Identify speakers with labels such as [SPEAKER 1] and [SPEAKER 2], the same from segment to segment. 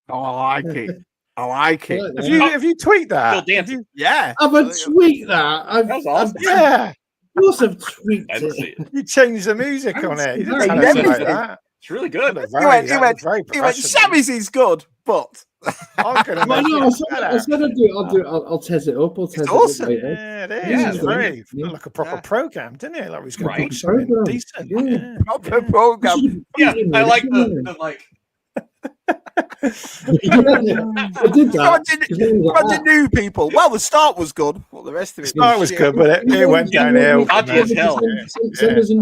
[SPEAKER 1] Oh, I like it. I like it.
[SPEAKER 2] Have you tweeted that?
[SPEAKER 3] Still dancing.
[SPEAKER 1] Yeah.
[SPEAKER 4] Have I tweaked that?
[SPEAKER 3] That was awesome.
[SPEAKER 2] Yeah.
[SPEAKER 4] Of course I've tweaked
[SPEAKER 3] I didn't see
[SPEAKER 4] it.
[SPEAKER 3] it.
[SPEAKER 2] You changed the music on it. You didn't
[SPEAKER 4] Right,
[SPEAKER 2] tell us
[SPEAKER 1] yeah.
[SPEAKER 2] about that.
[SPEAKER 3] It's really good.
[SPEAKER 1] He went,
[SPEAKER 2] Very
[SPEAKER 1] Shabby's is good, but
[SPEAKER 2] I'm gonna
[SPEAKER 4] Well,
[SPEAKER 2] make
[SPEAKER 4] no,
[SPEAKER 2] it
[SPEAKER 4] I said I'll do it. I'll test it up. I'll test it
[SPEAKER 1] awesome.
[SPEAKER 4] up later.
[SPEAKER 2] Yeah, it is.
[SPEAKER 4] Yeah,
[SPEAKER 2] It's very
[SPEAKER 4] yeah.
[SPEAKER 2] like a proper program, didn't it? Like we was going
[SPEAKER 3] Right.
[SPEAKER 2] to do something
[SPEAKER 4] Program.
[SPEAKER 2] decent.
[SPEAKER 4] Yeah.
[SPEAKER 2] Yeah.
[SPEAKER 1] proper program.
[SPEAKER 3] Yeah, I like the like.
[SPEAKER 4] I did that.
[SPEAKER 1] Roger knew people. Well, the start was good. Well, the rest of it.
[SPEAKER 2] Start was good, but it went downhill.
[SPEAKER 3] Dodgy as hell.
[SPEAKER 4] Send us a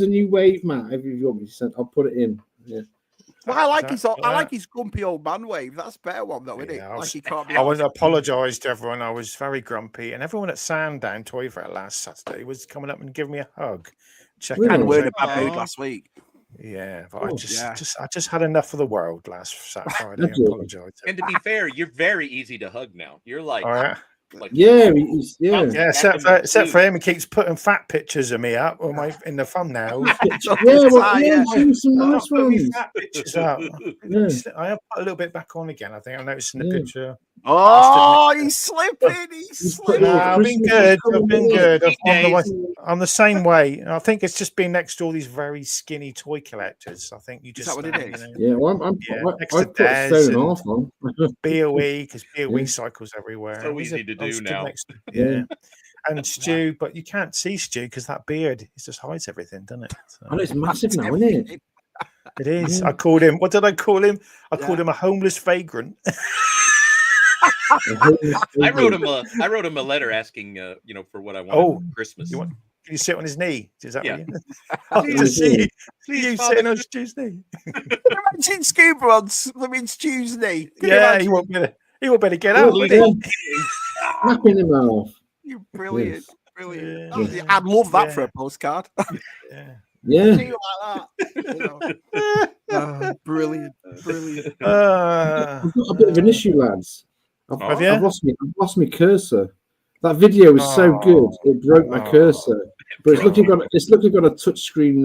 [SPEAKER 4] new wave, Matt. If you want me to send, I'll put it in. Yeah.
[SPEAKER 1] Well, I like his grumpy old man wave. That's a better one, though, isn't it?
[SPEAKER 2] Yeah,
[SPEAKER 1] Like he can't be.
[SPEAKER 2] I want to apologise to everyone. I was very grumpy, and everyone at Sandown Toy Fair last Saturday was coming up and giving me a hug. Checking
[SPEAKER 4] Really?
[SPEAKER 1] And
[SPEAKER 2] out
[SPEAKER 1] we're in
[SPEAKER 2] the-
[SPEAKER 1] a bad mood last week.
[SPEAKER 2] Yeah, but
[SPEAKER 4] Oh,
[SPEAKER 2] I just had enough of the world last Friday. I
[SPEAKER 4] That's all.
[SPEAKER 2] apologise.
[SPEAKER 3] And to be fair, you're very easy to hug now. You're like,
[SPEAKER 2] All right.
[SPEAKER 4] Yeah.
[SPEAKER 2] Yeah, except for him, he keeps putting fat pictures of me up on in the thumbnail.
[SPEAKER 4] Show some nice ones.
[SPEAKER 2] Fat pictures up.
[SPEAKER 4] Yeah.
[SPEAKER 2] I have put a little bit back on again. I think I'm noticing the
[SPEAKER 4] Yeah.
[SPEAKER 2] picture.
[SPEAKER 1] Oh, he's slipping. He's slipping.
[SPEAKER 2] No, I've been good. I've been good.
[SPEAKER 3] Days.
[SPEAKER 2] I'm the same way. I think it's just been next to all these very skinny toy collectors. I think you just
[SPEAKER 1] that what it is?
[SPEAKER 4] Yeah, well,
[SPEAKER 2] next
[SPEAKER 4] I
[SPEAKER 2] to
[SPEAKER 4] put a
[SPEAKER 2] Daz
[SPEAKER 4] stone and a half on.
[SPEAKER 2] BOE because BOE
[SPEAKER 4] Yeah.
[SPEAKER 2] cycles everywhere.
[SPEAKER 3] So
[SPEAKER 2] I was
[SPEAKER 3] easy to
[SPEAKER 2] I was
[SPEAKER 3] do
[SPEAKER 2] stood
[SPEAKER 3] now.
[SPEAKER 2] Yeah. And Stu, but you can't see Stu because that beard just hides everything, doesn't it? So,
[SPEAKER 4] I know it's massive now, isn't it?
[SPEAKER 2] it is.
[SPEAKER 4] Yeah.
[SPEAKER 2] I called him. What did I call him? I called him a homeless vagrant.
[SPEAKER 3] I wrote him a letter asking, for what I wanted for Christmas.
[SPEAKER 2] Can you sit on his knee? Is that
[SPEAKER 3] Yeah.
[SPEAKER 2] what you? I want to see you sitting on Stu's knee.
[SPEAKER 1] Imagine Scuba on Slimming's Tuesday.
[SPEAKER 2] Yeah, he won't better. He won't better get out. Would he?
[SPEAKER 4] Snapping him off.
[SPEAKER 1] You're brilliant. Brilliant.
[SPEAKER 2] Yeah.
[SPEAKER 1] I'd love that
[SPEAKER 2] Yeah.
[SPEAKER 1] for a postcard.
[SPEAKER 2] Yeah.
[SPEAKER 4] Yeah.
[SPEAKER 1] See you like that. Brilliant. Brilliant.
[SPEAKER 4] I've got a bit of an issue, lads.
[SPEAKER 2] Have you?
[SPEAKER 4] I've lost my cursor. That video was so good, it broke my cursor. But it's looking got a touch screen.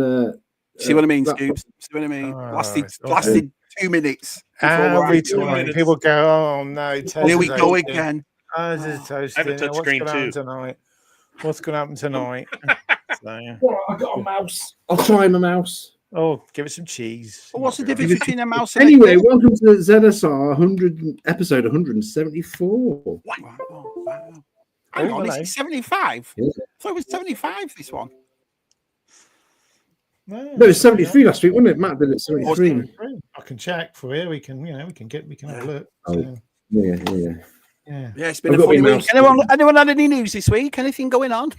[SPEAKER 1] See what I mean, Scoobs? See what I mean? Lasted 2 minutes.
[SPEAKER 2] Every time people go, oh no,
[SPEAKER 1] Here we go again.
[SPEAKER 2] Oh, this is toasting.
[SPEAKER 3] I have a touch screen
[SPEAKER 2] What's going
[SPEAKER 3] too.
[SPEAKER 2] on tonight? What's going to happen tonight?
[SPEAKER 4] I got a mouse. I'll try my mouse.
[SPEAKER 2] Oh, give it some cheese.
[SPEAKER 1] Well, what's the difference between a mouse and
[SPEAKER 4] Anyway,
[SPEAKER 1] a
[SPEAKER 4] welcome to ZSR episode 174.
[SPEAKER 1] Wow. Hang on, is it 75?
[SPEAKER 4] Yeah.
[SPEAKER 1] I thought it was 75, this one.
[SPEAKER 4] No, it was 73 last week, wasn't it? Matt did it 73.
[SPEAKER 2] I can check for you. We can have a look.
[SPEAKER 4] Oh.
[SPEAKER 2] So,
[SPEAKER 4] Yeah.
[SPEAKER 1] Yeah, it's been
[SPEAKER 4] I've
[SPEAKER 1] a
[SPEAKER 4] got
[SPEAKER 1] funny
[SPEAKER 4] my
[SPEAKER 1] week.
[SPEAKER 4] mouse.
[SPEAKER 1] Anyone had any news this week? Anything going on?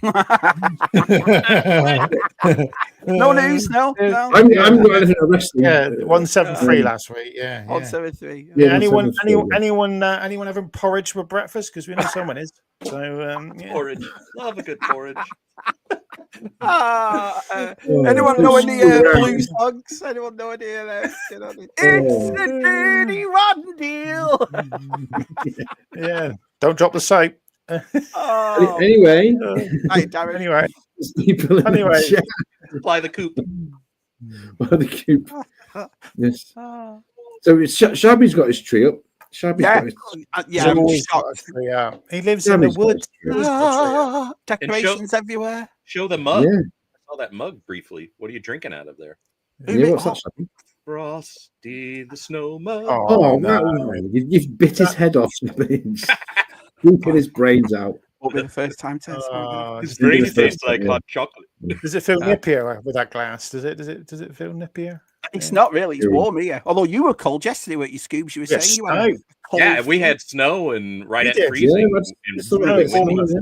[SPEAKER 1] No news? No?
[SPEAKER 4] I haven't got anything to wrestling.
[SPEAKER 2] Yeah, 173 last week. Yeah.
[SPEAKER 1] 173.
[SPEAKER 4] Yeah.
[SPEAKER 2] Anyone
[SPEAKER 4] 173,
[SPEAKER 2] anyone having porridge for breakfast? Because we know someone is. So yeah.
[SPEAKER 3] Porridge. Love a good porridge.
[SPEAKER 1] Anyone know any blue songs? Anyone know any of that? It's the dirty rotten deal.
[SPEAKER 2] Yeah. Don't drop the soap.
[SPEAKER 4] Anyway,
[SPEAKER 1] Hey, Darren.
[SPEAKER 2] Anyway.
[SPEAKER 4] people in
[SPEAKER 2] Anyway.
[SPEAKER 4] the chat
[SPEAKER 3] Fly the coop.
[SPEAKER 4] by the coop. Yes. So Shabby's got his tree up. Shabby's got his
[SPEAKER 1] Yeah, I'm
[SPEAKER 2] Always
[SPEAKER 1] shocked.
[SPEAKER 2] got a tree out. He lives in the
[SPEAKER 4] Shabby's got
[SPEAKER 2] woods.
[SPEAKER 4] his tree up.
[SPEAKER 1] Decorations everywhere.
[SPEAKER 3] Show the mug.
[SPEAKER 4] Yeah.
[SPEAKER 3] I saw that mug briefly. What are you drinking out of there?
[SPEAKER 4] Yeah, what's that, Shabby?
[SPEAKER 3] Frosty the Snow Mug.
[SPEAKER 4] Oh, no. You've bit his head off, Shabby. Scooping his brains out.
[SPEAKER 1] Will be the first time test.
[SPEAKER 3] His brain tastes like hot chocolate.
[SPEAKER 2] Does it feel nippier with that glass? Does it feel nippier?
[SPEAKER 1] It's not really. It's warm here. Although you were cold yesterday, weren't you, Scoobs? You were saying you had cold.
[SPEAKER 3] Yeah, we had snow and right
[SPEAKER 2] We
[SPEAKER 3] at
[SPEAKER 2] did.
[SPEAKER 3] freezing.
[SPEAKER 4] Yeah,
[SPEAKER 3] and
[SPEAKER 4] it's still a
[SPEAKER 3] really
[SPEAKER 4] bit
[SPEAKER 3] windy.
[SPEAKER 4] warm, yeah.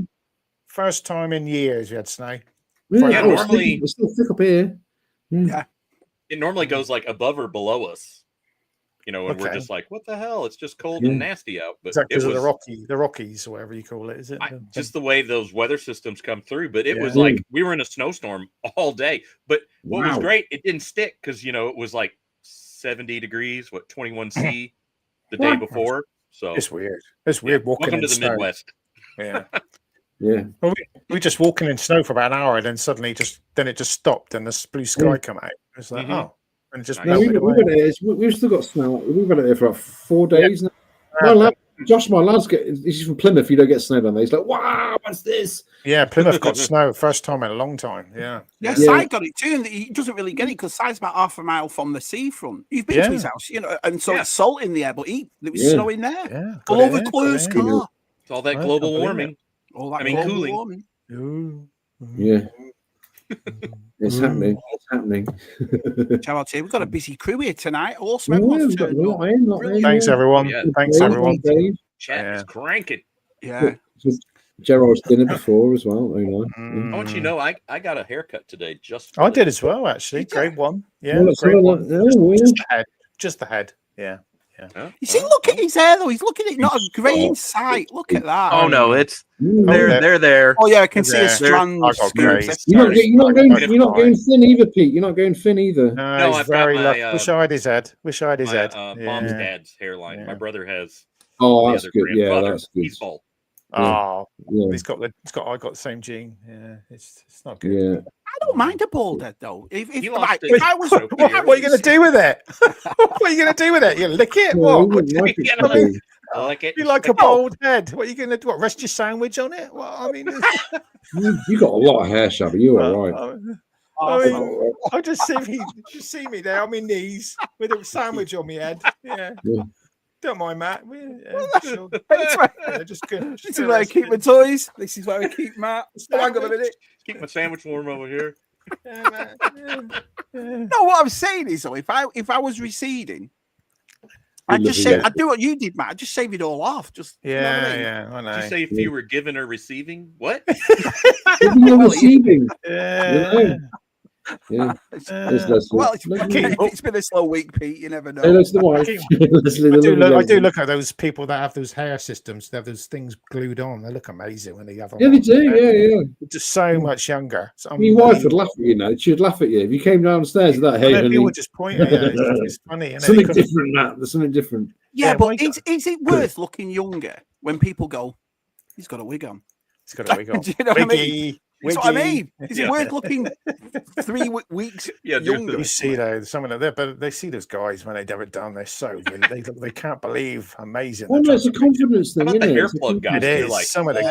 [SPEAKER 2] First time in years we had snow.
[SPEAKER 4] Yeah,
[SPEAKER 3] normally-
[SPEAKER 4] it's still thick up here.
[SPEAKER 1] Yeah.
[SPEAKER 3] It normally goes like above or below us. And we're
[SPEAKER 2] Okay.
[SPEAKER 3] just like, what the hell? It's just cold
[SPEAKER 4] Yeah.
[SPEAKER 3] and nasty out. But
[SPEAKER 2] Is that
[SPEAKER 3] it
[SPEAKER 2] because of
[SPEAKER 3] was
[SPEAKER 2] the Rockies or whatever you call it? Is it
[SPEAKER 3] just the way those weather systems come through. But it
[SPEAKER 2] Yeah.
[SPEAKER 3] was like we were in a snowstorm all day. But what was
[SPEAKER 4] Wow.
[SPEAKER 3] great, it didn't stick because it was like 70 degrees, 21 C the day before. So
[SPEAKER 2] It's weird. It's weird walking
[SPEAKER 3] welcome
[SPEAKER 2] in
[SPEAKER 3] to the
[SPEAKER 2] snow.
[SPEAKER 3] Midwest.
[SPEAKER 2] Yeah.
[SPEAKER 4] Yeah.
[SPEAKER 2] Well, we just walking in snow for about an hour, and then suddenly it just stopped, and the blue sky come out. It's like,
[SPEAKER 3] Mhm.
[SPEAKER 2] oh, and just
[SPEAKER 3] Nice.
[SPEAKER 4] No,
[SPEAKER 2] melted away.
[SPEAKER 4] we've still got snow. We've had it there for about 4 days now. My lad, Josh, my lad's he's from Plymouth. You don't get snow down there. He's like, wow, what's this?
[SPEAKER 2] Yeah, Plymouth got snow first time in a long time. Yeah.
[SPEAKER 1] Yeah,
[SPEAKER 4] Yeah.
[SPEAKER 1] Si got it too, and he doesn't really get it because Si's about half a mile from the seafront. You've been to his house, you know, and so it's salt in the air, but there was snow in there.
[SPEAKER 2] Yeah.
[SPEAKER 1] All over Claire's car.
[SPEAKER 3] It's all that
[SPEAKER 2] Right,
[SPEAKER 3] global
[SPEAKER 2] I believe
[SPEAKER 3] warming.
[SPEAKER 1] All that
[SPEAKER 3] I mean,
[SPEAKER 1] global
[SPEAKER 3] cooling.
[SPEAKER 1] warming.
[SPEAKER 2] Ooh.
[SPEAKER 4] Yeah. It's happening. It's happening.
[SPEAKER 1] Shout out to you. We've got a busy crew here tonight. Also,
[SPEAKER 4] Yeah,
[SPEAKER 1] everyone's
[SPEAKER 4] we've got
[SPEAKER 1] turned
[SPEAKER 4] a
[SPEAKER 1] up.
[SPEAKER 4] lot in,
[SPEAKER 1] Brilliant.
[SPEAKER 2] Thanks, everyone.
[SPEAKER 3] Yeah.
[SPEAKER 2] Thanks, everyone.
[SPEAKER 3] Chat is cranking.
[SPEAKER 1] Yeah.
[SPEAKER 4] Gerald's dinner before as well. Very nice.
[SPEAKER 3] I want you to know, I got a haircut today. Just
[SPEAKER 2] I did as well, actually.
[SPEAKER 1] Did you?
[SPEAKER 2] Grade 1. Yeah,
[SPEAKER 4] Well, let's
[SPEAKER 2] grade
[SPEAKER 4] have a
[SPEAKER 2] 1.
[SPEAKER 4] look. Oh,
[SPEAKER 2] Just
[SPEAKER 4] yeah.
[SPEAKER 2] the head. Just the head. Yeah.
[SPEAKER 3] Huh?
[SPEAKER 1] You see, look at his hair though. He's looking at it, not a grain sight. Look at that.
[SPEAKER 5] Oh no, it's
[SPEAKER 4] Mm.
[SPEAKER 5] they're there.
[SPEAKER 1] Oh yeah, I can see a
[SPEAKER 2] There.
[SPEAKER 1] strand.
[SPEAKER 2] I got
[SPEAKER 1] scoops.
[SPEAKER 2] grey.
[SPEAKER 4] You're not going thin either, Pete. You're not going thin either.
[SPEAKER 2] No,
[SPEAKER 3] No,
[SPEAKER 2] he's
[SPEAKER 3] I've got
[SPEAKER 2] very
[SPEAKER 3] my,
[SPEAKER 2] lucky. Wish I had his head. Wish I had his
[SPEAKER 3] My
[SPEAKER 2] head.
[SPEAKER 3] mom's
[SPEAKER 2] Yeah.
[SPEAKER 3] dad's hairline.
[SPEAKER 2] Yeah.
[SPEAKER 3] My brother has.
[SPEAKER 4] Oh,
[SPEAKER 3] the
[SPEAKER 4] that's
[SPEAKER 3] other
[SPEAKER 4] good. Yeah,
[SPEAKER 3] grandfather.
[SPEAKER 4] that's good.
[SPEAKER 3] He's bald.
[SPEAKER 2] Oh,
[SPEAKER 4] Yeah.
[SPEAKER 2] I got the same gene. Yeah, it's not good.
[SPEAKER 4] Yeah.
[SPEAKER 1] I don't mind a bald head though. If
[SPEAKER 3] He lost
[SPEAKER 1] right,
[SPEAKER 3] it.
[SPEAKER 1] if I was,
[SPEAKER 3] What-
[SPEAKER 2] What are you going to do with it? What are you going to do with it? You lick it?
[SPEAKER 4] Well,
[SPEAKER 2] What?
[SPEAKER 4] I wouldn't like it
[SPEAKER 3] Yeah,
[SPEAKER 4] to be.
[SPEAKER 3] I like it.
[SPEAKER 2] You like a bald head? What are you going to do? What, rest your sandwich on it? Well, I mean,
[SPEAKER 4] You got a lot of hair, Shabby. You are right.
[SPEAKER 2] I just see me there on my knees with a sandwich on my head. Yeah.
[SPEAKER 4] Yeah.
[SPEAKER 2] Don't mind, Matt. Sure. Yeah, just good.
[SPEAKER 1] This is where I keep my toys. This is where I keep Matt. Oh, hang on a minute.
[SPEAKER 3] Keep my sandwich warm over here.
[SPEAKER 1] No, what I'm saying is though, if I was receding, I'd just say I'd do what you did, Matt. I'd just shave it all off. Just you know what I mean?
[SPEAKER 2] I know.
[SPEAKER 3] Did you say if you were giving or receiving? What?
[SPEAKER 4] You're receiving.
[SPEAKER 2] Yeah.
[SPEAKER 4] Yeah.
[SPEAKER 1] Well, it's been a slow week, Pete. You never know.
[SPEAKER 4] Hey, that's the wife.
[SPEAKER 2] I do look at those people that have those hair systems. They have those things glued on. They look amazing when they have them.
[SPEAKER 4] Yeah, they do. Yeah.
[SPEAKER 2] They're just so much younger.
[SPEAKER 4] Your wife would laugh at you now. She'd laugh at you if you came downstairs with that. Hey, honey.
[SPEAKER 2] People would just point at you. It's funny. Isn't
[SPEAKER 4] Something
[SPEAKER 2] it?
[SPEAKER 4] different, Matt. There's something different.
[SPEAKER 1] Yeah,
[SPEAKER 2] Yeah,
[SPEAKER 1] but is it worth looking younger when people go, he's got a wig on?
[SPEAKER 2] It's got a wig on.
[SPEAKER 1] Do you know what I mean?
[SPEAKER 2] Wiggy.
[SPEAKER 1] That's what I mean.
[SPEAKER 2] Wiggy.
[SPEAKER 1] Is it worth looking 3 weeks younger?
[SPEAKER 2] You see though, some of them, but they see those guys when they've ever done. They're so good. They can't believe amazing.
[SPEAKER 4] Well, no, it's a confidence thing,
[SPEAKER 3] How about
[SPEAKER 4] isn't
[SPEAKER 3] the
[SPEAKER 4] it?
[SPEAKER 3] hair plug guys?
[SPEAKER 2] It
[SPEAKER 3] They're
[SPEAKER 2] is.
[SPEAKER 3] like,
[SPEAKER 2] Some of the.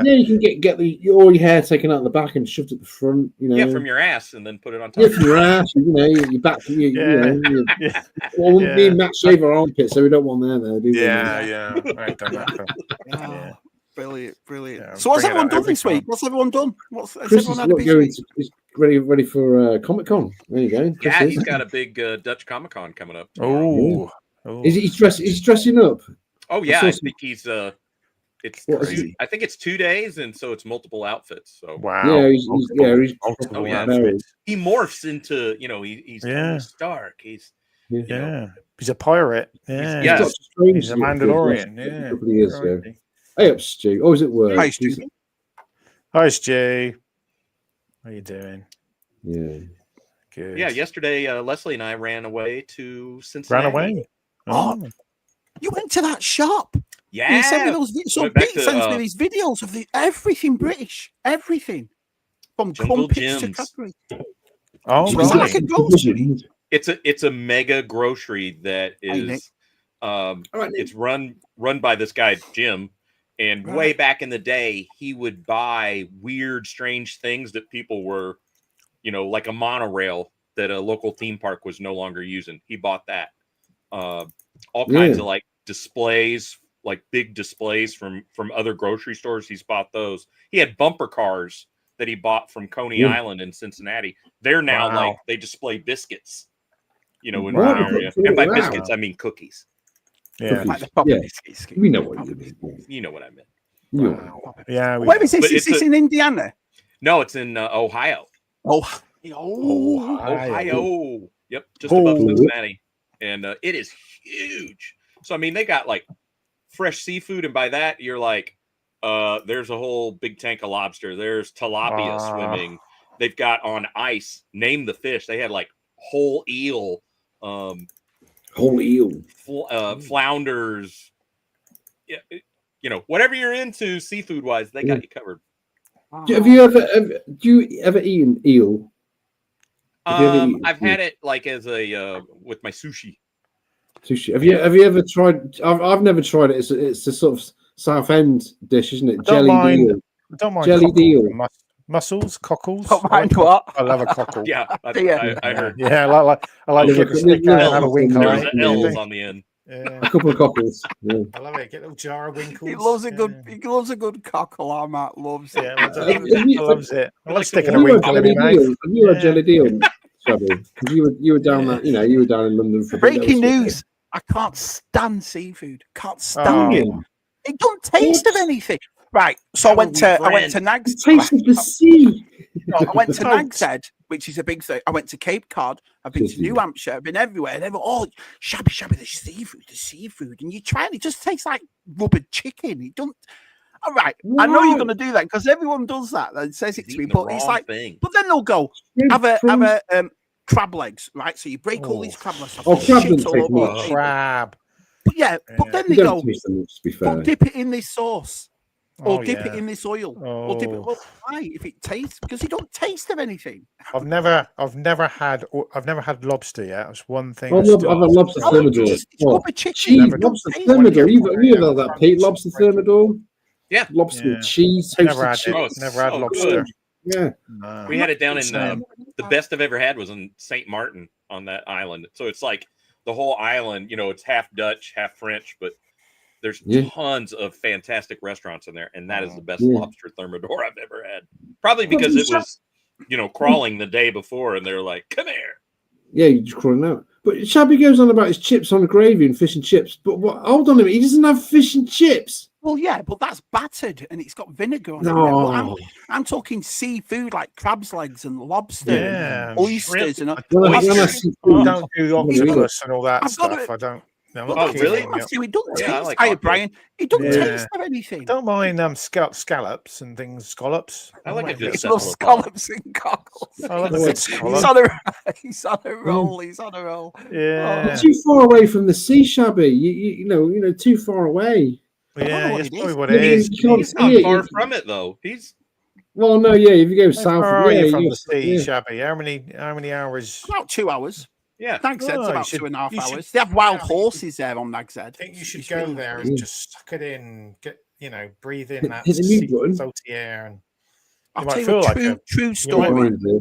[SPEAKER 4] Yeah, you can get all your hair taken out the back and shoved at the front. You know,
[SPEAKER 3] yeah, from your ass and then put it on top.
[SPEAKER 4] Yeah, from your ass. You know, your back. You know.
[SPEAKER 2] Yeah.
[SPEAKER 4] Well, me and Matt shave our armpits, so we don't want there, do we?
[SPEAKER 2] Yeah. I ain't done that.
[SPEAKER 1] Oh, brilliant.
[SPEAKER 2] Yeah,
[SPEAKER 1] So what's
[SPEAKER 2] bring it
[SPEAKER 1] everyone
[SPEAKER 2] out
[SPEAKER 1] done
[SPEAKER 2] every
[SPEAKER 1] this week?
[SPEAKER 2] time.
[SPEAKER 1] What's everyone done? Has
[SPEAKER 4] Chris
[SPEAKER 1] everyone
[SPEAKER 4] is
[SPEAKER 1] had a busy week?
[SPEAKER 4] he's ready for Comic Con. There you go. Chris
[SPEAKER 3] Yeah,
[SPEAKER 4] is.
[SPEAKER 3] he's got a big Dutch Comic Con coming up.
[SPEAKER 2] Oh.
[SPEAKER 4] He's dressing up.
[SPEAKER 3] Oh yeah,
[SPEAKER 4] I
[SPEAKER 3] I
[SPEAKER 4] saw
[SPEAKER 3] think he's it's
[SPEAKER 4] What is
[SPEAKER 3] two, I think it's 2 days, and so it's multiple outfits. So
[SPEAKER 2] Wow.
[SPEAKER 4] Yeah, he's
[SPEAKER 2] multiple
[SPEAKER 3] Oh, yeah.
[SPEAKER 2] outfits.
[SPEAKER 3] he morphs into he's Tony
[SPEAKER 2] Yeah.
[SPEAKER 3] Stark. He's
[SPEAKER 2] Yeah. He's a pirate. Yeah.
[SPEAKER 3] Yeah.
[SPEAKER 4] Doctor Strange
[SPEAKER 2] He's a Mandalorian. Yeah.
[SPEAKER 4] A couple of years ago. Hey up, Stu. Oh, is it work?
[SPEAKER 1] Hi, Stu.
[SPEAKER 2] Hi, Stu. How you doing?
[SPEAKER 4] Yeah.
[SPEAKER 2] Good.
[SPEAKER 3] yeah. Yesterday, Leslie and I ran away to Cincinnati.
[SPEAKER 2] Ran away.
[SPEAKER 1] Oh. You went to that shop.
[SPEAKER 3] Yeah,
[SPEAKER 1] You sent me those videos. So
[SPEAKER 3] Went back
[SPEAKER 1] Pete
[SPEAKER 3] to,
[SPEAKER 1] sends me these videos of everything British, everything from
[SPEAKER 3] Jungle
[SPEAKER 1] crumpets to
[SPEAKER 3] Gyms.
[SPEAKER 1] Cadbury.
[SPEAKER 2] Oh,
[SPEAKER 1] Is it like
[SPEAKER 2] right.
[SPEAKER 1] a grocery?
[SPEAKER 3] it's a mega grocery that
[SPEAKER 1] Hey, Nick.
[SPEAKER 3] is
[SPEAKER 4] All right, Nick.
[SPEAKER 3] it's run by this guy Jim, and way
[SPEAKER 1] Right.
[SPEAKER 3] back in the day he would buy weird strange things that people were like a monorail that a local theme park was no longer using. He bought that all kinds of like displays, like big displays from other grocery stores. He's bought those. He had bumper cars that he bought from Coney Island in Cincinnati. They're now
[SPEAKER 2] Wow.
[SPEAKER 3] like they display biscuits, in
[SPEAKER 2] Wow.
[SPEAKER 3] one area. And by
[SPEAKER 4] Wow.
[SPEAKER 3] biscuits, I mean cookies.
[SPEAKER 2] Yeah.
[SPEAKER 1] Like the proper
[SPEAKER 4] Yeah.
[SPEAKER 1] biscuits.
[SPEAKER 4] We know what you mean.
[SPEAKER 3] You know what I meant.
[SPEAKER 2] Wow. Yeah.
[SPEAKER 1] Where is this?
[SPEAKER 3] But
[SPEAKER 1] Is
[SPEAKER 3] it's
[SPEAKER 1] this in Indiana?
[SPEAKER 3] No, it's in Ohio. Ohio. Yep, just above Cincinnati. And it is huge. So, I mean, they got like fresh seafood. And by that, you're like, there's a whole big tank of lobster. There's tilapia swimming. They've got on ice, name the fish. They had like whole eel,
[SPEAKER 4] Whole eel.
[SPEAKER 3] flounders. Yeah, whatever you're into seafood wise, they got you covered.
[SPEAKER 4] Do you ever eaten eel? Have you ever eaten
[SPEAKER 3] I've had it like as a with my sushi.
[SPEAKER 4] sushi? Have you ever tried? I've never tried it. It's a sort of South End dish, isn't it?
[SPEAKER 2] Don't
[SPEAKER 4] Jelly
[SPEAKER 2] mind.
[SPEAKER 4] deal.
[SPEAKER 2] I don't mind
[SPEAKER 4] Jelly
[SPEAKER 2] cockles
[SPEAKER 4] deal.
[SPEAKER 2] and mussels, cockles.
[SPEAKER 1] Don't
[SPEAKER 2] I like
[SPEAKER 1] mind what?
[SPEAKER 2] I love a cockle.
[SPEAKER 3] Yeah,
[SPEAKER 1] Yeah.
[SPEAKER 3] I heard.
[SPEAKER 2] Yeah, I like
[SPEAKER 4] Liver
[SPEAKER 2] get the
[SPEAKER 4] cockle-
[SPEAKER 2] stick out and have a
[SPEAKER 4] L's
[SPEAKER 2] winkle.
[SPEAKER 3] There was
[SPEAKER 2] eh?
[SPEAKER 3] the L's on the end.
[SPEAKER 2] Yeah,
[SPEAKER 4] A couple of cockles. Yeah.
[SPEAKER 2] I love it. Get a little jar of winkles.
[SPEAKER 1] He loves a good. He loves a good cockle. Our Matt loves it.
[SPEAKER 2] Yeah, I loves it. I like sticking
[SPEAKER 3] Have
[SPEAKER 2] a
[SPEAKER 3] you
[SPEAKER 4] Have you
[SPEAKER 2] winkle
[SPEAKER 4] had
[SPEAKER 2] in
[SPEAKER 4] jelly
[SPEAKER 2] my
[SPEAKER 4] deal?
[SPEAKER 2] mouth.
[SPEAKER 4] Have you had
[SPEAKER 2] Yeah.
[SPEAKER 4] jelly deal, Shabby? Because you were down that. You were down in London for a bit.
[SPEAKER 1] Breaking news. I can't stand seafood. Can't stand
[SPEAKER 2] Oh.
[SPEAKER 1] it. It don't taste of anything. Right. So I went to Nag's.
[SPEAKER 4] The taste of the sea.
[SPEAKER 1] I went to
[SPEAKER 2] Don't.
[SPEAKER 1] Nag's Head, which is a big thing. I went to Cape Cod. I've been to
[SPEAKER 4] Disney.
[SPEAKER 1] New Hampshire. I've been everywhere. And everyone, oh, shabby, the seafood. And you try it, it just tastes like rubbered chicken. It don't. All right. I know you're
[SPEAKER 4] What?
[SPEAKER 1] going to do that because everyone does that and says it to me.
[SPEAKER 3] Eating the
[SPEAKER 1] But it's
[SPEAKER 3] wrong
[SPEAKER 1] like,
[SPEAKER 3] thing.
[SPEAKER 1] but then they'll go, have a crab legs, right? So you break all these crab legs off.
[SPEAKER 4] Oh,
[SPEAKER 1] and
[SPEAKER 4] crab
[SPEAKER 1] shit
[SPEAKER 4] doesn't
[SPEAKER 1] all
[SPEAKER 4] take
[SPEAKER 1] over
[SPEAKER 4] much.
[SPEAKER 1] the table.
[SPEAKER 2] Crab.
[SPEAKER 1] But yeah, but then
[SPEAKER 4] You
[SPEAKER 1] they
[SPEAKER 4] don't
[SPEAKER 1] go,
[SPEAKER 4] taste them much, to be fair.
[SPEAKER 1] but dip it in this sauce. Or
[SPEAKER 2] Oh,
[SPEAKER 1] dip
[SPEAKER 2] yeah.
[SPEAKER 1] it in this oil. Or dip it.
[SPEAKER 2] Oh.
[SPEAKER 1] Well, why? If it tastes, because you don't taste of anything.
[SPEAKER 2] I've never had lobster yet. That's one thing.
[SPEAKER 4] I've had lobster
[SPEAKER 1] Oh,
[SPEAKER 4] thermidor.
[SPEAKER 1] it's
[SPEAKER 4] Oh,
[SPEAKER 1] rubber chicken.
[SPEAKER 4] cheese,
[SPEAKER 1] You don't
[SPEAKER 4] lobster
[SPEAKER 1] taste
[SPEAKER 4] thermidor.
[SPEAKER 1] it.
[SPEAKER 4] You've had that, Pete? Lobster thermidor.
[SPEAKER 3] Yeah.
[SPEAKER 4] Lobster
[SPEAKER 2] Yeah.
[SPEAKER 4] with cheese,
[SPEAKER 2] Never
[SPEAKER 4] toasted
[SPEAKER 2] had
[SPEAKER 4] cheese.
[SPEAKER 3] Oh,
[SPEAKER 2] it. Never had
[SPEAKER 3] so
[SPEAKER 2] lobster.
[SPEAKER 3] good.
[SPEAKER 4] Yeah.
[SPEAKER 2] No.
[SPEAKER 3] We had it down in
[SPEAKER 2] Same.
[SPEAKER 3] the best I've ever had was in St. Martin on that island. So it's like the whole island, it's half Dutch, half French, but there's
[SPEAKER 4] Yeah.
[SPEAKER 3] tons of fantastic restaurants in there, and that is the best
[SPEAKER 4] Yeah.
[SPEAKER 3] lobster thermidor I've ever had. Probably because it was, crawling the day before, and they're like, "Come here."
[SPEAKER 4] Yeah, you're just crawling out. But Shabby goes on about his chips on the gravy and fish and chips. But hold on a minute, he doesn't have fish and chips.
[SPEAKER 1] Well, yeah, but that's battered and it's got vinegar on it.
[SPEAKER 4] No.
[SPEAKER 1] But I'm talking seafood like crab's legs and lobster,
[SPEAKER 2] Yeah,
[SPEAKER 1] and oysters, and
[SPEAKER 4] When I
[SPEAKER 3] Oyster.
[SPEAKER 4] see
[SPEAKER 2] I
[SPEAKER 4] food,
[SPEAKER 2] don't do octopus and all that
[SPEAKER 1] I've got
[SPEAKER 2] stuff.
[SPEAKER 1] it.
[SPEAKER 2] I don't. No, I'm
[SPEAKER 1] But
[SPEAKER 2] not
[SPEAKER 3] Oh,
[SPEAKER 1] that's
[SPEAKER 2] keen
[SPEAKER 3] really?
[SPEAKER 2] on
[SPEAKER 1] the thing,
[SPEAKER 2] it.
[SPEAKER 1] Matthew, it doesn't
[SPEAKER 3] Yeah, I
[SPEAKER 1] taste.
[SPEAKER 3] like
[SPEAKER 1] Hiya,
[SPEAKER 3] octopus.
[SPEAKER 1] Brian. It doesn't
[SPEAKER 2] Yeah.
[SPEAKER 1] taste of anything.
[SPEAKER 2] Don't mind scallops and things, scallops.
[SPEAKER 3] I like a
[SPEAKER 2] mind
[SPEAKER 3] good
[SPEAKER 2] it.
[SPEAKER 1] He loves scallops and cockles.
[SPEAKER 2] I love a good scallop.
[SPEAKER 1] He's on a roll. He's on a roll.
[SPEAKER 2] Yeah,
[SPEAKER 4] you're too far away from the sea, Shabby. You know, too far away.
[SPEAKER 1] don't know
[SPEAKER 2] yeah,
[SPEAKER 1] what
[SPEAKER 2] that's
[SPEAKER 1] it
[SPEAKER 2] probably
[SPEAKER 1] is.
[SPEAKER 2] what
[SPEAKER 4] Yeah,
[SPEAKER 2] it is.
[SPEAKER 4] you can't
[SPEAKER 3] He's not
[SPEAKER 4] see it.
[SPEAKER 3] far from it though. He's
[SPEAKER 4] Well, no, yeah. If you go
[SPEAKER 2] How
[SPEAKER 4] south,
[SPEAKER 2] far are you from
[SPEAKER 4] you're-
[SPEAKER 2] the sea,
[SPEAKER 4] yeah.
[SPEAKER 2] Shabby? How many hours?
[SPEAKER 1] About 2 hours.
[SPEAKER 3] yeah.
[SPEAKER 1] Nag's Head's
[SPEAKER 2] Oh, you
[SPEAKER 1] about
[SPEAKER 2] should-
[SPEAKER 1] 2.5
[SPEAKER 2] you should-
[SPEAKER 1] hours. They have wild
[SPEAKER 2] yeah,
[SPEAKER 1] horses there on Nag's Head.
[SPEAKER 2] I think you should
[SPEAKER 1] It's
[SPEAKER 2] go
[SPEAKER 1] really
[SPEAKER 2] there
[SPEAKER 1] nice.
[SPEAKER 2] and just suck it in, breathe in that
[SPEAKER 4] Hit the mute button.
[SPEAKER 2] salty air, and
[SPEAKER 1] I'll
[SPEAKER 2] might
[SPEAKER 1] tell you
[SPEAKER 2] feel
[SPEAKER 1] a
[SPEAKER 2] like
[SPEAKER 1] true
[SPEAKER 2] might
[SPEAKER 1] story.
[SPEAKER 4] Orange, yeah.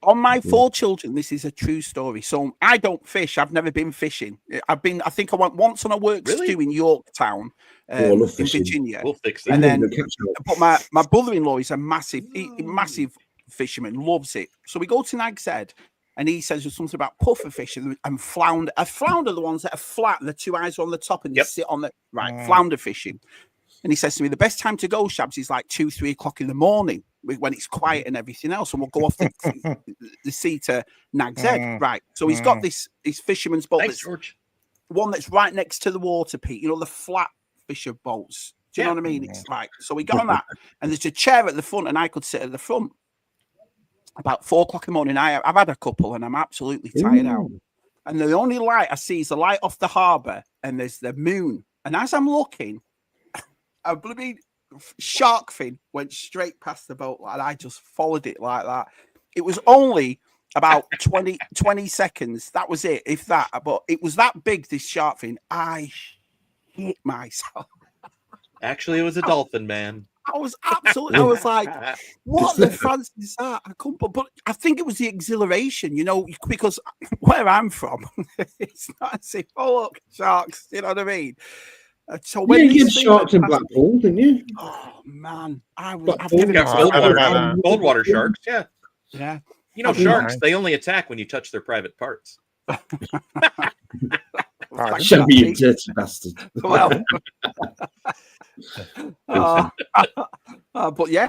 [SPEAKER 1] On my 4 children, this is a true story. So I don't fish. I've never been fishing. I think I went once on a work
[SPEAKER 3] Really?
[SPEAKER 1] stew in Yorktown,
[SPEAKER 4] I love
[SPEAKER 1] in
[SPEAKER 4] fishing.
[SPEAKER 1] Virginia.
[SPEAKER 3] We'll fix
[SPEAKER 1] And
[SPEAKER 3] that.
[SPEAKER 1] then-
[SPEAKER 4] the catch-up.
[SPEAKER 1] But my brother-in-law is a massive fisherman, loves it. So we go to Nag's Head, and he says there's something about puffer fish and flounder. A flounder, the ones that are flat, and the 2 eyes are on the top, and they
[SPEAKER 3] Yep.
[SPEAKER 1] sit on the flounder fishing. And he says to me, the best time to go, Shabs, is like 2-3 o'clock in the morning when it's quiet and everything else, and we'll go off the sea to Nag's Head. Right. So he's got this fisherman's boat,
[SPEAKER 3] Thanks,
[SPEAKER 1] that's
[SPEAKER 3] George.
[SPEAKER 1] one that's right next to the water, Pete. You know, the flat fisher boats. Do you know what I mean? It's like, so we got on that, and there's a chair at the front, and I could sit at the front. About 4 o'clock in the morning, I've had a couple, and I'm absolutely tired out. And the only light I see is the light off the harbour, and there's the moon. And as I'm looking, a bloody shark fin went straight past the boat, and I just followed it like that. It was only about 20 seconds. That was it, if that. But it was that big, this shark fin. I hit myself.
[SPEAKER 3] Actually, it was a dolphin, man.
[SPEAKER 1] I was absolutely, I was like, what the fancy is that? I couldn't, but I think it was the exhilaration, because where I'm from, it's not as if, oh, look, sharks, you know what I mean? So when
[SPEAKER 4] you
[SPEAKER 1] these
[SPEAKER 4] did
[SPEAKER 1] things
[SPEAKER 4] sharks in
[SPEAKER 1] went past-
[SPEAKER 4] Blackpool, didn't you?
[SPEAKER 1] Oh man, I've
[SPEAKER 4] Blackpool.
[SPEAKER 1] never
[SPEAKER 3] Yeah,
[SPEAKER 1] been
[SPEAKER 3] cold water sharks. Yeah.
[SPEAKER 1] Yeah.
[SPEAKER 3] Sharks, they only attack when you touch their private parts.
[SPEAKER 1] Thank
[SPEAKER 4] Shall
[SPEAKER 1] you,
[SPEAKER 4] be you
[SPEAKER 1] Pete.
[SPEAKER 4] dirty bastard.
[SPEAKER 1] Well, but yeah.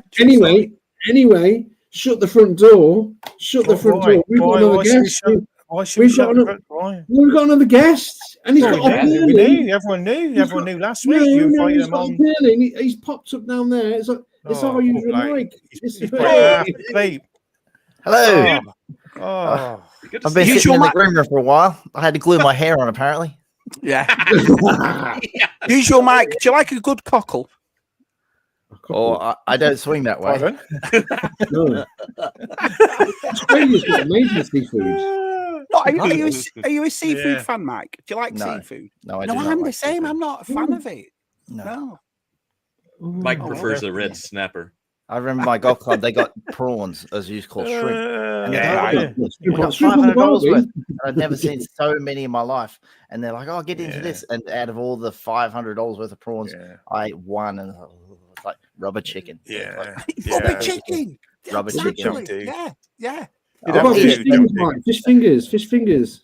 [SPEAKER 4] Anyway, shut the front door. Shut the front door. We've got another guest.
[SPEAKER 2] Why should we
[SPEAKER 4] We've got
[SPEAKER 2] shut
[SPEAKER 4] another-
[SPEAKER 2] the why?
[SPEAKER 4] We've got another guest, and he's got off
[SPEAKER 2] We
[SPEAKER 4] early.
[SPEAKER 2] knew. Everyone knew.
[SPEAKER 4] He's
[SPEAKER 2] Everyone
[SPEAKER 4] got-
[SPEAKER 2] knew last week. You invited
[SPEAKER 4] he's
[SPEAKER 2] him
[SPEAKER 4] got
[SPEAKER 2] on.
[SPEAKER 4] off early, and he's popped up down there. It's like it's
[SPEAKER 2] Oh,
[SPEAKER 4] our usual
[SPEAKER 2] like,
[SPEAKER 4] mic.
[SPEAKER 2] He's probably half asleep.
[SPEAKER 5] Hello.
[SPEAKER 2] Oh.
[SPEAKER 3] Good to
[SPEAKER 5] I've been
[SPEAKER 3] see you.
[SPEAKER 5] sitting in the groomer for a while. I had to glue my hair on, apparently.
[SPEAKER 1] Yeah. Use your mic. Do you like a good cockle?
[SPEAKER 5] Or I don't swing that way.
[SPEAKER 2] Pardon?
[SPEAKER 4] No. Australia's got amazing seafood.
[SPEAKER 1] No, are you a seafood
[SPEAKER 2] Yeah.
[SPEAKER 1] fan, Mike? Do you like
[SPEAKER 5] No.
[SPEAKER 1] seafood?
[SPEAKER 5] No, I
[SPEAKER 1] No,
[SPEAKER 5] do not
[SPEAKER 1] I'm the
[SPEAKER 5] like
[SPEAKER 1] same.
[SPEAKER 5] seafood.
[SPEAKER 1] I'm not a fan of it.
[SPEAKER 5] No.
[SPEAKER 1] No.
[SPEAKER 3] Mike
[SPEAKER 1] Oh,
[SPEAKER 3] prefers
[SPEAKER 2] well.
[SPEAKER 3] a red snapper.
[SPEAKER 5] I remember my golf club, they got prawns, as you call shrimp. And they're
[SPEAKER 1] Yeah,
[SPEAKER 5] like,
[SPEAKER 1] I-
[SPEAKER 5] "We got $500 worth. And I'd never seen so many in my life. And they're like, oh, get into this. And out of all the $500 worth of prawns, I ate one, and it's like rubber chicken.
[SPEAKER 2] Yeah.
[SPEAKER 1] Rubber chicken.
[SPEAKER 5] Rubber
[SPEAKER 1] Exactly.
[SPEAKER 2] chicken.
[SPEAKER 1] Yeah, yeah.
[SPEAKER 2] You
[SPEAKER 4] What
[SPEAKER 2] don't
[SPEAKER 4] about
[SPEAKER 2] do
[SPEAKER 4] fish
[SPEAKER 2] it,
[SPEAKER 4] fingers,
[SPEAKER 2] don't do.
[SPEAKER 4] Mike? Fish fingers. Fish fingers.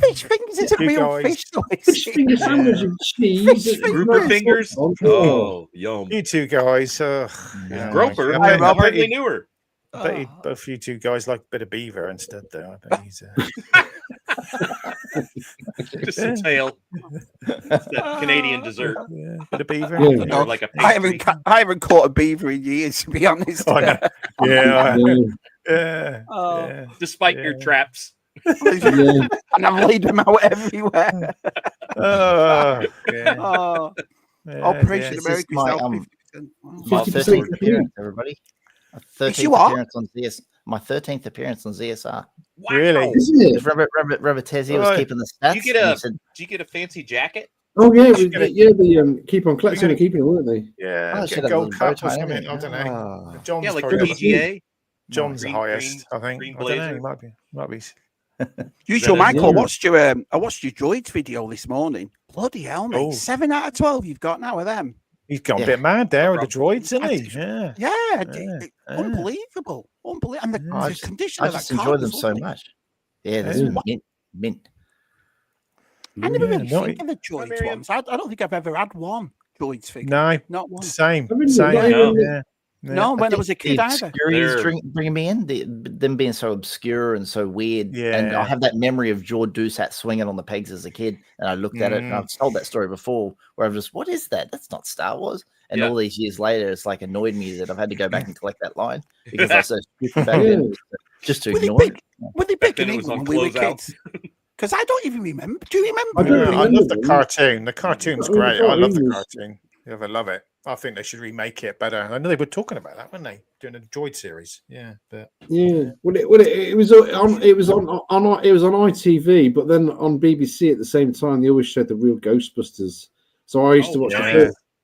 [SPEAKER 1] Fish fingers is a
[SPEAKER 2] You
[SPEAKER 1] real
[SPEAKER 2] guys-
[SPEAKER 1] fish. Though,
[SPEAKER 4] Fish finger sandwich with cheese.
[SPEAKER 1] Fish
[SPEAKER 3] Grouper fingers.
[SPEAKER 4] Oh,
[SPEAKER 3] Oh, yum.
[SPEAKER 2] You two guys.
[SPEAKER 3] Groper.
[SPEAKER 2] I
[SPEAKER 3] I
[SPEAKER 2] bet
[SPEAKER 3] hardly
[SPEAKER 2] you-
[SPEAKER 3] knew her.
[SPEAKER 2] I bet you both you two guys like a bit of beaver instead, though. I bet he's.
[SPEAKER 3] Just a tail. It's that Canadian dessert.
[SPEAKER 2] Yeah, bit of beaver.
[SPEAKER 4] Yeah.
[SPEAKER 3] Or like a
[SPEAKER 1] I
[SPEAKER 3] pastry.
[SPEAKER 1] haven't caught a beaver in years, to be honest.
[SPEAKER 2] Oh, no. Yeah.
[SPEAKER 4] Yeah.
[SPEAKER 2] Yeah.
[SPEAKER 1] Oh.
[SPEAKER 2] Yeah.
[SPEAKER 3] Despite your
[SPEAKER 2] Yeah.
[SPEAKER 3] traps.
[SPEAKER 4] Yeah.
[SPEAKER 1] And I've laid them out everywhere.
[SPEAKER 2] Oh, yeah.
[SPEAKER 1] Oh,
[SPEAKER 2] Yeah,
[SPEAKER 1] Operation
[SPEAKER 5] This is
[SPEAKER 1] America's
[SPEAKER 5] my,
[SPEAKER 1] now 50%.
[SPEAKER 5] My
[SPEAKER 4] 50%
[SPEAKER 5] 13th appearance, everybody. My
[SPEAKER 1] Is you
[SPEAKER 5] 13th
[SPEAKER 1] what?
[SPEAKER 5] appearance on ZS. My 13th appearance on ZSR.
[SPEAKER 3] Wow.
[SPEAKER 2] Really?
[SPEAKER 4] Isn't it?
[SPEAKER 5] Robert Tezzi was
[SPEAKER 2] Right.
[SPEAKER 5] keeping the stats.
[SPEAKER 3] You get
[SPEAKER 5] and
[SPEAKER 3] a-
[SPEAKER 5] he said,
[SPEAKER 3] Did you get a fancy jacket?
[SPEAKER 4] Oh yeah,
[SPEAKER 2] Should get it.
[SPEAKER 4] they keep on collecting
[SPEAKER 2] gotta-
[SPEAKER 4] and keeping it, weren't they?
[SPEAKER 2] Yeah.
[SPEAKER 5] "Oh, I
[SPEAKER 2] Get
[SPEAKER 5] should
[SPEAKER 2] a
[SPEAKER 5] have
[SPEAKER 2] gold
[SPEAKER 5] a bow
[SPEAKER 2] cup or
[SPEAKER 5] tie and
[SPEAKER 2] something. I
[SPEAKER 5] everything."
[SPEAKER 2] don't know.
[SPEAKER 5] Oh.
[SPEAKER 2] John's
[SPEAKER 3] Yeah, like
[SPEAKER 2] probably
[SPEAKER 3] the
[SPEAKER 2] got-
[SPEAKER 3] PGA.
[SPEAKER 2] John's
[SPEAKER 3] Green-
[SPEAKER 2] the highest,
[SPEAKER 3] green-
[SPEAKER 2] I think.
[SPEAKER 3] green
[SPEAKER 2] I don't know.
[SPEAKER 3] blazer.
[SPEAKER 2] Might be.
[SPEAKER 1] Usual
[SPEAKER 3] That is-
[SPEAKER 1] Michael,
[SPEAKER 4] Yeah.
[SPEAKER 1] I watched your Droids video this morning. Bloody hell, mate.
[SPEAKER 2] Oh.
[SPEAKER 1] 7 out of 12 you've got now of them.
[SPEAKER 2] He's gone
[SPEAKER 5] Yeah.
[SPEAKER 2] a bit mad there with the droids, isn't he? Yeah.
[SPEAKER 1] Yeah,
[SPEAKER 2] Yeah.
[SPEAKER 1] unbelievable. Unbelievable. And the,
[SPEAKER 5] I
[SPEAKER 1] the
[SPEAKER 5] just-
[SPEAKER 1] condition
[SPEAKER 5] I
[SPEAKER 1] of that
[SPEAKER 5] just
[SPEAKER 1] car
[SPEAKER 5] enjoy
[SPEAKER 1] was
[SPEAKER 5] them so
[SPEAKER 1] lovely.
[SPEAKER 5] much. Yeah, there's
[SPEAKER 4] Yeah.
[SPEAKER 5] mint.
[SPEAKER 1] I never
[SPEAKER 2] Yeah,
[SPEAKER 1] really
[SPEAKER 2] no,
[SPEAKER 1] think of the Droids
[SPEAKER 3] Miriam.
[SPEAKER 1] ones. I don't think I've ever had one Droids figure.
[SPEAKER 2] No,
[SPEAKER 1] Not one.
[SPEAKER 2] same.
[SPEAKER 4] I mean,
[SPEAKER 2] Same.
[SPEAKER 4] not
[SPEAKER 3] even-
[SPEAKER 2] Yeah.
[SPEAKER 1] No, when I was a kid
[SPEAKER 5] the
[SPEAKER 1] either.
[SPEAKER 5] obscurities
[SPEAKER 3] They're-
[SPEAKER 5] bringing me in, them being so obscure and so weird. And
[SPEAKER 2] Yeah.
[SPEAKER 5] I have that memory of George Doucette swinging on the pegs as a kid. And I looked at it, and I've told that story before, where I've just, what is that? That's not Star Wars. And
[SPEAKER 3] Yeah.
[SPEAKER 5] all these years later, it's like annoyed me that I've had to go back and collect that line because I was so stupid back then, just to
[SPEAKER 1] Were they
[SPEAKER 5] ignore
[SPEAKER 1] big?
[SPEAKER 5] it.
[SPEAKER 1] Were they
[SPEAKER 3] Back
[SPEAKER 1] big in
[SPEAKER 3] then it was
[SPEAKER 1] England
[SPEAKER 3] on
[SPEAKER 1] when we were
[SPEAKER 3] closeout.
[SPEAKER 1] kids? Because I don't even remember. Do you remember?
[SPEAKER 4] I don't
[SPEAKER 2] Yeah, I
[SPEAKER 4] remember
[SPEAKER 2] love the
[SPEAKER 4] them.
[SPEAKER 2] cartoon. The cartoon's
[SPEAKER 4] I mean,
[SPEAKER 2] great.
[SPEAKER 4] the
[SPEAKER 2] I love the
[SPEAKER 4] cartoon was-
[SPEAKER 2] cartoon. Yeah, I love it. I think they should remake it better. I know they were talking about that, weren't they? Doing a droid series. Yeah, but
[SPEAKER 4] Yeah. It was on ITV, but then on BBC at the same time they always showed the real Ghostbusters. So I used to watch
[SPEAKER 2] yeah.
[SPEAKER 4] the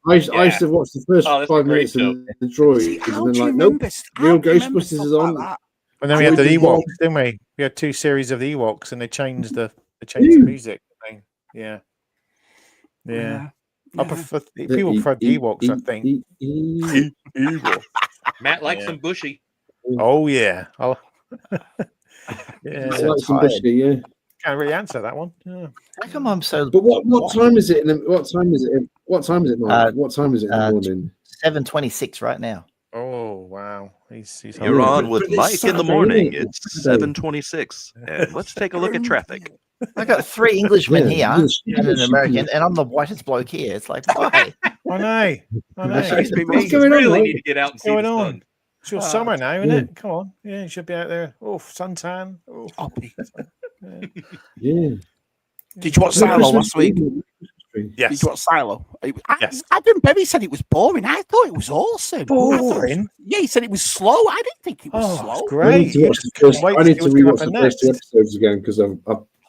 [SPEAKER 4] first. I used to watch the first
[SPEAKER 3] Oh, that's a
[SPEAKER 4] 5
[SPEAKER 3] great
[SPEAKER 4] minutes of
[SPEAKER 3] show.
[SPEAKER 4] the Droids,
[SPEAKER 1] See, how
[SPEAKER 4] and
[SPEAKER 1] do
[SPEAKER 4] then
[SPEAKER 1] you
[SPEAKER 4] like, nope,
[SPEAKER 1] remember?
[SPEAKER 4] Real
[SPEAKER 1] how do you remember
[SPEAKER 4] Ghostbusters
[SPEAKER 1] stuff
[SPEAKER 4] is
[SPEAKER 1] like
[SPEAKER 4] on.
[SPEAKER 1] that?
[SPEAKER 2] and then we had the
[SPEAKER 4] Droids
[SPEAKER 2] Ewoks,
[SPEAKER 4] on.
[SPEAKER 2] didn't we? We had 2 series of the Ewoks, and they changed the music thing. Yeah, yeah. I prefer people prefer the Ewoks. I think. Ewok.
[SPEAKER 3] Matt likes
[SPEAKER 2] Yeah.
[SPEAKER 3] them bushy.
[SPEAKER 2] Oh yeah. Oh.
[SPEAKER 4] I
[SPEAKER 2] Yeah.
[SPEAKER 4] like some
[SPEAKER 5] tired.
[SPEAKER 4] Bushy, yeah.
[SPEAKER 2] Can't really answer that one. Yeah.
[SPEAKER 5] How come I'm so
[SPEAKER 4] But what time is it? What time is it? What time is it? Mike? What time is it in the morning?
[SPEAKER 5] 7:26 right now?
[SPEAKER 2] Oh wow. He's
[SPEAKER 6] You're
[SPEAKER 4] Yeah,
[SPEAKER 6] on
[SPEAKER 4] but
[SPEAKER 6] with
[SPEAKER 4] it's
[SPEAKER 6] Mike in the
[SPEAKER 4] Saturday,
[SPEAKER 6] morning.
[SPEAKER 4] isn't it?
[SPEAKER 6] It's
[SPEAKER 4] Saturday.
[SPEAKER 6] 7:26, and let's take a look at traffic.
[SPEAKER 5] I got 3 Englishmen
[SPEAKER 4] Yeah,
[SPEAKER 5] here
[SPEAKER 4] yeah,
[SPEAKER 5] and an
[SPEAKER 4] yeah.
[SPEAKER 5] American, and I'm the whitest bloke here. It's like, why?
[SPEAKER 2] I know. I know.
[SPEAKER 4] What's
[SPEAKER 3] You
[SPEAKER 4] going on,
[SPEAKER 3] really
[SPEAKER 4] mate?
[SPEAKER 3] need to get out and see
[SPEAKER 2] going
[SPEAKER 3] the
[SPEAKER 2] on?
[SPEAKER 3] sun.
[SPEAKER 2] It's your
[SPEAKER 1] Ah,
[SPEAKER 2] summer now, isn't
[SPEAKER 4] yeah.
[SPEAKER 2] it? Come on. Yeah, you should be out there. Oh, suntan. Oh,
[SPEAKER 1] Oh, Pete.
[SPEAKER 4] Yeah.
[SPEAKER 1] Did you watch Silo last week? Did
[SPEAKER 2] yes.
[SPEAKER 1] you watch Silo?
[SPEAKER 2] Yes.
[SPEAKER 1] Adam Berry said it was boring. I thought it was awesome.
[SPEAKER 2] Boring.
[SPEAKER 1] Yeah, he said it was slow. I didn't think it was
[SPEAKER 2] Oh,
[SPEAKER 1] slow.
[SPEAKER 2] it's
[SPEAKER 4] I
[SPEAKER 2] great.
[SPEAKER 4] need to watch the first.
[SPEAKER 2] Wait
[SPEAKER 4] I
[SPEAKER 2] to
[SPEAKER 4] need
[SPEAKER 2] see
[SPEAKER 4] to
[SPEAKER 2] what's gonna
[SPEAKER 4] rewatch the
[SPEAKER 2] happen
[SPEAKER 4] first 2
[SPEAKER 2] next.
[SPEAKER 4] episodes again because I've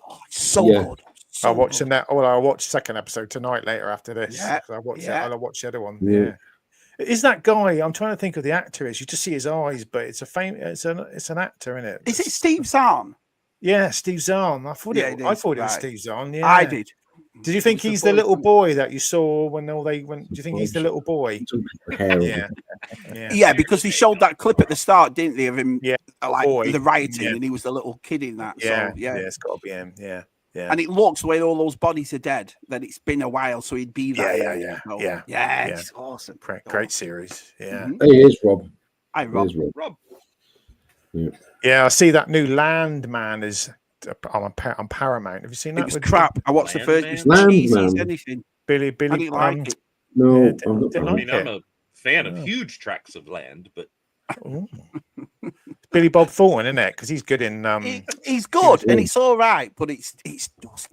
[SPEAKER 1] Oh, it's so
[SPEAKER 4] Yeah.
[SPEAKER 1] good. So
[SPEAKER 2] I'll watch
[SPEAKER 1] good.
[SPEAKER 2] that. Well, I'll watch second episode tonight later after this.
[SPEAKER 1] Yeah,
[SPEAKER 2] 'Cause I'll watch
[SPEAKER 1] yeah.
[SPEAKER 2] it. I'll watch the other one.
[SPEAKER 4] Yeah.
[SPEAKER 2] Yeah. Is that guy? I'm trying to think of the actor. Is you just see his eyes, but it's it's an actor, isn't it?
[SPEAKER 1] Is it Steve Zahn?
[SPEAKER 2] Yeah, Steve Zahn. I thought
[SPEAKER 1] Yeah,
[SPEAKER 2] it.
[SPEAKER 1] it
[SPEAKER 2] I
[SPEAKER 1] is,
[SPEAKER 2] thought it was
[SPEAKER 1] right.
[SPEAKER 2] Steve Zahn. Yeah,
[SPEAKER 1] I did.
[SPEAKER 2] Did you think
[SPEAKER 1] It was
[SPEAKER 2] he's
[SPEAKER 1] the
[SPEAKER 2] the little
[SPEAKER 1] boy.
[SPEAKER 2] boy that you saw when all they went? Do you think he's the little boy?
[SPEAKER 4] hair.
[SPEAKER 2] Yeah, yeah.
[SPEAKER 1] Yeah, because they showed that clip at the start, didn't they, of him
[SPEAKER 2] Yeah,
[SPEAKER 1] like
[SPEAKER 2] boy.
[SPEAKER 1] the rioting,
[SPEAKER 2] Yeah.
[SPEAKER 1] and he was the little kid in that.
[SPEAKER 2] Yeah,
[SPEAKER 1] So, yeah.
[SPEAKER 2] it's got to be him. Yeah, yeah.
[SPEAKER 1] And it looks when all those bodies are dead that it's been a while, so he'd be that.
[SPEAKER 2] Yeah,
[SPEAKER 1] age,
[SPEAKER 2] yeah,
[SPEAKER 1] you know?
[SPEAKER 2] yeah,
[SPEAKER 1] yeah.
[SPEAKER 2] yeah.
[SPEAKER 1] It's awesome.
[SPEAKER 2] Great series. Yeah,
[SPEAKER 1] Mhm.
[SPEAKER 4] Hey, here's Rob.
[SPEAKER 1] I Rob.
[SPEAKER 4] Here's Rob.
[SPEAKER 3] Rob,
[SPEAKER 2] yeah. I see that new Landman is on Paramount. Have you seen that?
[SPEAKER 1] It was
[SPEAKER 2] with
[SPEAKER 1] crap. I watched the first. It was
[SPEAKER 4] Landman.
[SPEAKER 1] cheesy as anything.
[SPEAKER 2] Billy.
[SPEAKER 1] I didn't like it.
[SPEAKER 4] No,
[SPEAKER 2] Yeah,
[SPEAKER 4] I'm not.
[SPEAKER 2] didn't
[SPEAKER 3] I mean,
[SPEAKER 2] like
[SPEAKER 3] I'm a fan of
[SPEAKER 2] Oh.
[SPEAKER 3] huge tracts of land, but
[SPEAKER 2] Ooh. Billy Bob Thornton, isn't it? Because he's good in.
[SPEAKER 1] He's good
[SPEAKER 4] Yeah.
[SPEAKER 1] and it's all right, but it's just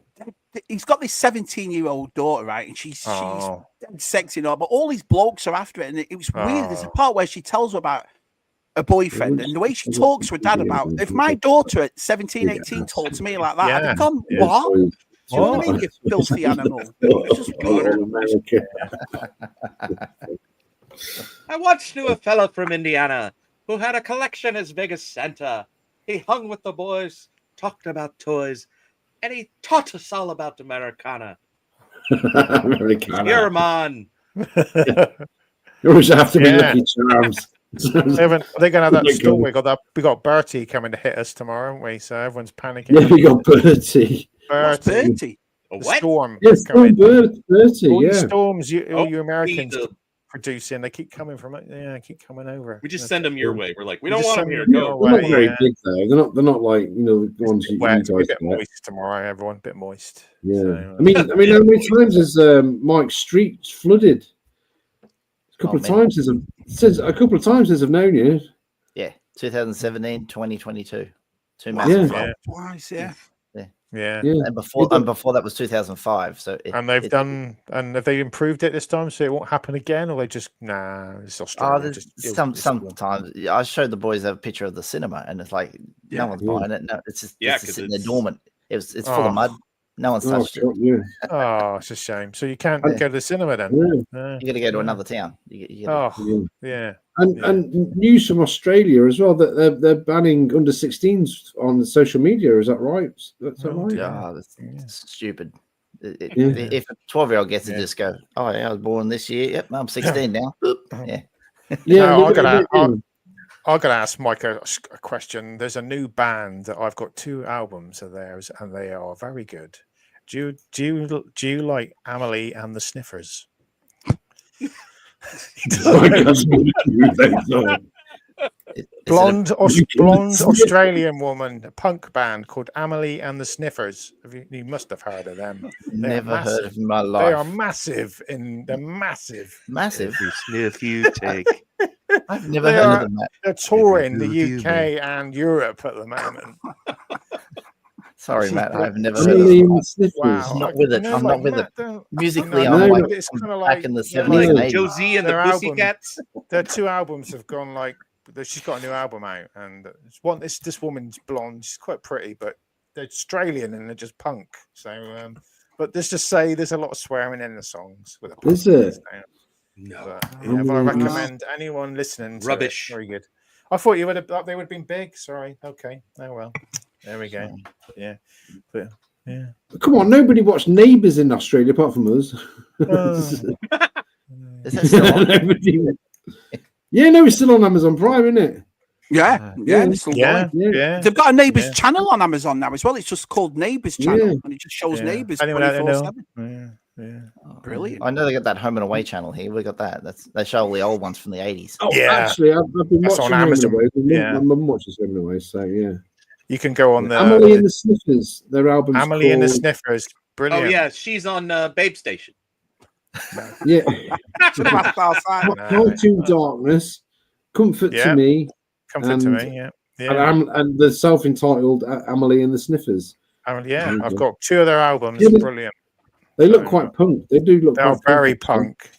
[SPEAKER 1] he's got this 17-year-old daughter, right? And she's dead sexy and all, but all these blokes are after it. And it was weird. There's a part where she tells her about a boyfriend, and the way she talks to her dad about, if my daughter at 17, 18 talked to me like that, I'd have gone, what? Do you know what I mean, you filthy animal? It's just weird.
[SPEAKER 3] I once knew a fellow from Indiana who had a collection as big as Santa. He hung with the boys, talked about toys, and he taught us all about Americana. You're man.
[SPEAKER 4] You always have to be Lucky Charms.
[SPEAKER 2] They're going to have that storm. We got Bertie coming to hit us tomorrow, haven't we? So everyone's panicking.
[SPEAKER 4] Yeah, we got Bertie.
[SPEAKER 1] Bertie.
[SPEAKER 2] The storm.
[SPEAKER 4] Yes, Bertie.
[SPEAKER 2] All
[SPEAKER 4] Yeah.
[SPEAKER 2] these storms, all you Americans producing, they keep coming from it. Yeah, keep coming over.
[SPEAKER 3] We just send them your way. We're like, we don't want them here.
[SPEAKER 4] Go. They're not very big though. They're not like the ones you guys.
[SPEAKER 2] A bit moist tomorrow. Everyone, a bit moist.
[SPEAKER 4] Yeah.
[SPEAKER 2] So,
[SPEAKER 4] I mean, how many times has Mike's street flooded? A couple of times since I've known you.
[SPEAKER 5] Yeah, 2017, 2022. 2 months.
[SPEAKER 4] Yeah.
[SPEAKER 1] Twice, yeah.
[SPEAKER 5] And before that was 2005. So
[SPEAKER 2] have they improved it this time so it won't happen again, or they just it's Australia.
[SPEAKER 5] Sometimes I showed the boys a picture of the cinema, and it's like no one's buying it. No, it's just sitting there dormant. It's full of mud. No one's touched it.
[SPEAKER 4] Yeah.
[SPEAKER 2] Oh, it's a shame. So you can't go to the cinema then.
[SPEAKER 5] You got to go to another town.
[SPEAKER 4] And news from Australia as well that they're banning under 16s on social media. Is that right? That's right.
[SPEAKER 5] Yeah, that's stupid. If a 12-year-old gets to just go, oh yeah, I was born this year. Yep, I'm 16 now.
[SPEAKER 2] I'm gonna ask Mike a question. There's a new band that I've got 2 albums of theirs, and they are very good. Do you like Amelie and the Sniffers? Blonde Australian woman, a punk band called Amelie and the Sniffers. You must have heard of them.
[SPEAKER 5] Never heard of in my life.
[SPEAKER 2] They are massive. They're massive.
[SPEAKER 5] Massive.
[SPEAKER 6] Every sniff you take.
[SPEAKER 5] I've never heard of them.
[SPEAKER 2] They're touring the UK and Europe at the moment.
[SPEAKER 5] Sorry, Matt. I've never heard of them.
[SPEAKER 2] Wow.
[SPEAKER 5] I'm not with it. I'm not with it. Musically, I'm like, back in the 70s and 80s.
[SPEAKER 3] Josie and the Pussycats.
[SPEAKER 2] Their 2 albums have gone like. She's got a new album out, and this woman's blonde. She's quite pretty, but they're Australian and they're just punk. So, but let's just say there's a lot of swearing in the songs.
[SPEAKER 4] Is it?
[SPEAKER 2] No. But I recommend anyone listening.
[SPEAKER 3] Rubbish.
[SPEAKER 2] Very good. I thought they would have been big. Sorry. Okay. Oh well. There we go. Yeah. But, yeah.
[SPEAKER 4] Come on, nobody watched Neighbours in Australia apart from us.
[SPEAKER 5] Is that still on?
[SPEAKER 4] Yeah, no, it's still on Amazon Prime, isn't it?
[SPEAKER 1] Yeah. They've got a Neighbours channel on Amazon now as well. It's just called Neighbours channel, and it just shows Neighbours 24/7. Brilliant.
[SPEAKER 5] I know they got that Home and Away channel here. We got that. They show all the old ones from the 80s.
[SPEAKER 4] Oh, actually, I've been watching Home and Away. My mum watches Home and Away, so yeah.
[SPEAKER 2] You can go on the
[SPEAKER 4] Amelie and the Sniffers. Their album's
[SPEAKER 2] Amelie and the Sniffers. Brilliant.
[SPEAKER 3] Oh yeah, she's on Babe Station.
[SPEAKER 4] Yeah. Call to Darkness, Comfort to Me.
[SPEAKER 2] Comfort to Me,
[SPEAKER 4] and the self-entitled Amelie and the Sniffers.
[SPEAKER 2] I've got 2 of their albums. Brilliant.
[SPEAKER 4] They look quite punk. They do look.
[SPEAKER 2] They are very punk.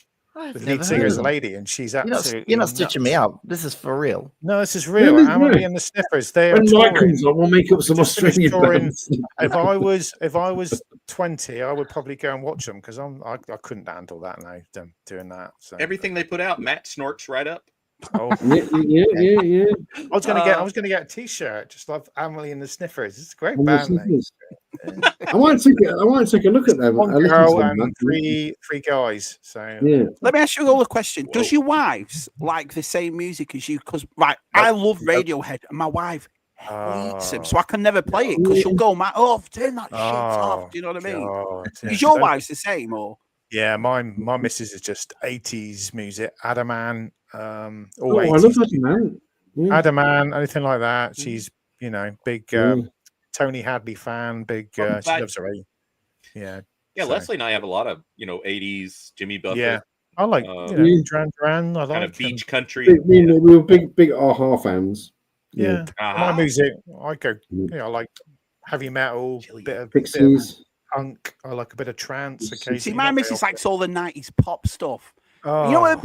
[SPEAKER 2] The lead singer's a lady, and she's absolutely.
[SPEAKER 5] You're not stitching me up. This is for real.
[SPEAKER 2] No, this is real. Amelie and the Sniffers. They are.
[SPEAKER 4] We'll make up some Australian bands.
[SPEAKER 2] If I was 20, I would probably go and watch them because I couldn't handle that now. Them doing that. So.
[SPEAKER 3] Everything they put out, Matt snorts right up.
[SPEAKER 2] Oh
[SPEAKER 4] yeah.
[SPEAKER 2] I was gonna get a T-shirt. Just love Amelie and the Sniffers. It's a great band.
[SPEAKER 4] I want to take a look at them.
[SPEAKER 2] One girl and three guys. So
[SPEAKER 1] let me ask you all a question. Does your wives like the same music as you? Because I love Radiohead, and my wife hates him, so I can never play it because she'll go, turn that shit off. Do you know what I mean? Is your wife's the same, or?
[SPEAKER 2] Yeah, my missus is just 80s music. Adaman, all 80s.
[SPEAKER 4] I love Adaman.
[SPEAKER 2] Adaman, anything like that. She's big Tony Hadley fan. Big. She loves her. Yeah. So.
[SPEAKER 3] Leslie and I have a lot of 80s Jimmy Buffett.
[SPEAKER 2] Yeah, I like Duran Duran. I like
[SPEAKER 3] kind of beach country.
[SPEAKER 4] We were big Aha fans.
[SPEAKER 2] Yeah, my music. I go. I like heavy metal, bit of
[SPEAKER 4] Pixies.
[SPEAKER 2] punk. I like a bit of trance occasionally.
[SPEAKER 1] See, my missus likes all the 90s pop stuff.
[SPEAKER 2] Oh.
[SPEAKER 1] You know what?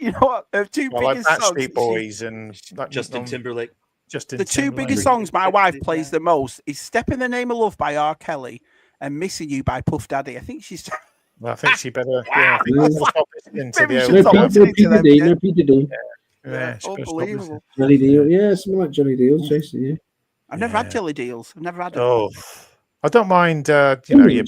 [SPEAKER 1] You know what? Her two
[SPEAKER 2] I like
[SPEAKER 1] biggest songs.
[SPEAKER 2] Backstreet Boys and
[SPEAKER 3] Justin Timberlake.
[SPEAKER 1] The two biggest songs my wife plays the most is "Step in the Name of Love" by R. Kelly and "Missing You" by Puff Daddy. I think she's.
[SPEAKER 2] Well, I think she better.
[SPEAKER 1] Wow.
[SPEAKER 2] Yeah, I think
[SPEAKER 1] Maybe
[SPEAKER 2] stop listening to
[SPEAKER 1] we
[SPEAKER 2] the
[SPEAKER 1] should
[SPEAKER 2] old-
[SPEAKER 1] stop listening to them, yeah.
[SPEAKER 4] No PDD.
[SPEAKER 2] Yeah, she better stop listening.
[SPEAKER 1] Unbelievable.
[SPEAKER 4] Jelly Deal. Yeah, something like Jelly Deals, Jason. Yeah.
[SPEAKER 1] I've never had jelly deals. I've never had them.
[SPEAKER 2] Oh, I don't mind. You know, you,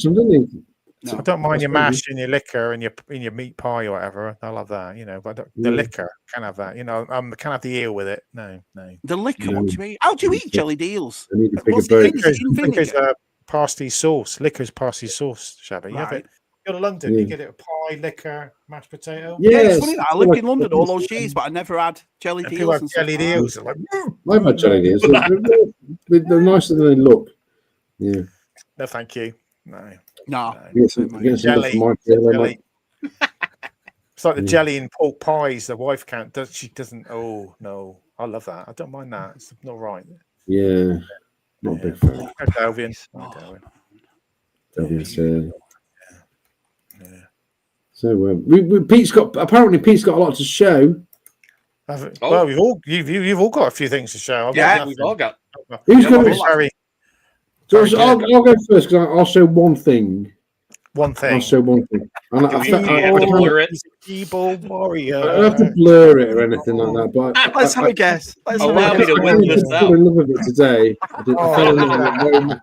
[SPEAKER 1] No.
[SPEAKER 2] I don't mind your
[SPEAKER 4] That's
[SPEAKER 2] mash and your liquor and your meat pie or whatever. I love that. You know, but the liquor can have that. You know, can't have the eel with it. No.
[SPEAKER 1] The liquor. What do you mean? How do you eat jelly deals?
[SPEAKER 4] I need a bigger
[SPEAKER 1] What's
[SPEAKER 4] boat.
[SPEAKER 1] it in? Is it in
[SPEAKER 2] Liquor's
[SPEAKER 1] vinegar?
[SPEAKER 2] pasty sauce. Liquor's pasty sauce, Shabby. You have
[SPEAKER 1] Right.
[SPEAKER 2] it. Go to London,
[SPEAKER 4] Yeah.
[SPEAKER 2] you get it a pie, liquor, mashed potato.
[SPEAKER 1] Yeah,
[SPEAKER 4] Yes.
[SPEAKER 1] it's funny that I lived in London all those years, but I never had jelly
[SPEAKER 2] And
[SPEAKER 1] deals.
[SPEAKER 2] people have
[SPEAKER 1] and stuff
[SPEAKER 2] jelly
[SPEAKER 1] like that.
[SPEAKER 2] deals. Like,
[SPEAKER 4] I've had Jelly Deals. They're nicer than they look. Yeah.
[SPEAKER 2] no, thank you. No.
[SPEAKER 1] No.
[SPEAKER 4] Get some
[SPEAKER 2] Jelly.
[SPEAKER 4] for my tail,
[SPEAKER 2] Jelly. It's like the
[SPEAKER 4] Yeah.
[SPEAKER 2] jelly in pork pies. The wife can't. She doesn't. Oh no, I love that. I don't mind that. It's not right.
[SPEAKER 4] Yeah. Not a big fan.
[SPEAKER 2] No Delvian. No Delvian.
[SPEAKER 4] Obviously.
[SPEAKER 2] Yeah.
[SPEAKER 4] So Pete's got a lot to show.
[SPEAKER 2] Oh.
[SPEAKER 3] Oh.
[SPEAKER 2] Well, you've all got a few things to show. I've got
[SPEAKER 3] Yeah,
[SPEAKER 2] nothing.
[SPEAKER 3] we've all got.
[SPEAKER 4] Who's
[SPEAKER 2] Yeah,
[SPEAKER 4] going
[SPEAKER 2] I'm very
[SPEAKER 4] to? I'll go first because I'll show one thing.
[SPEAKER 2] one
[SPEAKER 4] I'll
[SPEAKER 2] thing.
[SPEAKER 4] show one thing. And
[SPEAKER 3] Do we have to blur it?
[SPEAKER 2] He's a keyboard warrior.
[SPEAKER 4] I don't have to blur it or anything like that. But
[SPEAKER 1] Let's have a guess. Let's have
[SPEAKER 3] Allow
[SPEAKER 1] a
[SPEAKER 3] me
[SPEAKER 1] guess.
[SPEAKER 3] to
[SPEAKER 4] I
[SPEAKER 3] win this
[SPEAKER 4] fell
[SPEAKER 3] out.
[SPEAKER 4] in love with it today. I fell in love with it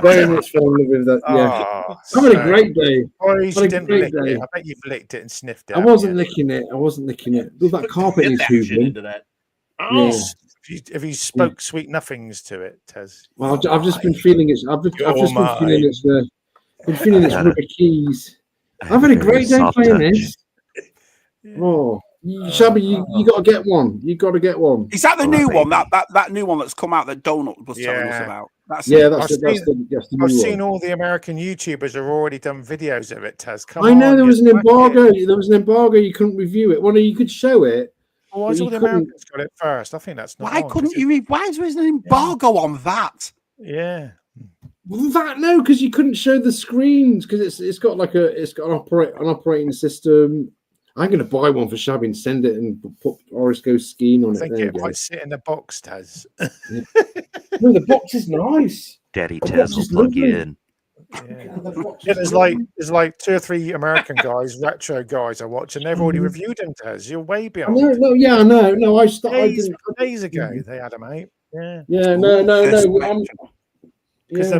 [SPEAKER 4] very much. Fell in love with that. Yeah,
[SPEAKER 2] Oh,
[SPEAKER 4] I'm having a great day.
[SPEAKER 2] Sorry, you
[SPEAKER 4] What a
[SPEAKER 2] didn't
[SPEAKER 4] great
[SPEAKER 2] lick
[SPEAKER 4] day.
[SPEAKER 2] it. I bet you've licked it and sniffed it.
[SPEAKER 4] I wasn't licking it. Look, that carpet
[SPEAKER 3] Get
[SPEAKER 4] is
[SPEAKER 3] that shit
[SPEAKER 4] hoovering.
[SPEAKER 3] into that.
[SPEAKER 4] Yeah.
[SPEAKER 2] Have you spoke sweet nothings to it, Tez?
[SPEAKER 4] Well, I've just been feeling it. I've just been feeling its. Been feeling its rubber keys. I've had a great day playing this. Oh, Shabby, you got to get one. You got to get one.
[SPEAKER 1] Is that the new one? That new one that's come out that Donut was telling us about? That's
[SPEAKER 4] the new
[SPEAKER 2] I've seen
[SPEAKER 4] one.
[SPEAKER 2] all the American YouTubers have already done videos of it, Tez. Come
[SPEAKER 4] I know
[SPEAKER 2] on,
[SPEAKER 4] there was an
[SPEAKER 2] you're fucking-
[SPEAKER 4] embargo. There was an embargo. You couldn't review it. Well, you could show it.
[SPEAKER 2] Oh, why
[SPEAKER 4] but
[SPEAKER 2] all
[SPEAKER 4] you
[SPEAKER 2] the
[SPEAKER 4] couldn't-
[SPEAKER 2] Americans got it first? I think that's not
[SPEAKER 1] Why
[SPEAKER 2] on,
[SPEAKER 1] couldn't
[SPEAKER 2] 'cause
[SPEAKER 1] you? Why is there an embargo on that?
[SPEAKER 2] Yeah.
[SPEAKER 4] Well, no, because you couldn't show the screens because it's got an operating system. I'm going to buy one for Shabby and send it and put Orisco's skin on
[SPEAKER 2] I
[SPEAKER 4] it.
[SPEAKER 2] think
[SPEAKER 4] There you
[SPEAKER 2] it
[SPEAKER 4] go.
[SPEAKER 2] might sit in the box, Tez.
[SPEAKER 4] No, the box is nice.
[SPEAKER 6] Daddy
[SPEAKER 4] The
[SPEAKER 6] Tez
[SPEAKER 4] box
[SPEAKER 6] will
[SPEAKER 4] is
[SPEAKER 6] plug you
[SPEAKER 4] lovely.
[SPEAKER 6] in.
[SPEAKER 2] Yeah.
[SPEAKER 4] The box
[SPEAKER 2] Yeah,
[SPEAKER 4] is
[SPEAKER 2] there's like 2 or 3 American guys, retro guys I watch, and they've already reviewed them, Tez. You're way behind.
[SPEAKER 4] I know. No, I didn't.
[SPEAKER 2] Days ago, they had them out. Yeah.
[SPEAKER 4] Yeah, no.
[SPEAKER 2] Because
[SPEAKER 4] Yeah,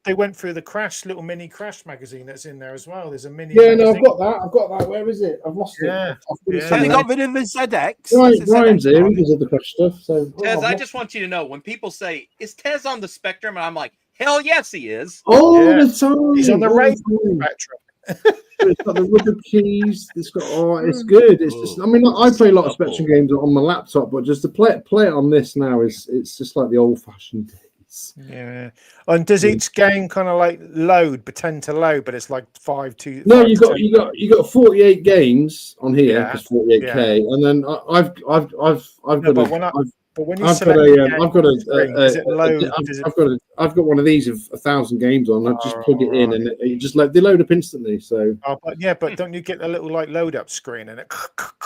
[SPEAKER 2] they went through the little mini Crash magazine that's in there as well. There's a mini.
[SPEAKER 4] yeah, no, I've
[SPEAKER 2] magazine.
[SPEAKER 4] got that. Where is it? I've lost
[SPEAKER 2] Yeah.
[SPEAKER 4] it. I've got it
[SPEAKER 2] Yeah.
[SPEAKER 1] Have they
[SPEAKER 4] somewhere.
[SPEAKER 1] got rid of the ZX?
[SPEAKER 4] Right,
[SPEAKER 1] Is the
[SPEAKER 4] Brian's
[SPEAKER 1] ZX
[SPEAKER 4] here.
[SPEAKER 1] on
[SPEAKER 4] He
[SPEAKER 1] it?
[SPEAKER 4] does all the crash stuff. So
[SPEAKER 3] Tez, I just want you to know when people say, "Is Tez on the spectrum?" and I'm like, "Hell yes, he is."
[SPEAKER 4] all
[SPEAKER 2] Yeah.
[SPEAKER 4] the time.
[SPEAKER 2] He's on the
[SPEAKER 4] all
[SPEAKER 2] radio
[SPEAKER 4] time.
[SPEAKER 2] spectrum.
[SPEAKER 4] It's got the rubber keys. It's got it's good. It's just. I mean, I play a lot of Spectrum games on my laptop, but just to play it on this now it's just like the old-fashioned days.
[SPEAKER 2] Yeah. And does each game kind of like pretend to load, but it's like 5-2?
[SPEAKER 4] No, you got 48 games on here
[SPEAKER 2] Yeah.
[SPEAKER 4] because 48k, and then I've got one of these of 1,000 games on. I just plug it in and it just they load up instantly. So.
[SPEAKER 2] But don't you get the little like load up screen and it?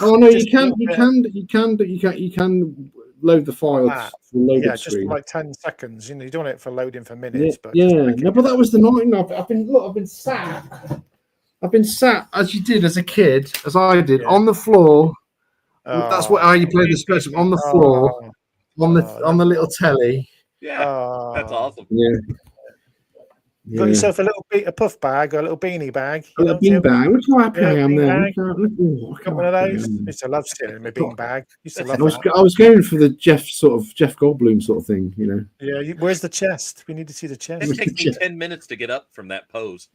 [SPEAKER 4] Oh no, you can load the files for load up
[SPEAKER 2] just
[SPEAKER 4] screen.
[SPEAKER 2] like 10 seconds. You know, you're doing it for loading for minutes. But
[SPEAKER 4] No, but that was the night. I've been sat as you did as a kid, as I did, on the floor. That's how you play the Spectrum, on the floor, on the little telly.
[SPEAKER 3] Yeah, that's awesome.
[SPEAKER 4] Yeah.
[SPEAKER 2] Got yourself a puff bag or a little beanie bag.
[SPEAKER 4] A little bean bag. Look how happy I am there.
[SPEAKER 2] Got one of those. I used to love stealing my bean bag.
[SPEAKER 4] I was going for the Jeff Goldblum sort of thing, you know.
[SPEAKER 2] Yeah, where's the chest? We need to see the chest.
[SPEAKER 3] It takes me 10 minutes to get up from that pose.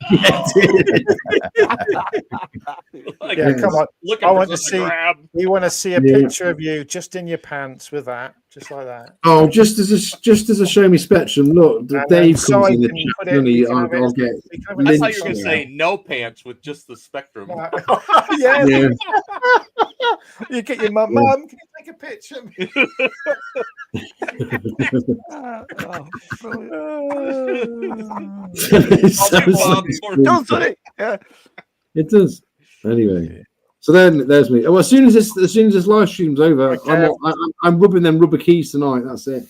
[SPEAKER 2] Come on. I want to see. We want to see a picture of you just in your pants with that, just like that.
[SPEAKER 4] Oh, just as a show me Spectrum. Look, Dave comes in the chat. I'll get.
[SPEAKER 3] I thought you were going to say no pants with just the Spectrum.
[SPEAKER 2] Yeah. You get your mum. Mum, can you take a picture of me?
[SPEAKER 1] Doesn't it? Yeah.
[SPEAKER 4] It does. Anyway, so then there's me. Well, as soon as this live stream's over, I'm rubbing them rubber keys tonight. That's it.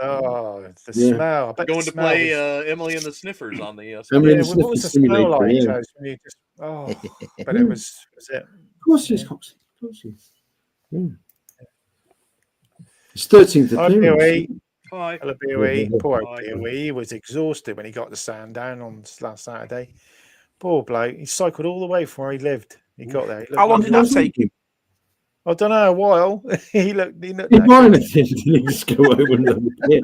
[SPEAKER 2] Oh, the smell! I bet
[SPEAKER 3] Going
[SPEAKER 2] the
[SPEAKER 3] to
[SPEAKER 2] smell
[SPEAKER 3] play
[SPEAKER 2] was...
[SPEAKER 3] Emily and the Sniffers on the.
[SPEAKER 2] What was the smell like? Yeah. When you just, but it was it.
[SPEAKER 4] Of course, it's Coxie. Of course, yeah. It's 13th appearance.
[SPEAKER 2] Hello, BOE. Poor BOE. He was exhausted when he got the sand down on last Saturday. Poor bloke. He cycled all the way from where he lived. He got there.
[SPEAKER 1] How long did that take him?
[SPEAKER 2] I don't know. A while. He looked. He looked.
[SPEAKER 4] Didn't buy anything. Did he just go over and look at it?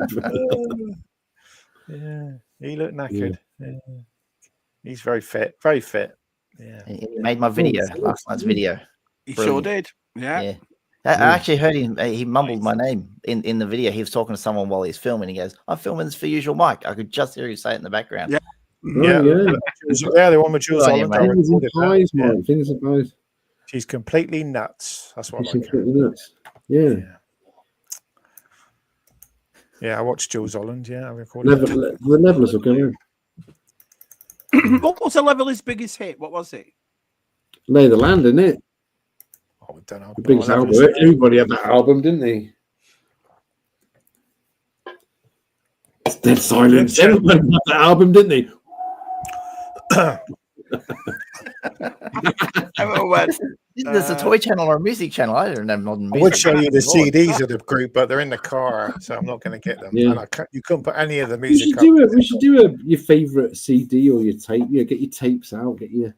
[SPEAKER 2] Yeah, he looked knackered. Yeah. He's very fit. Very fit. Yeah.
[SPEAKER 5] He made my video last night's video.
[SPEAKER 1] He sure did. Yeah.
[SPEAKER 5] I actually heard him. He mumbled my name in the video. He was talking to someone while he's filming. He goes, "I'm filming this for Usual Mike." I could just hear you say it in the background.
[SPEAKER 2] Yeah. The one with Jules Holland.
[SPEAKER 4] Things and pies.
[SPEAKER 2] She's completely nuts. That's what.
[SPEAKER 4] She's completely nuts. Yeah.
[SPEAKER 2] Yeah, I watched Jules Holland. Yeah, I recorded.
[SPEAKER 4] The Levelers will go in.
[SPEAKER 1] What was the Levelers' biggest hit? What was it?
[SPEAKER 4] Lay the Land, isn't it?
[SPEAKER 2] Oh, I don't know.
[SPEAKER 4] The biggest album. Everybody had that album, didn't they? It's dead silence. Everybody had that album, didn't they?
[SPEAKER 5] There's a toy channel or a music channel. I don't know modern music.
[SPEAKER 2] I would show you the CDs of the group, but they're in the car, so I'm not going to get them.
[SPEAKER 4] Yeah.
[SPEAKER 2] And you couldn't put any of the music.
[SPEAKER 4] We should do your favourite CD or your tape. Yeah, get your tapes out. Get your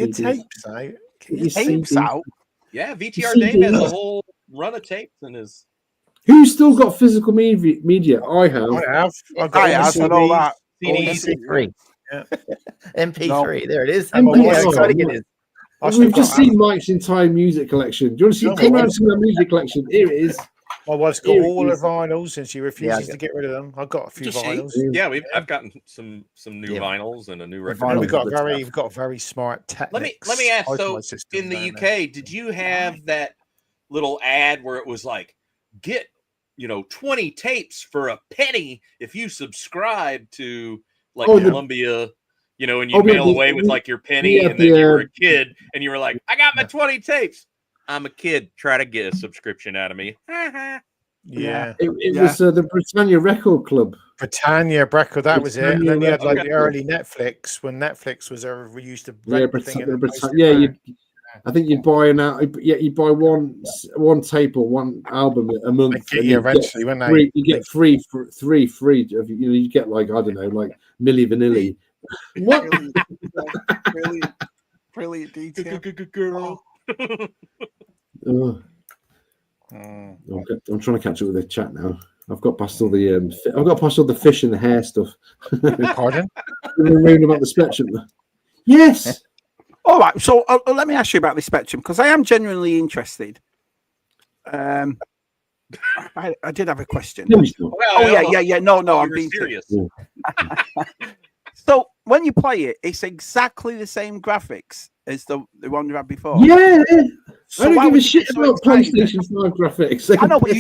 [SPEAKER 2] tapes out.
[SPEAKER 1] Get your tapes out.
[SPEAKER 3] Yeah, VTR Dave has a whole run of tapes in his.
[SPEAKER 4] Who's still got physical media? I have.
[SPEAKER 2] I have.
[SPEAKER 1] I know that.
[SPEAKER 5] MP3. Yeah. MP3. No. There it is.
[SPEAKER 4] MP3. We've just seen Mike's entire music collection. Do you want to see? Come around to my music collection. Here it is.
[SPEAKER 2] My wife's got all her vinyls, and she refuses to get rid of them. I've got a few vinyls.
[SPEAKER 3] Yeah, I've gotten some new vinyls and a new record.
[SPEAKER 2] We've got a very smart Technics.
[SPEAKER 3] Let me ask. So in the UK, did you have that little ad where it was like, get 20 tapes for a penny if you subscribe to Columbia? And you mail away with like your penny, and then you were a kid, and you were like, I got my 20 tapes. I'm a kid. Try to get a subscription out of me.
[SPEAKER 2] Yeah.
[SPEAKER 4] It was the Britannia Record Club.
[SPEAKER 2] Britannia Record, that was it. And then you had like the early Netflix, when Netflix was we used to
[SPEAKER 4] I think you'd buy you buy one tape or one album a month.
[SPEAKER 2] Eventually, when they
[SPEAKER 4] you get three free. You get like, I don't know, like Milli Vanilli. What?
[SPEAKER 1] Brilliant detail.
[SPEAKER 3] Girl.
[SPEAKER 4] I'm trying to catch up with the chat now. I've got past all the fish and the hair stuff.
[SPEAKER 2] Pardon?
[SPEAKER 4] Reading about the Spectrum. Yes.
[SPEAKER 1] All right. So let me ask you about the Spectrum, because I am genuinely interested. I did have a question.
[SPEAKER 4] No,
[SPEAKER 1] yeah. No, I'm being
[SPEAKER 3] serious.
[SPEAKER 1] So when you play it, it's exactly the same graphics as the one you had before.
[SPEAKER 4] Yeah. So I don't give a shit about PlayStation 5 graphics.
[SPEAKER 1] I know, but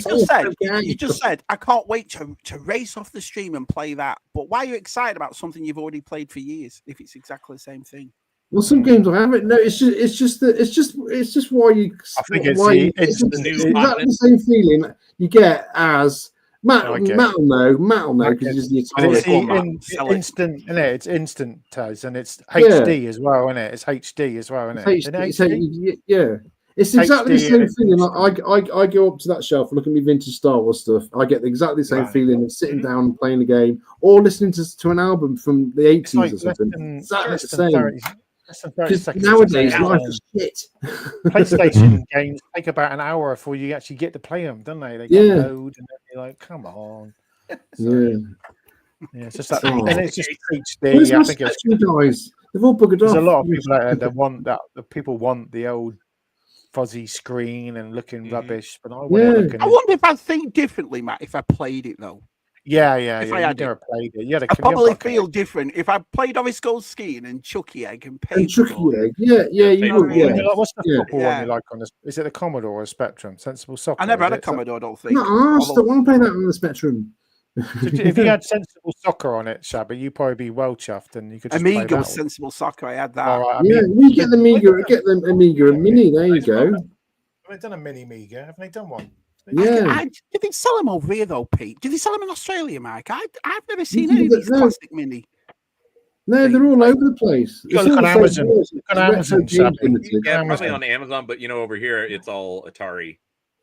[SPEAKER 1] you just said I can't wait to race off the stream and play that. But why are you excited about something you've already played for years if it's exactly the same thing?
[SPEAKER 4] Well, some games I haven't. No, it's just why you.
[SPEAKER 2] I think
[SPEAKER 4] it's exactly the same feeling you get as. Matt will know because he's the
[SPEAKER 2] instant, isn't it? It's instant, Taz, and it's HD as well, isn't it? It's HD as well, isn't it?
[SPEAKER 4] It's exactly the same feeling. Like I go up to that shelf and look at me vintage Star Wars stuff. I get exactly the same feeling of sitting down and playing the game or listening to an album from the 80s or something. Exactly the same. Because nowadays life is shit.
[SPEAKER 2] PlayStation games take about an hour before you actually get to play them, don't they? They get load, and then you're like, "Come on." It's just that, and it's just HD. I think it's
[SPEAKER 4] guys. They've all buggered off.
[SPEAKER 2] There's a lot of people out there that want that. The people want the old fuzzy screen and looking rubbish, but I wonder if I think differently, Matt. If I played it though, Yeah.
[SPEAKER 1] If I
[SPEAKER 2] You
[SPEAKER 1] had it.
[SPEAKER 2] never played it. You had a
[SPEAKER 1] I probably
[SPEAKER 2] bucket.
[SPEAKER 1] feel different if I played Oris Gold Skiing and Chucky Egg and
[SPEAKER 4] And Chucky
[SPEAKER 1] Paperboy.
[SPEAKER 4] Egg. Yeah, you
[SPEAKER 3] Paperboy.
[SPEAKER 4] would. Yeah.
[SPEAKER 2] What's the football one
[SPEAKER 1] Yeah.
[SPEAKER 2] you like on this? Is it the Commodore or Spectrum? Sensible Soccer.
[SPEAKER 1] I never
[SPEAKER 2] is
[SPEAKER 1] had a
[SPEAKER 2] it?
[SPEAKER 1] Commodore, I don't think.
[SPEAKER 4] No, I still want to play that on the Spectrum.
[SPEAKER 2] So if you had Sensible Soccer on it, Shabby, you'd probably be well chuffed, and you could just play
[SPEAKER 1] Amiga
[SPEAKER 2] that
[SPEAKER 1] was
[SPEAKER 2] one.
[SPEAKER 1] Sensible Soccer. I had that.
[SPEAKER 2] All right,
[SPEAKER 4] Yeah, we get the Amiga, get them Amiga and Mini. There you go.
[SPEAKER 2] They've done a mini Amiga. Haven't they done one?
[SPEAKER 4] Yeah.
[SPEAKER 1] Did they sell them over here though, Pete? Did they sell them in Australia, Mike? I've never seen
[SPEAKER 4] Yeah,
[SPEAKER 1] any of these
[SPEAKER 4] no.
[SPEAKER 1] classic mini.
[SPEAKER 4] No, they're all over the place.
[SPEAKER 2] You gotta
[SPEAKER 4] It's
[SPEAKER 2] look
[SPEAKER 4] all
[SPEAKER 2] on
[SPEAKER 4] the same
[SPEAKER 2] Amazon.
[SPEAKER 4] place.
[SPEAKER 2] Look on
[SPEAKER 4] It's
[SPEAKER 2] Amazon,
[SPEAKER 4] Retro Games
[SPEAKER 2] Shabby.
[SPEAKER 4] Limited.
[SPEAKER 3] Yeah, probably
[SPEAKER 2] Amazon.
[SPEAKER 3] on Amazon, but over here it's all Atari.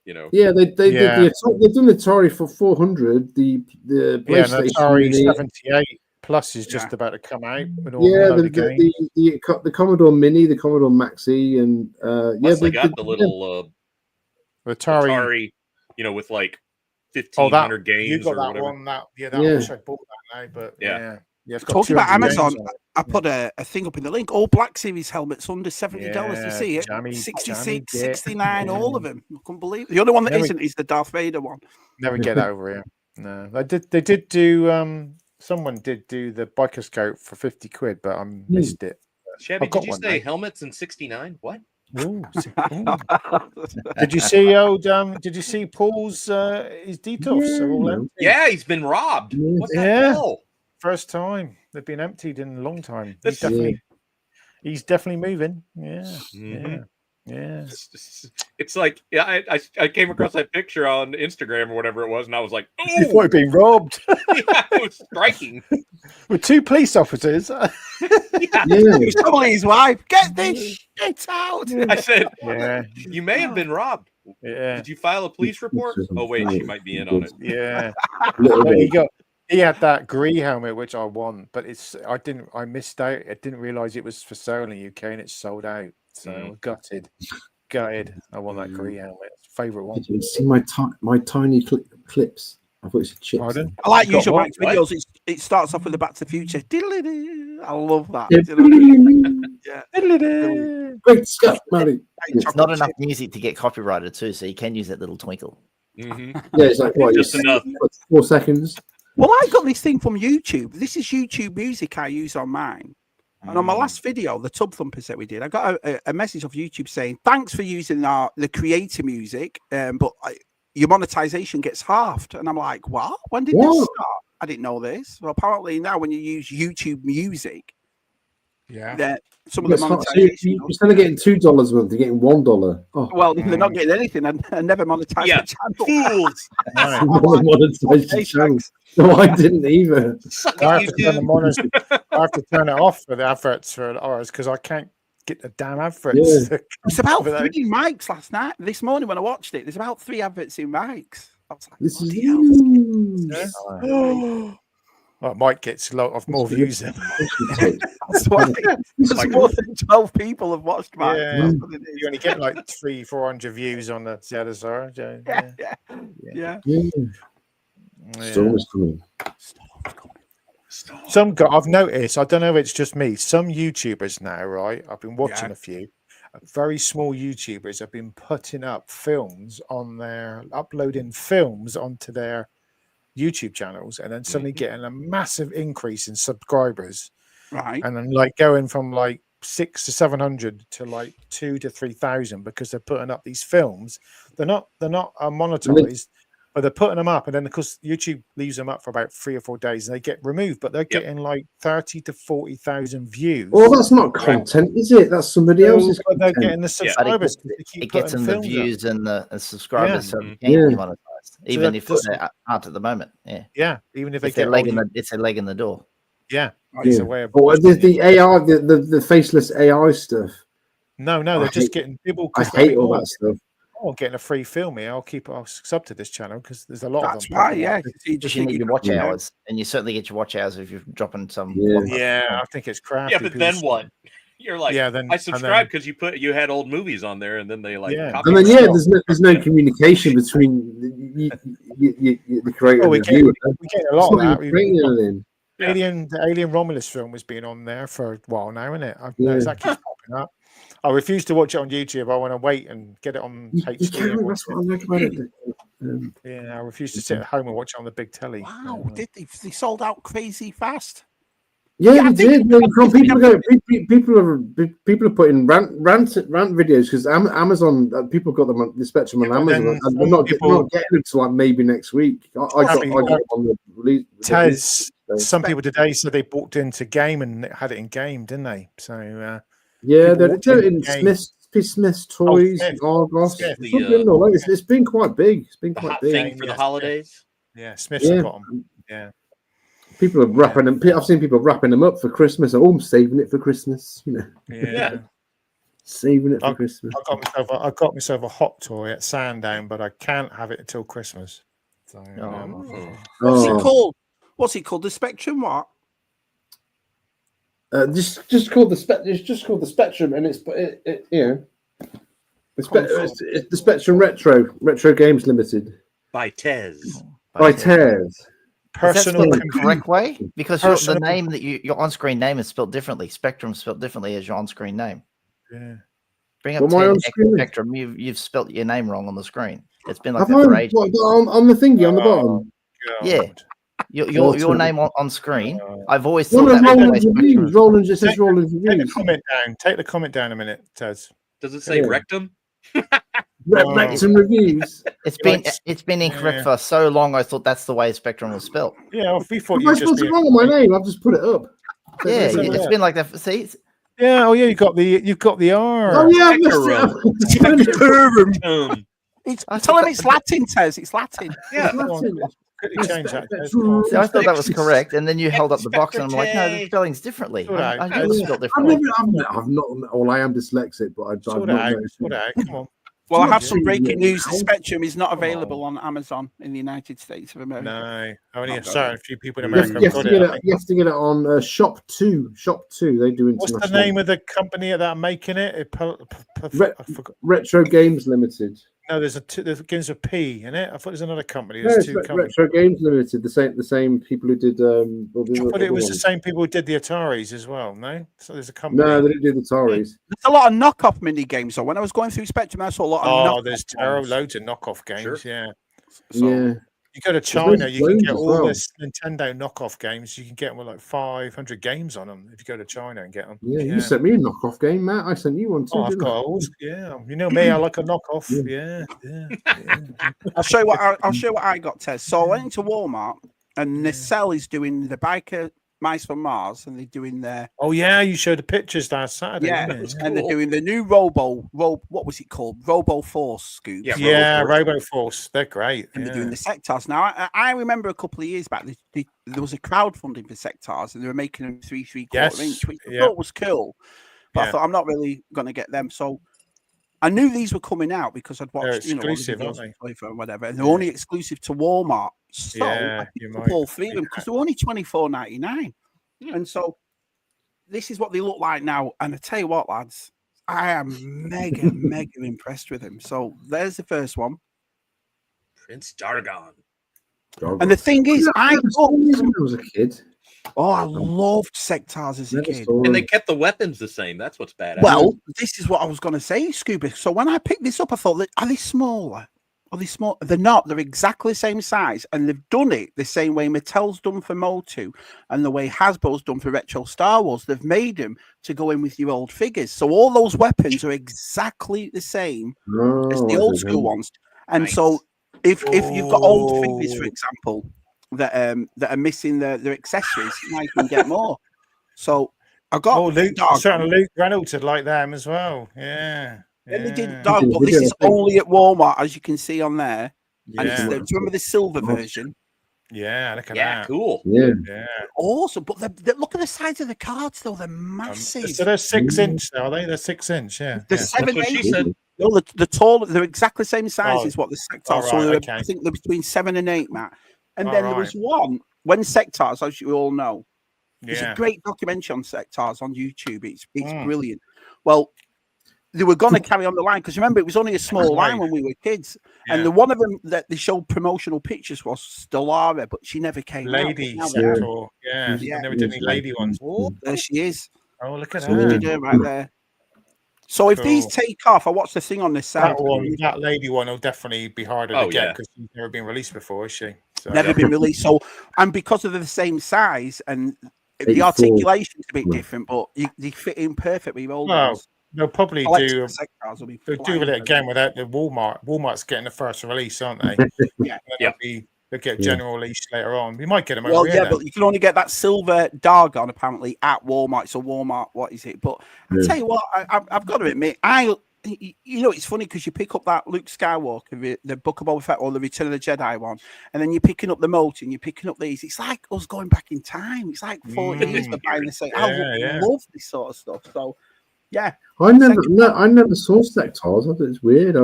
[SPEAKER 4] Yeah, they've done the Atari for 400. The
[SPEAKER 2] Yeah, and
[SPEAKER 4] PlayStation.
[SPEAKER 2] Atari
[SPEAKER 4] Mini.
[SPEAKER 2] 78 Plus is just about to come out. With all
[SPEAKER 4] Yeah,
[SPEAKER 2] the games.
[SPEAKER 4] the Commodore Mini, the Commodore Maxi, and
[SPEAKER 3] Plus they got the little Atari, with like 1,500 games.
[SPEAKER 2] You got
[SPEAKER 3] or
[SPEAKER 2] that
[SPEAKER 3] whatever.
[SPEAKER 2] one. I wish I bought that now, but yeah. It's got
[SPEAKER 1] Talking about
[SPEAKER 2] 200 games
[SPEAKER 1] Amazon,
[SPEAKER 2] on it.
[SPEAKER 1] I put a thing up in the link. All Black Series helmets under $70. You see it?
[SPEAKER 2] Jammy
[SPEAKER 1] 66,
[SPEAKER 2] Dick.
[SPEAKER 1] 69, all of them. I couldn't believe it. The only one that isn't is the Darth Vader one.
[SPEAKER 2] Never get over here. No, they did do. Someone did do the biker scout for 50 quid, but I missed it.
[SPEAKER 3] Shabby,
[SPEAKER 2] I've got
[SPEAKER 3] did you
[SPEAKER 2] one,
[SPEAKER 3] say
[SPEAKER 2] mate.
[SPEAKER 3] helmets in 69? What?
[SPEAKER 2] Did you see Did you see Paul's his detours? Are all empty.
[SPEAKER 3] Yeah, he's been robbed. What the
[SPEAKER 2] Yeah.
[SPEAKER 3] hell?
[SPEAKER 2] First time they've been emptied in a long time.
[SPEAKER 3] That's-
[SPEAKER 2] He's definitely moving. Yeah,
[SPEAKER 3] Mhm.
[SPEAKER 2] yeah.
[SPEAKER 3] It's like, I came across that picture on Instagram or whatever it was, and I was like,
[SPEAKER 2] You thought he'd been robbed
[SPEAKER 3] yeah, it was striking.
[SPEAKER 2] with two police officers.
[SPEAKER 1] He's probably his wife. Get this shit out.
[SPEAKER 3] I said,
[SPEAKER 2] Yeah,
[SPEAKER 3] you may have been robbed.
[SPEAKER 2] yeah,
[SPEAKER 3] Did you file a police report? Oh wait, she might be in on it.
[SPEAKER 2] yeah.
[SPEAKER 4] Little bit.
[SPEAKER 2] He had that grey helmet which I want, but I missed out. I didn't realise it was for sale in the UK and it's sold out. So gutted. I want that grey helmet. Favourite one.
[SPEAKER 4] You see my tiny clips. I thought it's a chip.
[SPEAKER 2] Pardon?
[SPEAKER 1] I like
[SPEAKER 2] You got
[SPEAKER 1] usual
[SPEAKER 2] what?
[SPEAKER 1] Mike's videos. It starts off with the Back to the Future. Diddly-dee. I love that.
[SPEAKER 4] Great Scott, Mary.
[SPEAKER 5] It's not enough music to get copyrighted too, so you can use that little twinkle.
[SPEAKER 4] Yeah, it's like what?
[SPEAKER 3] Just enough.
[SPEAKER 4] 4 seconds.
[SPEAKER 1] Well, I got this thing from YouTube. This is YouTube music I use on mine. And on my last video, the Tub Thumpers that we did, I got a message off YouTube saying, thanks for using the creator music, but your monetization gets halved. And I'm like, what? When did this start? I didn't know this. Well, apparently now when you use YouTube music, that some of the monetization.
[SPEAKER 4] Instead of getting $2 a month, you're getting $1. Oh.
[SPEAKER 1] Well, they're not getting anything and never monetize the channel.
[SPEAKER 3] Fools.
[SPEAKER 4] No, I didn't either.
[SPEAKER 2] I have to turn it off for the adverts for hours because I can't get the damn adverts.
[SPEAKER 4] Yeah.
[SPEAKER 1] It's about 3 mics last night. This morning when I watched it, there's about 3 adverts in mics. I was like,
[SPEAKER 4] This is
[SPEAKER 2] Mike gets a lot of more views than
[SPEAKER 1] that's why more than 12 people have watched mine.
[SPEAKER 2] Yeah. You only get like 300-400 views on the ZSR.
[SPEAKER 1] Yeah.
[SPEAKER 4] Storm is coming.
[SPEAKER 2] Some guy I've noticed, I don't know if it's just me, some YouTubers now, right? I've been watching a few very small YouTubers have been putting up uploading films onto their YouTube channels and then suddenly getting a massive increase in subscribers.
[SPEAKER 1] Right.
[SPEAKER 2] And then like going from like 600 to 700 to like 2,000 to 3,000 because they're putting up these films. They're not monetized. But they're putting them up, and then of course YouTube leaves them up for about 3 or 4 days, and they get removed. But they're getting like 30 to 40,000 views.
[SPEAKER 4] Well, that's not content, is it? That's somebody else's.
[SPEAKER 2] But they're getting the subscribers.
[SPEAKER 5] It gets them the views and the subscribers, so it can be monetized, even if they aren't at the moment.
[SPEAKER 2] Yeah, even if
[SPEAKER 5] it's a leg in the door.
[SPEAKER 2] Yeah, it's a way of.
[SPEAKER 4] Or the AI, the faceless AI stuff.
[SPEAKER 2] No, they're just getting people.
[SPEAKER 4] I hate all that stuff.
[SPEAKER 2] I'm getting a free film here. I'll sub to this channel because there's a lot of them.
[SPEAKER 1] That's right, yeah.
[SPEAKER 5] You just need your watch hours, and you certainly get your watch hours if you're dropping some.
[SPEAKER 2] Yeah, I think it's crap.
[SPEAKER 3] Yeah, but then what? You're like,
[SPEAKER 2] then
[SPEAKER 3] I subscribed because you had old movies on there, and then they like.
[SPEAKER 4] And then there's no communication between the creator and the viewer.
[SPEAKER 2] We get a lot of that. The Alien Romulus film has been on there for a while now, isn't it? I've noticed that keeps popping up. I refuse to watch it on YouTube. I want to wait and get it on HD.
[SPEAKER 4] That's what I like about it.
[SPEAKER 2] I refuse to sit at home and watch it on the big telly.
[SPEAKER 1] Wow, did they sold out crazy fast?
[SPEAKER 4] Yeah, they did. People are putting rant videos because Amazon people got them on the Spectrum on Amazon. And they're not getting it to like maybe next week. I got on the release.
[SPEAKER 2] Tez, some people today said they booked into Game and had it in Game, didn't they? So
[SPEAKER 4] they're doing it in Smith's Toys, Argos. It's been quite big. It's been quite big
[SPEAKER 3] thing for the holidays.
[SPEAKER 2] Yeah, Smith's got them. Yeah.
[SPEAKER 4] People are wrapping them. I've seen people wrapping them up for Christmas. Oh, I'm saving it for Christmas. Saving it for Christmas.
[SPEAKER 2] I got myself a hot toy at Sandown, but I can't have it until Christmas. So,
[SPEAKER 1] what's it called? What's it called? The Spectrum what?
[SPEAKER 4] Just called the It's just called the Spectrum, and it's the Spectrum Retro Games Limited
[SPEAKER 3] by Tez.
[SPEAKER 4] By Tez.
[SPEAKER 5] Personal the correct way, because the name that your on-screen name is spelled differently. Spectrum spelled differently as your on-screen name.
[SPEAKER 2] Yeah.
[SPEAKER 5] Bring up Spectrum. You've spelled your name wrong on the screen. It's been like that for ages.
[SPEAKER 4] On the thingy on the bottom.
[SPEAKER 5] God. Yeah. Your name on screen. I've always thought
[SPEAKER 4] Roland's reviews. Roland just says Roland's reviews.
[SPEAKER 2] Take the comment down a minute, Tez.
[SPEAKER 3] Does it say rectum?
[SPEAKER 4] Rectum reviews.
[SPEAKER 5] It's been incorrect for so long. I thought that's the way Spectrum was spelled.
[SPEAKER 2] Yeah, well, we thought
[SPEAKER 4] you just wrong on my name. I've just put it up.
[SPEAKER 5] Yeah, it's been like that. See.
[SPEAKER 2] Yeah. Oh yeah. You've got the R.
[SPEAKER 4] Oh yeah.
[SPEAKER 1] Tell him it's Latin, Tez. It's Latin.
[SPEAKER 3] Yeah.
[SPEAKER 2] Change that.
[SPEAKER 5] See, I thought that was correct, and then you held up the box, and I'm like, no, the spelling's differently. I know it's spelled differently.
[SPEAKER 4] I've not. Well, I am dyslexic, but I don't know.
[SPEAKER 2] Come on.
[SPEAKER 1] Well, I have some breaking news. The Spectrum is not available on Amazon in the United States of America.
[SPEAKER 2] No, only a few people in America
[SPEAKER 4] you have to get it on Shop 2. Shop 2. They do international.
[SPEAKER 2] What's the name of the company that are making it?
[SPEAKER 4] Retro Games Limited.
[SPEAKER 2] No, there's begins with P in it. I thought there's another company.
[SPEAKER 4] There's two companies. Retro Games Limited, the same people who did.
[SPEAKER 2] But it was the same people who did the Ataris as well. No, so there's a company.
[SPEAKER 4] No, they didn't do the Ataris.
[SPEAKER 1] There's a lot of knockoff mini games. So when I was going through Spectrum, I saw a lot of.
[SPEAKER 2] There's loads of knockoff games. Sure. Yeah.
[SPEAKER 1] So,
[SPEAKER 4] yeah.
[SPEAKER 2] You go to China, you can get all this Nintendo knockoff games. You can get them with like 500 games on them if you go to China and get them.
[SPEAKER 4] Yeah, you sent me a knockoff game, Matt. I sent you one too.
[SPEAKER 2] I've got those. Yeah, you know me. I like a knockoff. Yeah.
[SPEAKER 1] I'll show you what I got, Tez. So I went into Walmart, and Nacelle is doing the biker Mice from Mars, and they're doing their.
[SPEAKER 2] Oh yeah, you showed the pictures last Saturday.
[SPEAKER 1] Yeah, and they're doing the new What was it called? Robo Force scoops.
[SPEAKER 2] Yeah, Robo Force. They're great.
[SPEAKER 1] And they're doing the sectors now. I remember a couple of years back, there was a crowdfunding for sectors, and they were making them 3/4 inch, which I thought was cool. But I thought I'm not really going to get them. So I knew these were coming out because I'd watched,
[SPEAKER 2] exclusive, aren't they?
[SPEAKER 1] Or whatever, and they're only exclusive to Walmart. So I picked up all three of them because they were only $24.99. And so this is what they look like now. And I tell you what, lads, I am mega impressed with them. So there's the first one,
[SPEAKER 3] Prince Dargon.
[SPEAKER 1] And the thing is, I
[SPEAKER 4] was a kid.
[SPEAKER 1] Oh, I loved sectors as a kid.
[SPEAKER 3] And they kept the weapons the same. That's what's bad.
[SPEAKER 1] Well, this is what I was going to say, Scuba. So when I picked this up, I thought, are they smaller? Are they small? They're not. They're exactly the same size. And they've done it the same way Mattel's done for Motu and the way Hasbro's done for Retro Star Wars. They've made them to go in with your old figures. So all those weapons are exactly the same as the old school ones. And so if you've got old figures, for example, that are missing their accessories, now you can get more. So I got
[SPEAKER 2] Luke Reynolds would like them as well. Yeah.
[SPEAKER 1] Then they did but this is only at Walmart, as you can see on there. And it's do you remember the silver version?
[SPEAKER 2] Yeah, look at that.
[SPEAKER 3] Cool.
[SPEAKER 4] Yeah.
[SPEAKER 1] Awesome. But look at the size of the cards, though. They're massive.
[SPEAKER 2] So they're 6 inch, are they? They're 6 inch, yeah.
[SPEAKER 1] They're 7 8. No, the tall, they're exactly the same size as what the sectors. So I think they're between 7 and 8, Matt. And then there was one when sectors, as you all know. There's a great documentary on sectors on YouTube. It's brilliant. Well, they were going to carry on the line because remember it was only a small line when we were kids, and the one of them that they showed promotional pictures was Stellara, but she never came.
[SPEAKER 2] Lady Sector, never did any lady ones.
[SPEAKER 1] Oh, there she is.
[SPEAKER 2] Oh, look at
[SPEAKER 1] her right there. So if these take off, I watched the thing on this side.
[SPEAKER 2] That lady one will definitely be harder to get because she's never been released before, is she? So,
[SPEAKER 1] never been released. So, and because of the same size and the articulation's a bit different, but they fit in perfectly.
[SPEAKER 2] They'll probably do. They'll do it again without the Walmart. Walmart's getting the first release, aren't they? They'll get general release later on. We might get them over here.
[SPEAKER 1] But you can only get that silver Dargon apparently at Walmart. So Walmart, what is it? But I tell you what, I've got to admit, it's funny because you pick up that Luke Skywalker, the Book of Boba Fett, or the Return of the Jedi one, and then you're picking up the Mote and you're picking up these. It's like us going back in time. It's like 40 years for buying the same. I love this sort of stuff. So yeah,
[SPEAKER 4] I never saw Sectars. I thought it's weird.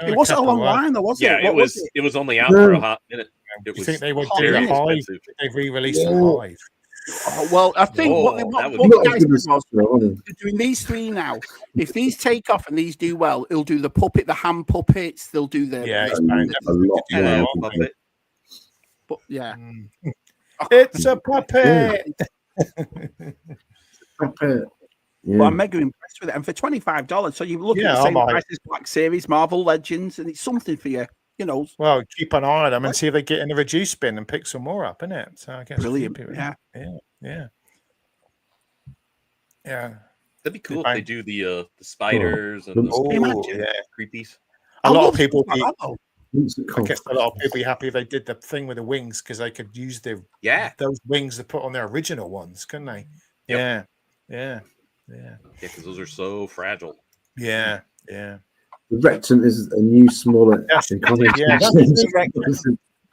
[SPEAKER 1] It wasn't a long line, though, was it?
[SPEAKER 3] Yeah, it was only out for a hot minute.
[SPEAKER 2] Do you think they would do a Hive? They've re-released a Hive.
[SPEAKER 1] Well, I think what the guys did was they're doing these three now. If these take off and these do well, it'll do the puppet, the hand puppets. They'll do the But yeah,
[SPEAKER 2] it's a puppet.
[SPEAKER 4] Yeah.
[SPEAKER 1] But I'm mega impressed with it. And for $25, so you look at the same price as Black Series, Marvel Legends, and it's something for you.
[SPEAKER 2] Well, keep an eye on them and see if they get in a reduced bin and pick some more up, innit? So I guess
[SPEAKER 1] brilliant.
[SPEAKER 2] Yeah.
[SPEAKER 3] That'd be cool if they do the spiders and the creepies.
[SPEAKER 2] A lot of people be happy if they did the thing with the wings because they could use those wings to put on their original ones, couldn't they?
[SPEAKER 3] Yep.
[SPEAKER 2] Yeah,
[SPEAKER 3] because those are so fragile.
[SPEAKER 2] Yeah.
[SPEAKER 4] The Rectum is a new, smaller.
[SPEAKER 2] There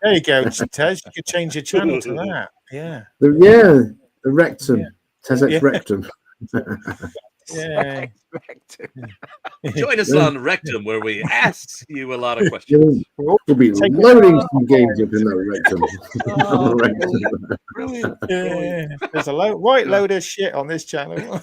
[SPEAKER 2] you go, Tez. You could change your channel to that. Yeah.
[SPEAKER 4] The Rectum. Tezek Rectum.
[SPEAKER 3] Join us on Rectum, where we ask you a lot of questions.
[SPEAKER 4] We'll be loading some games up in that Rectum.
[SPEAKER 2] Brilliant. Yeah. There's a right load of shit on this channel.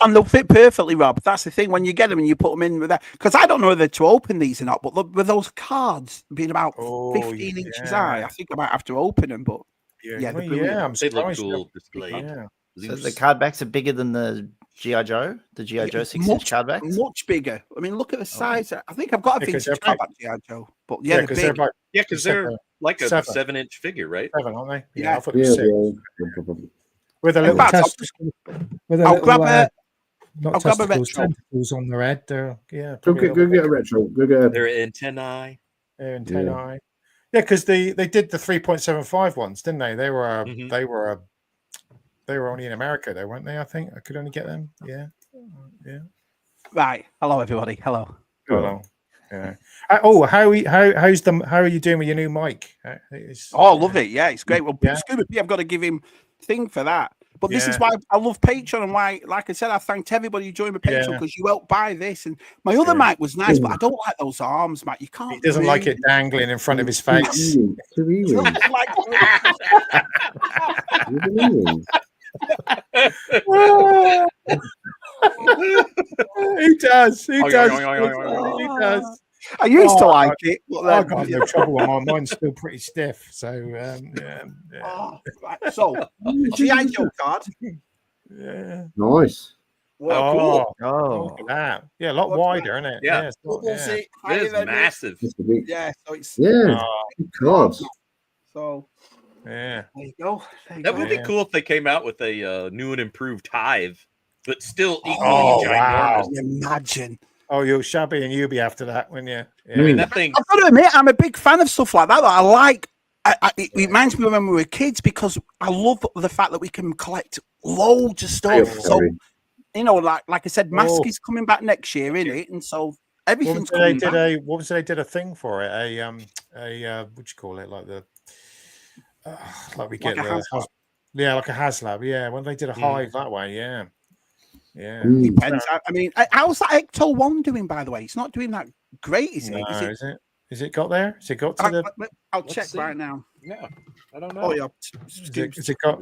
[SPEAKER 1] And they'll fit perfectly, Rob. That's the thing. When you get them and you put them in with that, because I don't know whether to open these or not, but look, with those cards being about 15 inches high, I think I might have to open them. But
[SPEAKER 2] I'm
[SPEAKER 3] they look cool displayed.
[SPEAKER 5] So the card backs are bigger than the G.I. Joe? The G.I. Joe 6-inch card backs?
[SPEAKER 1] Much bigger. I mean, look at the size. I think I've got a vintage card back G.I. Joe. But
[SPEAKER 3] because they're like a 7-inch figure, right?
[SPEAKER 2] 7, aren't they?
[SPEAKER 1] Yeah.
[SPEAKER 2] I thought it was 6. With a little
[SPEAKER 1] I'll grab a
[SPEAKER 2] tentacles on their head. Go
[SPEAKER 4] get a retro. Go get
[SPEAKER 3] their antennae.
[SPEAKER 2] Yeah, because they did the 3.75 ones, didn't they? They were only in America, though, weren't they? I think I could only get them. Yeah.
[SPEAKER 1] Right. Hello, everybody. Hello.
[SPEAKER 2] Yeah. How are you doing with your new mic?
[SPEAKER 1] I love it. Yeah, it's great. Well, Scuba P, I've got to give him thing for that. But this is why I love Patreon and why, like I said, I thanked everybody who joined my Patreon because you helped buy this. And my other mic was nice, but I don't like those arms, Matt. You can't.
[SPEAKER 2] He doesn't like it dangling in front of his face.
[SPEAKER 1] Who
[SPEAKER 2] does?
[SPEAKER 1] I used to like it.
[SPEAKER 2] I got no trouble with mine. Mine's still pretty stiff. So,
[SPEAKER 1] So, G.I. Joe card.
[SPEAKER 2] Yeah.
[SPEAKER 4] Nice.
[SPEAKER 1] Well,
[SPEAKER 2] look at that. Yeah, a lot wider, isn't it?
[SPEAKER 3] Yeah.
[SPEAKER 1] It
[SPEAKER 3] is massive.
[SPEAKER 1] Yeah, so it's
[SPEAKER 4] cards.
[SPEAKER 1] So there you go.
[SPEAKER 3] That would be cool if they came out with a new and improved Hive, but still equally ginormous.
[SPEAKER 1] Imagine.
[SPEAKER 2] Oh, you'll Shabby and you'll be after that, wouldn't you?
[SPEAKER 3] Yeah. I mean, that thing.
[SPEAKER 1] I've got to admit, I'm a big fan of stuff like that. I like. It reminds me of when we were kids because I love the fact that we can collect loads of stuff. So, like I said, Mask is coming back next year, isn't it? And so everything's coming back.
[SPEAKER 2] They did a thing for it. What do you call it? Like the like we get like like a HasLab. Yeah, when they did a Hive that way. Yeah.
[SPEAKER 1] Depends. I mean, how's that Ecto 1 doing, by the way? It's not doing that great, is it?
[SPEAKER 2] Is it got there? Has it got to the...
[SPEAKER 1] I'll check right now.
[SPEAKER 3] Yeah, I don't know.
[SPEAKER 1] Oh, yeah.
[SPEAKER 2] Is it got...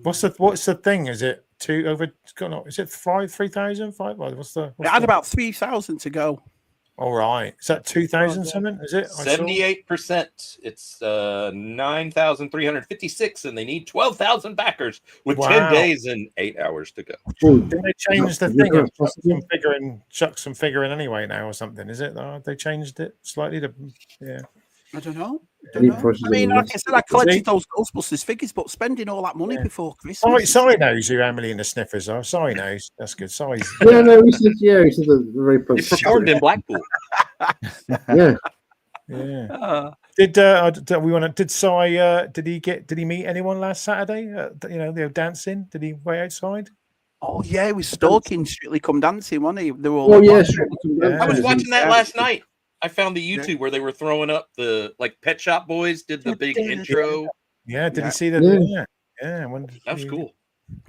[SPEAKER 2] What's the thing? Is it 2 over... Is it 3,000? What's the...
[SPEAKER 1] It had about 3,000 to go.
[SPEAKER 2] All right. Is that 2,000 something? Is it?
[SPEAKER 3] 78%. It's 9,356, and they need 12,000 backers with 10 days and 8 hours to go.
[SPEAKER 2] Didn't they change the thing and chuck some figuring anyway now or something? Is it? They changed it slightly to
[SPEAKER 1] I don't know. I mean, like I said, I collected those Ghostbusters figures, but spending all that money before Christmas.
[SPEAKER 2] Sorry knows who Emily and the Sniffers are. Sorry knows. That's good. Sorry.
[SPEAKER 4] Yeah, no, he said they're very
[SPEAKER 3] They performed in Blackpool.
[SPEAKER 4] Yeah.
[SPEAKER 2] Yeah. Did he meet anyone last Saturday? They were dancing. Did he wait outside?
[SPEAKER 1] Oh yeah, he was stalking Strictly Come Dancing, wasn't he? They were all
[SPEAKER 3] I was watching that last night. I found the YouTube where they were throwing up the Pet Shop Boys did the big intro.
[SPEAKER 2] Yeah, did you see that? Yeah.
[SPEAKER 3] That was cool.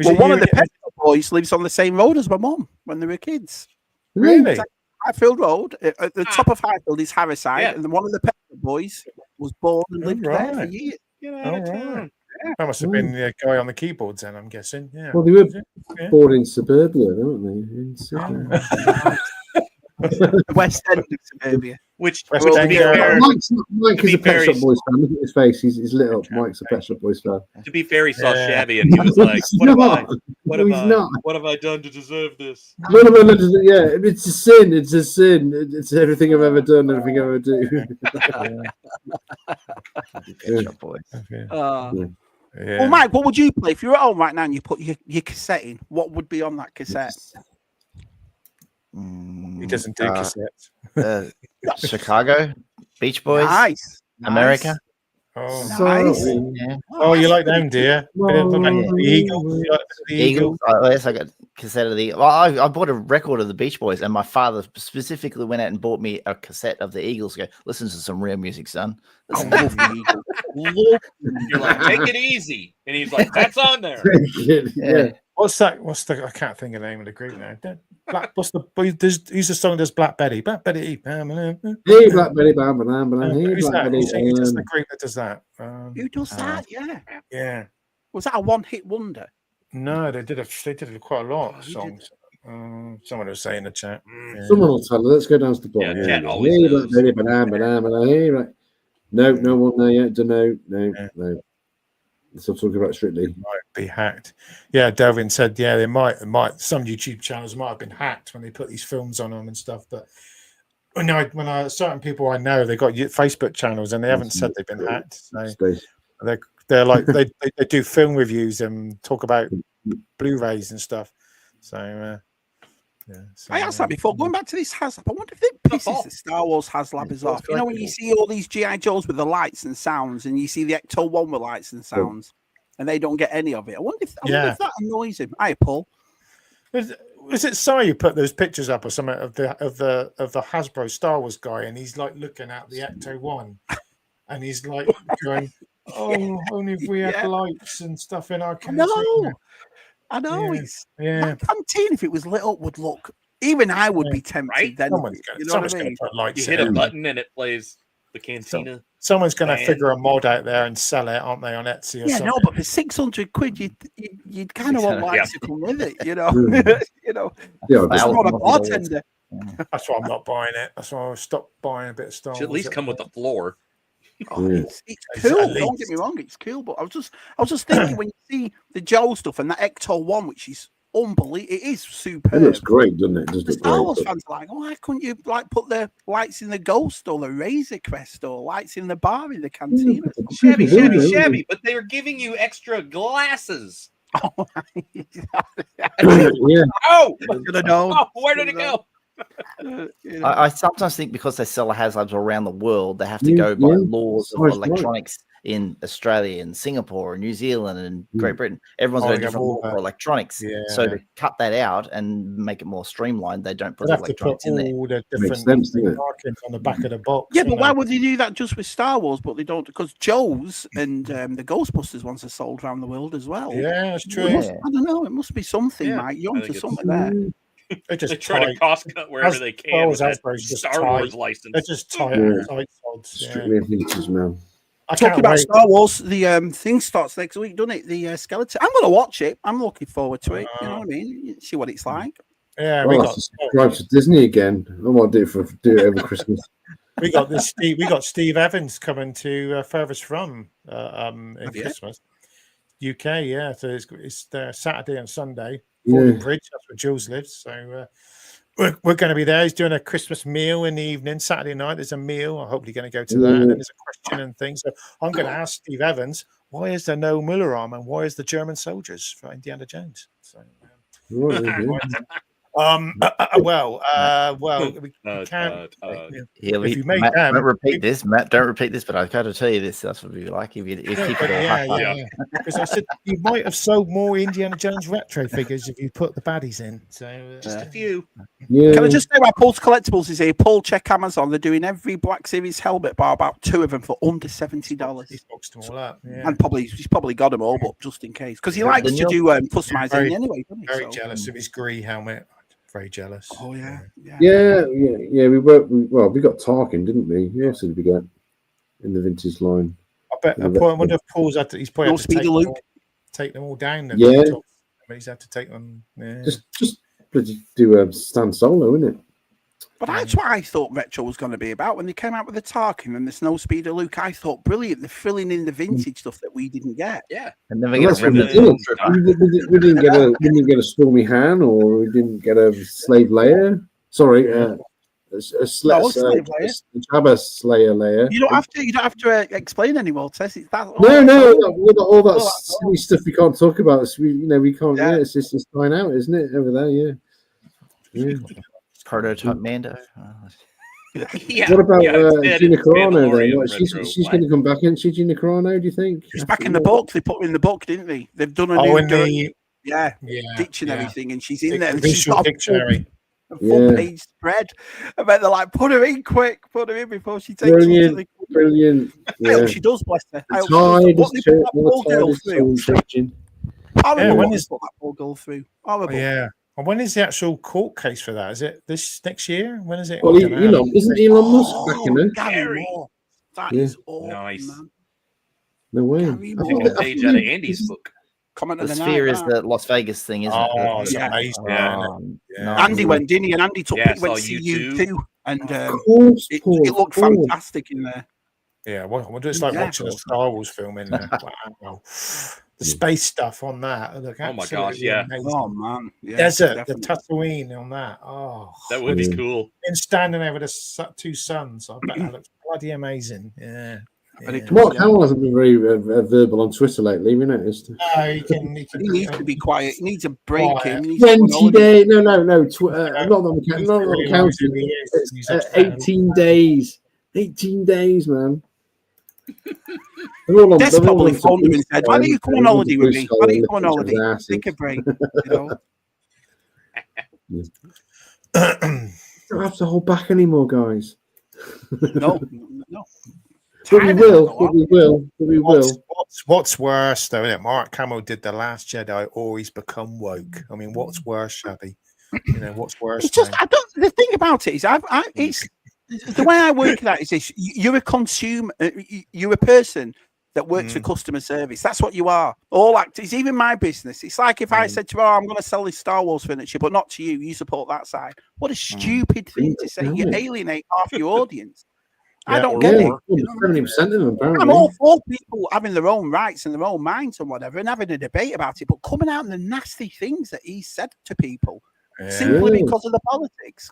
[SPEAKER 1] Well, one of the Pet Shop Boys lives on the same road as my mum when they were kids.
[SPEAKER 2] Really?
[SPEAKER 1] Highfield Road. At the top of Highfield is Harriside, and one of the Pet Shop Boys was born and lived there for years.
[SPEAKER 2] That must have been the guy on the keyboards then, I'm guessing. Yeah.
[SPEAKER 4] Well, they were born in suburbia, weren't they?
[SPEAKER 1] West End of suburbia.
[SPEAKER 3] Which
[SPEAKER 4] Mike is a Pet Shop Boys fan. Look at his face; he's lit up. Mike's a Pet Shop Boys fan.
[SPEAKER 3] To be fair, he saw Shabby and he was like, "What have I done to deserve this?"
[SPEAKER 4] Yeah, it's a sin. It's a sin. It's everything I've ever done. Everything I ever do.
[SPEAKER 5] Pet Shop Boys.
[SPEAKER 1] Well, Mike, what would you play if you're at home right now and you put your cassette in? What would be on that cassette?
[SPEAKER 2] He doesn't do cassettes.
[SPEAKER 5] Chicago, Beach Boys,
[SPEAKER 1] nice.
[SPEAKER 5] America.
[SPEAKER 2] Oh,
[SPEAKER 1] nice.
[SPEAKER 5] Yeah.
[SPEAKER 2] Oh, you like them, dear? The
[SPEAKER 5] Eagles. Yes, I got cassette of the. Well, I bought a record of the Beach Boys, and my father specifically went out and bought me a cassette of the Eagles. Go, listen to some real music, son.
[SPEAKER 3] You're like, take it easy, and he's like, that's on there.
[SPEAKER 5] Yeah.
[SPEAKER 2] What's that? I can't think of the name of the group now. Who's the song? Does Black Betty? Black Betty.
[SPEAKER 4] Hey, Black Betty, bam, bam, bam. Hey,
[SPEAKER 2] Who's
[SPEAKER 4] Black
[SPEAKER 2] that?
[SPEAKER 4] Betty.
[SPEAKER 2] Who's the group that does that?
[SPEAKER 1] Who does that? Yeah.
[SPEAKER 2] Yeah.
[SPEAKER 1] Was that a one-hit wonder?
[SPEAKER 2] No, they did quite a lot of songs. Someone will say in the chat. Yeah.
[SPEAKER 4] Someone will tell her. Let's go down to the bottom.
[SPEAKER 3] Yeah, chat always
[SPEAKER 4] hey,
[SPEAKER 3] knows.
[SPEAKER 4] Black Betty, bam, bam, bam. Hey, right. No one there yet. No. Still talking about Strictly.
[SPEAKER 2] Might be hacked. Yeah, Delvin said, they might. Some YouTube channels might have been hacked when they put these films on them and stuff. But when certain people I know, they got Facebook channels and they haven't said they've been hacked. So they're like they do film reviews and talk about Blu-rays and stuff. So
[SPEAKER 1] I asked that before. Going back to this HasLab, I wonder if it pisses the Star Wars HasLab off. You know, when you see all these G.I. Joes with the lights and sounds, and you see the Ecto 1 with lights and sounds, and they don't get any of it. I wonder if that annoys him. Hi, Paul.
[SPEAKER 2] Was it Si who put those pictures up or something of the Hasbro Star Wars guy, and he's like looking at the Ecto 1, and he's like going, "Oh, only if we had lights and stuff in our canteen."
[SPEAKER 1] I know.
[SPEAKER 2] That
[SPEAKER 1] canteen, if it was lit up, would look. Even I would be tempted.
[SPEAKER 3] Right?
[SPEAKER 1] Then
[SPEAKER 2] Someone's going to put lights.
[SPEAKER 3] You hit a button and it plays the cantina.
[SPEAKER 2] Someone's going to figure a mod out there and sell it, aren't they, on Etsy or something?
[SPEAKER 1] No, but for 600 quid, you'd kind of want lights to come with it, you know. It's not a bartender.
[SPEAKER 2] That's why I'm not buying it. That's why I'll stop buying a bit of Star Wars.
[SPEAKER 3] Should at least come with the floor.
[SPEAKER 1] It's cool. Don't get me wrong, it's cool. But I was just thinking when you see the Joe stuff and that Ecto 1, which is unbelievable, it is superb.
[SPEAKER 4] It looks great, doesn't it?
[SPEAKER 1] The Star Wars fans are like, why couldn't you put the lights in the Ghost or the Razor Crest or lights in the bar in the cantina?
[SPEAKER 3] Shabby, but they were giving you extra glasses.
[SPEAKER 1] Oh,
[SPEAKER 3] where did it go?
[SPEAKER 5] I sometimes think because they sell HasLabs around the world, they have to go by laws of electronics in Australia and Singapore and New Zealand and Great Britain. Everyone's got a different law for electronics. So to cut that out and make it more streamlined, they don't put electronics in there.
[SPEAKER 2] All the different markings on the back of the box.
[SPEAKER 1] Yeah, but why would they do that just with Star Wars? But they don't, because Joe's and theGhostbusters ones are sold around the world as well.
[SPEAKER 2] Yeah, that's true.
[SPEAKER 1] I don't know. It must be something, Mike. You're onto something there.
[SPEAKER 3] They try to cost cut wherever they can with that Star Wars license.
[SPEAKER 2] They're just tight.
[SPEAKER 4] Strictly features, man.
[SPEAKER 1] Talking about Star Wars, the thing starts next week, doesn't it? The skeleton. I'm going to watch it. I'm looking forward to it. You know what I mean? See what it's like.
[SPEAKER 2] Yeah,
[SPEAKER 4] I'll have to subscribe to Disney again. I might do it over Christmas.
[SPEAKER 2] We got Steve Evans coming to Furthest From in Christmas. UK, yeah. So it's Saturday and Sunday. Fordham Bridge, that's where Jules lives. So we're going to be there. He's doing a Christmas meal in the evening. Saturday night, there's a meal. I'm hopefully going to go to that. And then there's a question and things. So I'm going to ask Steve Evans, why is there no Muller arm and why is the German soldiers for Indiana Jones? So,
[SPEAKER 4] Right,
[SPEAKER 5] Well,
[SPEAKER 2] we can't.
[SPEAKER 5] if you make Matt, don't repeat this, Matt. Don't repeat this. But I got to tell you this. That's what we like. If you keep it,
[SPEAKER 2] because I said you might have sold more Indiana Jones retro figures if you put the baddies in. So
[SPEAKER 3] just a few.
[SPEAKER 4] Yeah.
[SPEAKER 1] Can I just say, Paul's Collectibles is here. Paul, check Amazon. They're doing every Black Series helmet bar, about 2 of them for under $70.
[SPEAKER 2] He's boxed them all up. Yeah.
[SPEAKER 1] And he's probably got them all, but just in case, because he likes to do customizing anyway.
[SPEAKER 2] Very jealous of his Gree helmet. Very jealous.
[SPEAKER 1] Oh yeah.
[SPEAKER 4] We got Tarkin, didn't we? Who else did we get in the vintage line?
[SPEAKER 2] I wonder if Paul's had to. He's probably had to take them all down. Then he's had to take them. Yeah.
[SPEAKER 4] Just do a stand solo, isn't it?
[SPEAKER 1] But that's what I thought retro was going to be about when they came out with the Tarkin and the Snow Speeder Luke. I thought brilliant. They're filling in the vintage stuff that we didn't get.
[SPEAKER 3] Yeah,
[SPEAKER 4] and then we didn't get a Stormy Han, or we didn't get a Slave Leia. Sorry, a Jabba Slayer Leia.
[SPEAKER 1] You don't have to explain anymore, Tess. It's that.
[SPEAKER 4] All that silly stuff we can't talk about. We can't. Yeah, it's just dying out, isn't it, over there? Yeah.
[SPEAKER 5] Prototype Mando.
[SPEAKER 4] What about Gina Carano then? She's going to come back, isn't she, Gina Carano? Do you think
[SPEAKER 1] she's back in the book? They put her in the book, didn't they? They've done a new ditch and everything, and she's in there. And she's got a full-page spread. I bet they're like, put her in quick, put her in before she takes.
[SPEAKER 4] Brilliant.
[SPEAKER 1] I hope she does, bless her. I when is that poor girl through? Horrible.
[SPEAKER 2] Yeah. And when is the actual court case for that? Is it this next year? When is it?
[SPEAKER 4] Well, isn't Elon Musk back in it?
[SPEAKER 1] That is awesome, nice. Man.
[SPEAKER 4] No way.
[SPEAKER 3] I think it's a page out of Andy's book.
[SPEAKER 5] The Sphere is the Las Vegas thing, isn't it?
[SPEAKER 2] Oh, it's amazing.
[SPEAKER 1] Andy went, didn't he? And Andy went to see you too. And it looked fantastic in there.
[SPEAKER 2] Yeah, it's like watching a Star Wars film in there. Wow. The space stuff on that. Look,
[SPEAKER 3] oh my gosh, yeah.
[SPEAKER 2] Amazing.
[SPEAKER 1] Oh man. Yeah,
[SPEAKER 2] Desert, the Tatooine on that. Oh,
[SPEAKER 3] that would be cool.
[SPEAKER 2] And standing there with the 2 suns. I bet that looks bloody amazing. Yeah.
[SPEAKER 4] Mark Hamill hasn't been very verbal on Twitter lately, have you noticed?
[SPEAKER 1] He needs to be quiet. He needs a break.
[SPEAKER 4] 20 days. No. Not that counting. 18 days. 18 days, man.
[SPEAKER 1] Des probably phoned him and said, why don't you come on holiday with me? Why don't you come on holiday? Take a break.
[SPEAKER 4] Don't have to hold back anymore, guys.
[SPEAKER 1] No.
[SPEAKER 4] But we will.
[SPEAKER 2] What's worse, though, isn't it? Mark Hamill did The Last Jedi, or he's become woke. I mean, what's worse, Shabby? What's worse?
[SPEAKER 1] It's just, the thing about it is, it's the way I work that is this: you're a consumer, you're a person that works for customer service. That's what you are. All actors, even my business. It's like if I said to you, I'm going to sell this Star Wars furniture, but not to you. You support that side. What a stupid thing to say. You alienate half your audience. I don't get it.
[SPEAKER 4] 70% of them, apparently.
[SPEAKER 1] I'm all for people having their own rights and their own minds and whatever, and having a debate about it. But coming out and the nasty things that he said to people simply because of the politics.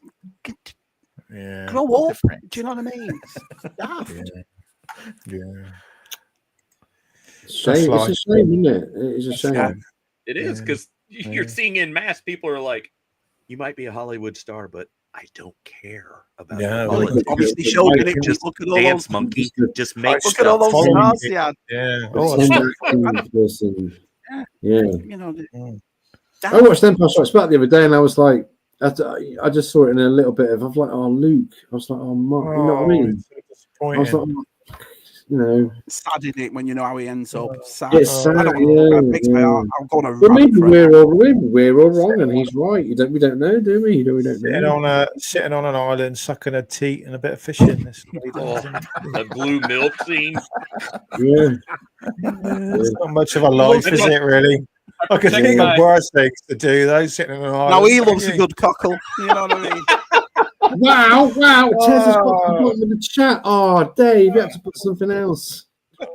[SPEAKER 1] Grow up. Do you know what I mean? It's daft.
[SPEAKER 4] It's a shame, isn't it? It's a shame.
[SPEAKER 3] It is, because you're seeing in mass, people are like, you might be a Hollywood star, but I don't care about it.
[SPEAKER 1] Well, it obviously showed it. Just look at all
[SPEAKER 3] dance
[SPEAKER 1] those
[SPEAKER 3] monkey. Just make
[SPEAKER 1] look at all those stars he had.
[SPEAKER 4] I watched Empire Strikes Back the other day, and I was like, I just saw it in a little bit of. I was like, oh, Luke. I was like, oh, Mark. You know what I mean? I was like,
[SPEAKER 1] sad in it when you know how he ends up. Sad.
[SPEAKER 4] It's sad.
[SPEAKER 1] I don't makes my heart. I'm going to.
[SPEAKER 4] But maybe we're all wrong, and he's right. We don't know, do we? We don't know.
[SPEAKER 2] Sitting on an island, sucking a teat and a bit of fishing.
[SPEAKER 3] The blue milk scene.
[SPEAKER 4] Yeah.
[SPEAKER 2] It's not much of a life, is it? Really. I could think of worse things to do, though, sitting in an island.
[SPEAKER 1] Now he loves a good cockle. You know what I mean?
[SPEAKER 4] Wow. Tez has got the bottom of the chat. Oh, Dave, you have to put something else.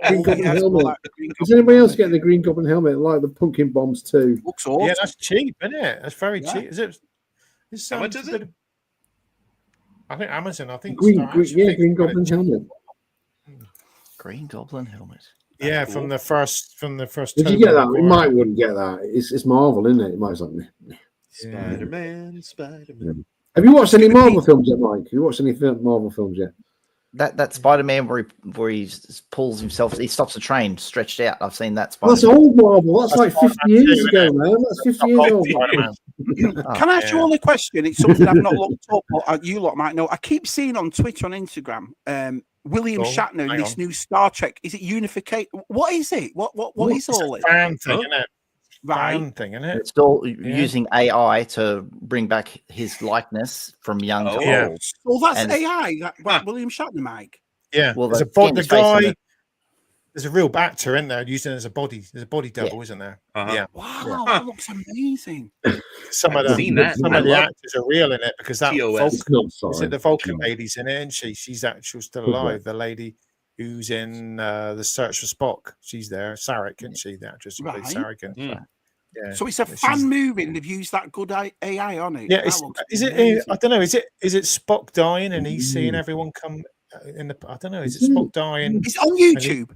[SPEAKER 4] Green Goblin helmet. Does anybody else get the Green Goblin helmet like the pumpkin bombs too?
[SPEAKER 1] Looks awesome.
[SPEAKER 2] Yeah, that's cheap, isn't it? That's very cheap. Is it?
[SPEAKER 3] How much is it?
[SPEAKER 2] I think Amazon. I think
[SPEAKER 4] Green Goblin helmet.
[SPEAKER 5] Green Goblin helmet.
[SPEAKER 2] Yeah, cool. from the first.
[SPEAKER 4] Did you get that? You might wouldn't get that. It's Marvel, isn't it? It might something.
[SPEAKER 3] Spider-Man.
[SPEAKER 4] Yeah. Have you watched any Marvel films yet, Mike? Have you watched any Marvel films yet?
[SPEAKER 5] That Spider-Man where he pulls himself, he stops a train stretched out. I've seen that Spider-Man.
[SPEAKER 4] That's old Marvel. That's like 50 years ago, man. That's 50 years old.
[SPEAKER 1] Can I ask you only question? It's something I've not looked up, but you lot might know. I keep seeing on Twitter and Instagram, William Shatner in this new Star Trek. Is it Unification? What is it? What is all it?
[SPEAKER 2] Fan thing, isn't it?
[SPEAKER 1] Right.
[SPEAKER 2] Thing, isn't it?
[SPEAKER 5] It's all using AI to bring back his likeness from young to old.
[SPEAKER 1] Well, that's AI. William Shatner, Mike.
[SPEAKER 2] Yeah.
[SPEAKER 5] Well,
[SPEAKER 2] there's the guy. There's a real actor in there using it as a body. There's a body double, isn't there? Yeah.
[SPEAKER 1] Wow, that looks amazing.
[SPEAKER 2] Some of the actors are real in it because that Vulcan, the Vulcan lady's in it, and she's actually still alive. The lady who's in The Search for Spock, she's there. Sarek, isn't she? The actress who played Sarek. Yeah.
[SPEAKER 1] So it's a fan movie, and they've used that good AI on it.
[SPEAKER 2] Yeah, is it? I don't know. Is it Spock dying and he's seeing everyone come in the? I don't know. Is it Spock dying?
[SPEAKER 1] It's on YouTube.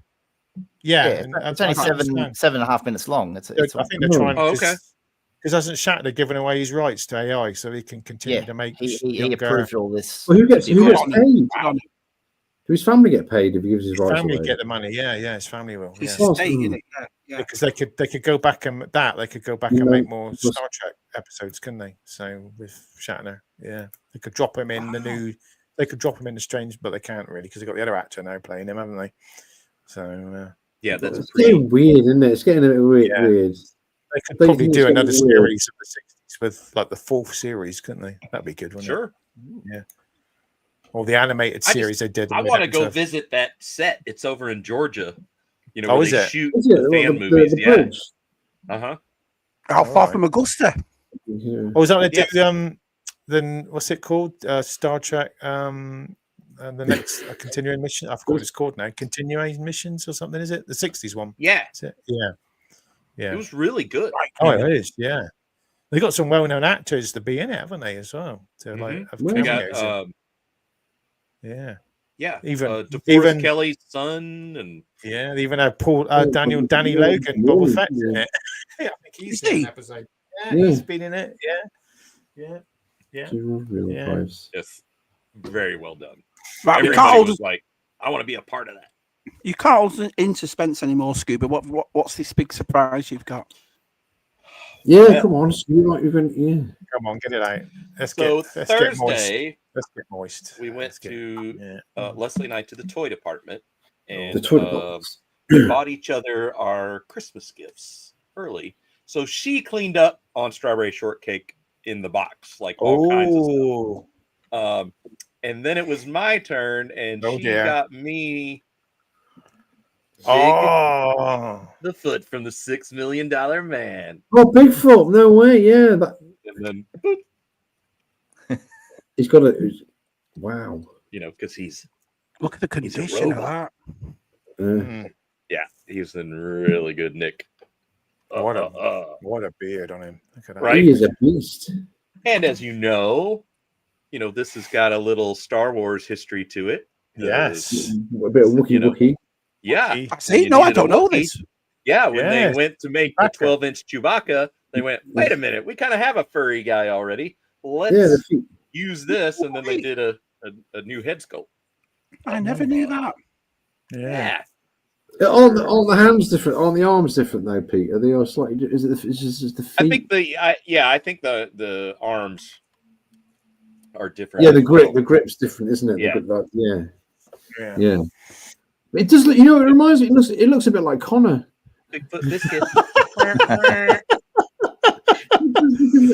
[SPEAKER 5] It's only 7.5 minutes long.
[SPEAKER 2] I think they're trying. Because hasn't Shatner given away his rights to AI so he can continue to make?
[SPEAKER 5] He approved all this.
[SPEAKER 4] Well, who gets paid? Do his family get paid if he gives his rights away?
[SPEAKER 2] Family get the money. Yeah, his family will.
[SPEAKER 1] It's estate, isn't it?
[SPEAKER 2] Because they could go back and make more Star Trek episodes, couldn't they? So with Shatner, they could drop him in the new. They could drop him in the Strange, but they can't really because they've got the other actor now playing him, haven't they? So
[SPEAKER 3] that's
[SPEAKER 4] getting weird, isn't it? It's getting a bit weird.
[SPEAKER 2] They could probably do another series of the 60s with like the 4th series, couldn't they? That'd be good, wouldn't it? Yeah. Or the animated series they did.
[SPEAKER 3] I want to go visit that set. It's over in Georgia. You know,
[SPEAKER 2] where
[SPEAKER 3] they shoot the fan movies.
[SPEAKER 1] How far from Augusta?
[SPEAKER 2] Oh, is that what they did? Then what's it called? Star Trek. The next continuing mission. I forgot what it's called now. Continuing missions or something. Is it the 60s one?
[SPEAKER 3] Yeah.
[SPEAKER 2] Yeah.
[SPEAKER 3] It was really good.
[SPEAKER 2] Oh, it is. Yeah. They got some well-known actors to be in it, haven't they? As well. To like have cameos. Even
[SPEAKER 3] Kelly's son, and
[SPEAKER 2] they even have Danny Logan, Boba Fett in it. I think he's in an episode. He's been in it. Yeah.
[SPEAKER 3] Yes, very well done.
[SPEAKER 1] Right,
[SPEAKER 3] everybody was like, I want to be a part of that.
[SPEAKER 1] You can't hold us in suspense anymore, Scuba. What's this big surprise you've got?
[SPEAKER 4] Come on, Scuba.
[SPEAKER 2] Come on, get it out.
[SPEAKER 3] Thursday,
[SPEAKER 2] let's get moist.
[SPEAKER 3] We went to Leslie and I to the toy department, and
[SPEAKER 4] we
[SPEAKER 3] bought each other our Christmas gifts early. So she cleaned up on strawberry shortcake in the box, like all kinds of stuff. And then it was my turn, and she got me the foot from the $6 Million Man.
[SPEAKER 4] Oh, Bigfoot! No way! Yeah,
[SPEAKER 3] and then
[SPEAKER 4] he's got a wow.
[SPEAKER 3] You know, because
[SPEAKER 1] look at the condition of that.
[SPEAKER 3] Yeah, he's in really good nick.
[SPEAKER 2] What a beard on him! Look at that.
[SPEAKER 3] Right?
[SPEAKER 4] He is a beast.
[SPEAKER 3] And as you know, this has got a little Star Wars history to it.
[SPEAKER 2] Yes.
[SPEAKER 4] A bit of Wookiee.
[SPEAKER 3] Yeah.
[SPEAKER 1] See, no, I don't know this.
[SPEAKER 3] Yeah, when they went to make the 12-inch Chewbacca, they went, wait a minute, we kind of have a furry guy already. Let's use this. And then they did a new head sculpt.
[SPEAKER 1] I never knew that.
[SPEAKER 3] Yeah.
[SPEAKER 4] Are the hands different? Are the arms different though, Pete? Are they all slightly? Is it just the feet?
[SPEAKER 3] I think the arms are different.
[SPEAKER 4] Yeah, the grip's different, isn't it?
[SPEAKER 2] Yeah.
[SPEAKER 4] Yeah. It does look. It reminds me. It looks a bit like Connor.
[SPEAKER 3] Bigfoot biscuit.